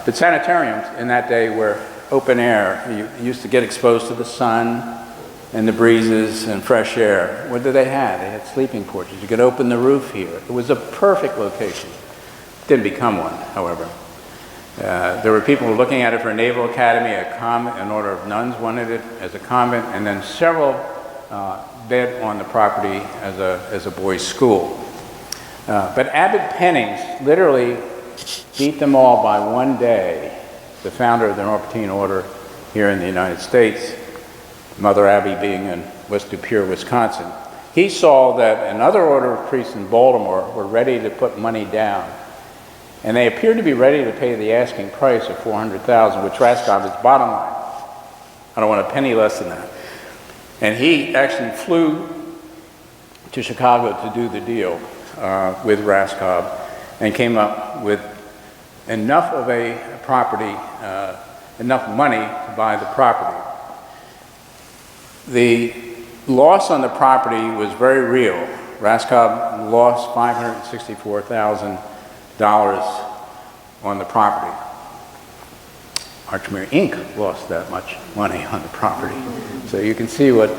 But sanatoriums in that day were open air. You used to get exposed to the sun and the breezes and fresh air. What did they have? They had sleeping porches. You could open the roof here. It was a perfect location. Didn't become one, however. There were people looking at it for a Naval Academy, an order of nuns wanted it as a convent, and then several bed on the property as a boys' school. But Abbot Pennings literally beat them all by one day, the founder of the Norbertine Order here in the United States, Mother Abbey being in West Dupure, Wisconsin. He saw that another order of priests in Baltimore were ready to put money down. And they appeared to be ready to pay the asking price of $400,000, which Raskob is bottom line. I don't want a penny less than that. And he actually flew to Chicago to do the deal with Raskob and came up with enough of a property enough money to buy the property. The loss on the property was very real. Raskob lost $564,000 on the property. Archmere Inc. lost that much money on the property. So you can see what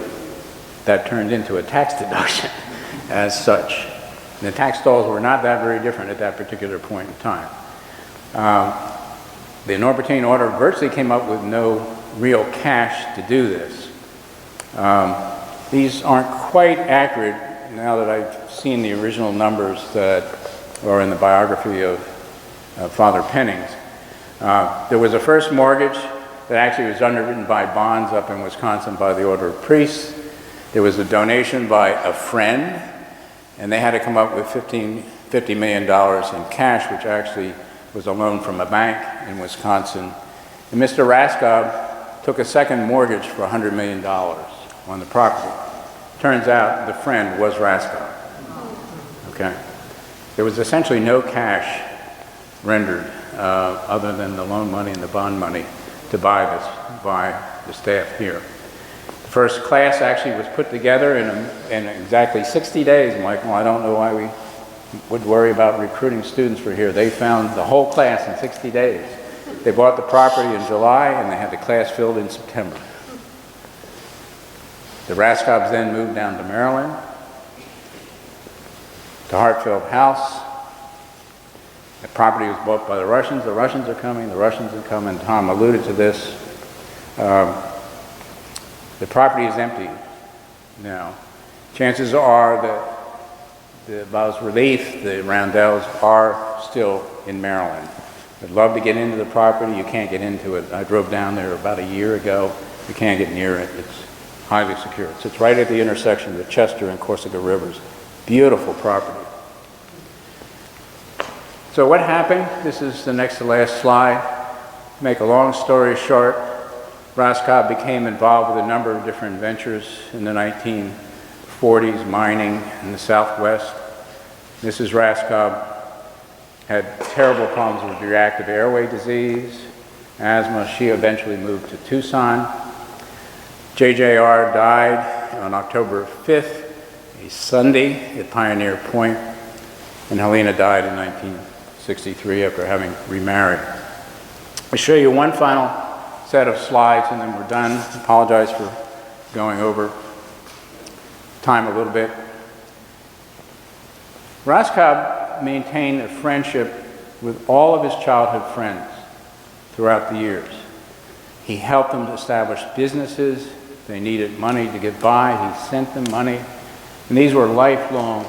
that turned into, a tax deduction as such. And the tax dolls were not that very different at that particular point in time. The Norbertine order virtually came up with no real cash to do this. These aren't quite accurate now that I've seen the original numbers that are in the biography of Father Pennings. There was a first mortgage that actually was underwritten by bonds up in Wisconsin by the Order of Priests. There was a donation by a friend, and they had to come up with $50 million in cash, which actually was a loan from a bank in Wisconsin. And Mr. Raskob took a second mortgage for $100 million on the property. Turns out the friend was Raskob. Okay. There was essentially no cash rendered other than the loan money and the bond money to buy this by the staff here. The first class actually was put together in exactly 60 days, Michael. I don't know why we would worry about recruiting students for here. They found the whole class in 60 days. They bought the property in July and they had the class filled in September. The Raskobs then moved down to Maryland, to Hartfield House. The property was bought by the Russians. The Russians are coming. The Russians are coming. Tom alluded to this. The property is empty now. Chances are that the bas-relief, the roundels, are still in Maryland. I'd love to get into the property. You can't get into it. I drove down there about a year ago. You can't get near it. It's highly secure. It sits right at the intersection of the Chester and Corsica rivers. Beautiful property. So what happened? This is the next to last slide. To make a long story short, Raskob became involved with a number of different ventures in the 1940s, mining in the Southwest. Mrs. Raskob had terrible problems with reactive airway disease, asthma. She eventually moved to Tucson. JJR died on October 5th, a Sunday at Pioneer Point, and Helena died in 1963 after having remarried. I'll show you one final set of slides and then we're done. I apologize for going over time a little bit. Raskob maintained a friendship with all of his childhood friends throughout the years. He helped them to establish businesses. They needed money to get by. He sent them money. And these were lifelong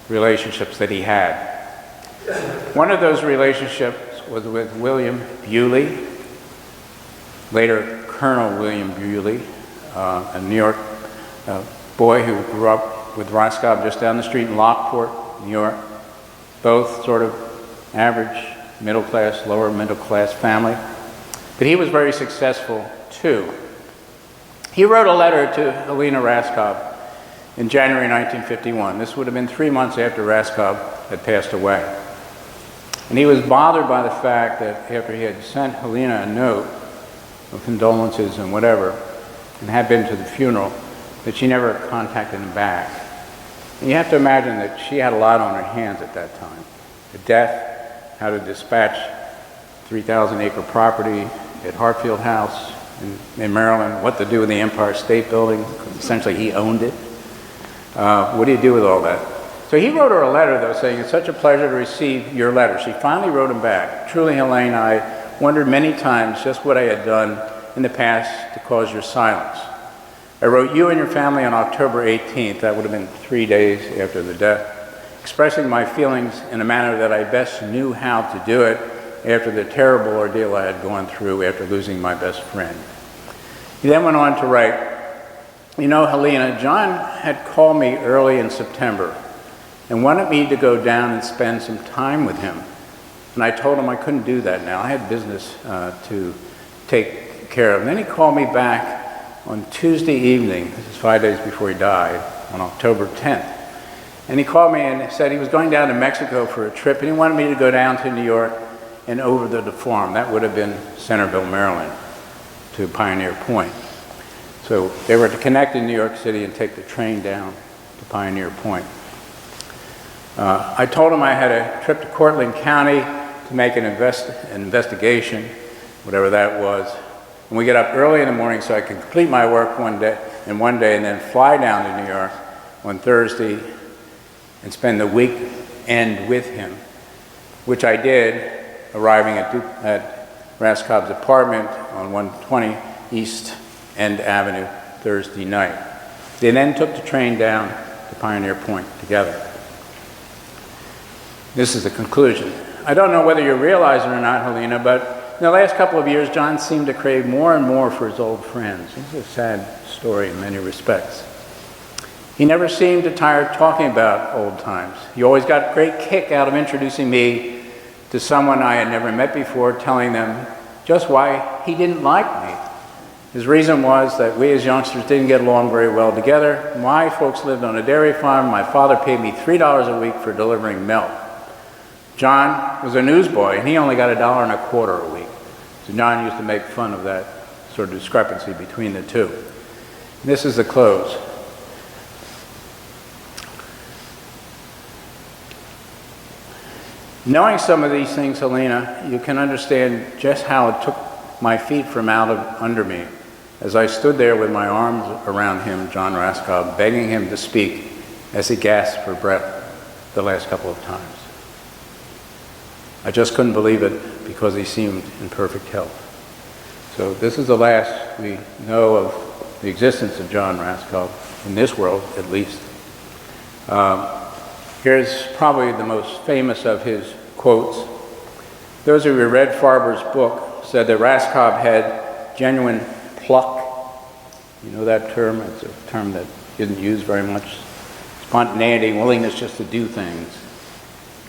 relationships that he had. One of those relationships was with William Bewley, later Colonel William Bewley, a New York boy who grew up with Raskob just down the street in Lockport, New York. Both sort of average middle class, lower middle class family. But he was very successful too. He wrote a letter to Helena Raskob in January 1951. This would have been 3 months after Raskob had passed away. And he was bothered by the fact that after he had sent Helena a note of condolences and whatever, and had been to the funeral, that she never contacted him back. And you have to imagine that she had a lot on her hands at that time. The death, how to dispatch 3,000-acre property at Hartfield House in Maryland, what to do with the Empire State Building. Essentially, he owned it. What do you do with all that? So he wrote her a letter, though, saying, "It's such a pleasure to receive your letter." She finally wrote him back. "Truly, Helene, I wondered many times just what I had done in the past to cause your silence. I wrote you and your family on October 18th, that would have been 3 days after the death, expressing my feelings in a manner that I best knew how to do it after the terrible ordeal I had gone through after losing my best friend." He then went on to write, "You know, Helena, John had called me early in September and wanted me to go down and spend some time with him. And I told him I couldn't do that now. I had business to take care of. And then he called me back on Tuesday evening, this is 5 days before he died, on October 10th. And he called me and said he was going down to Mexico for a trip and he wanted me to go down to New York and over the farm. That would have been Centerville, Maryland, to Pioneer Point. So they were to connect in New York City and take the train down to Pioneer Point. I told him I had a trip to Cortland County to make an investigation, whatever that was. And we get up early in the morning so I can complete my work one day and then fly down to New York on Thursday and spend the weekend with him, which I did, arriving at Raskob's apartment on 120 East End Avenue Thursday night. They then took the train down to Pioneer Point together. This is the conclusion. I don't know whether you realize it or not, Helena, but in the last couple of years, John seemed to crave more and more for his old friends. It's a sad story in many respects. He never seemed to tire talking about old times. He always got a great kick out of introducing me to someone I had never met before, telling them just why he didn't like me. His reason was that we as youngsters didn't get along very well together. My folks lived on a dairy farm. My father paid me $3 a week for delivering milk. John was a newsboy, and he only got $1.25 a week. So John used to make fun of that sort of discrepancy between the two. This is the close. Knowing some of these things, Helena, you can understand just how it took my feet from under me as I stood there with my arms around him, John Raskob, begging him to speak as he gasped for breath the last couple of times. I just couldn't believe it because he seemed in perfect health. So this is the last we know of the existence of John Raskob, in this world at least. Here's probably the most famous of his quotes. Those who read Farber's book said that Raskob had genuine pluck. You know that term? It's a term that isn't used very much. Spontaneity, willingness just to do things.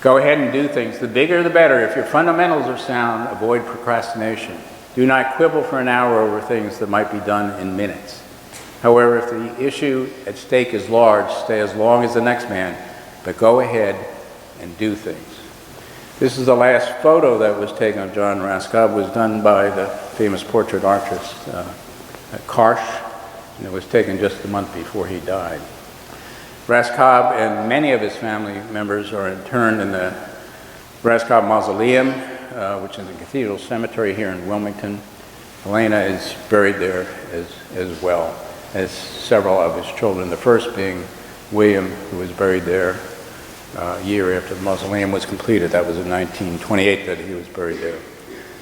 Go ahead and do things. The bigger the better. If your fundamentals are sound, avoid procrastination. Do not quibble for an hour over things that might be done in minutes. However, if the issue at stake is large, stay as long as the next man, but go ahead and do things. This is the last photo that was taken of John Raskob. It was done by the famous portrait artist Karsh, and it was taken just a month before he died. Raskob and many of his family members are interned in the Raskob Mausoleum, which is the Cathedral Cemetery here in Wilmington. Helena is buried there as well as several of his children, the first being William, who was buried there a year after the mausoleum was completed. That was in 1928 that he was buried there.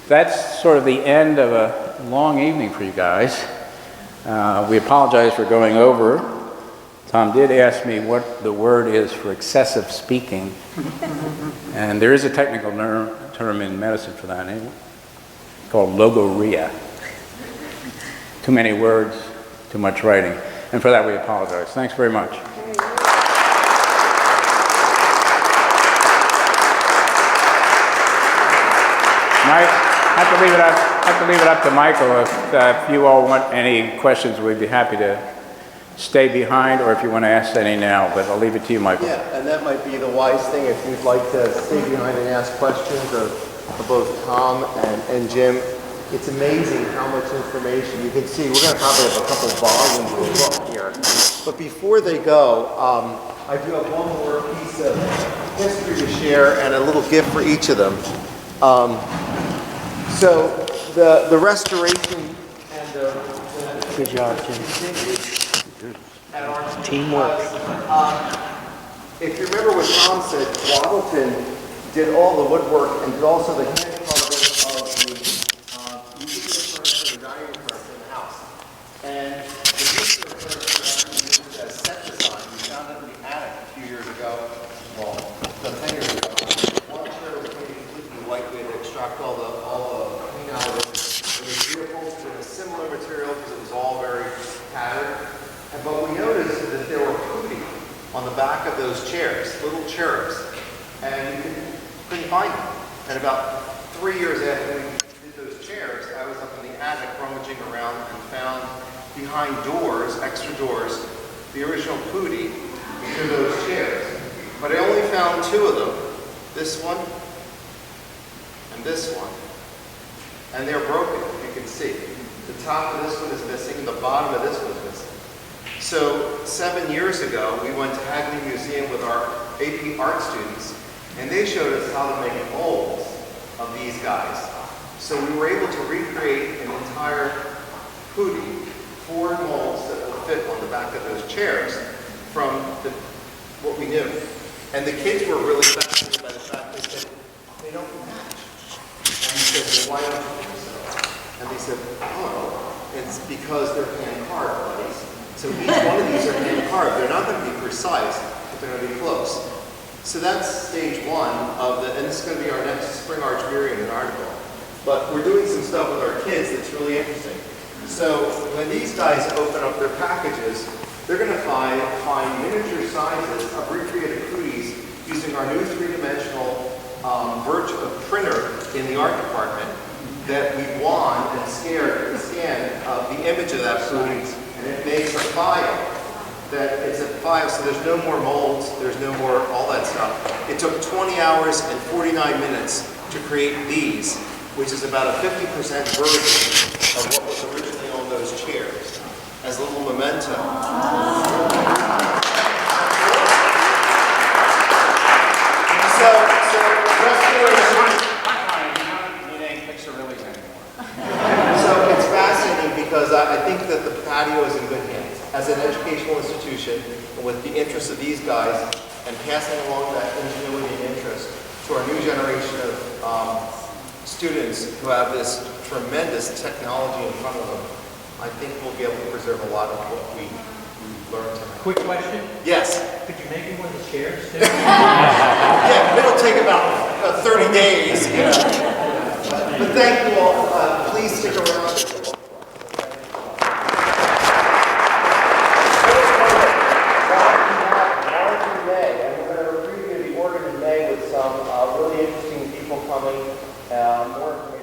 That's sort of the end of a long evening for you guys. We apologize for going over. Tom did ask me what the word is for excessive speaking, and there is a technical term in medicine for that, called logorrhea. Too many words, too much writing, and for that we apologize. Thanks very much. I have to leave it up to Michael. If you all want any questions, we'd be happy to stay behind, or if you want to ask any now, but I'll leave it to you, Michael. Yeah, and that might be the wise thing if you'd like to stay behind and ask questions of both Tom and Jim. It's amazing how much information you can see. We're going to probably have a couple volumes of the book here. But before they go, I do have one more piece of history to share and a little gift for each of them. So the restoration and the Good job, Jim. Teamwork. If you remember what Tom said, Waddleton did all the woodwork and did also the hand carving of the furniture, the dining furniture in the house. And the use of the furniture actually used as set design. We found it in the attic a few years ago, well, some 10 years ago. One chair was painted completely white. We had to extract all the clean out of it. It was reupholstered in a similar material because it was all very tattered. But we noticed that there were putti on the back of those chairs, little cherubs, and we couldn't find them. And about 3 years after we did those chairs, I was up in the attic rummaging around and found behind doors, extra doors, the original putti to those chairs. But I only found two of them, this one and this one. And they're broken, you can see. The top of this one is missing, the bottom of this one is missing. So 7 years ago, we went to Hagley Museum with our AP art students, and they showed us how to make molds of these guys. So we were able to recreate an entire hoodie, 4 molds that will fit on the back of those chairs from what we knew. And the kids were really fascinated by the fact they said, they don't match. And we said, well, why don't you do so? And they said, oh, it's because they're hand-carved, buddies. So each one of these are hand-carved. They're not going to be precise, but they're going to be close. So that's stage 1 of the, and this is going to be our next Spring Archmere article. But we're doing some stuff with our kids that's really interesting. So when these guys open up their packages, they're going to find miniature sizes of recreated cooties using our new 3-dimensional virtual printer in the art department that we won and scanned the image of that cootie, and it makes a file. That it's a file, so there's no more molds, there's no more all that stuff. It took 20 hours and 49 minutes to create these, which is about a 50% version of what was originally on those chairs, as a little memento. So restoration. So it's fascinating because I think that the patio is in good hands. As an educational institution, and with the interest of these guys, and passing along that ingenuity and interest to our new generation of students who have this tremendous technology in front of them, I think we'll be able to preserve a lot of what we learned tonight. Quick question. Yes? Could you make me one of the chairs too? Yeah, it'll take about 30 days. You know. But thank you all. Please stick around. Really interesting people coming, more information.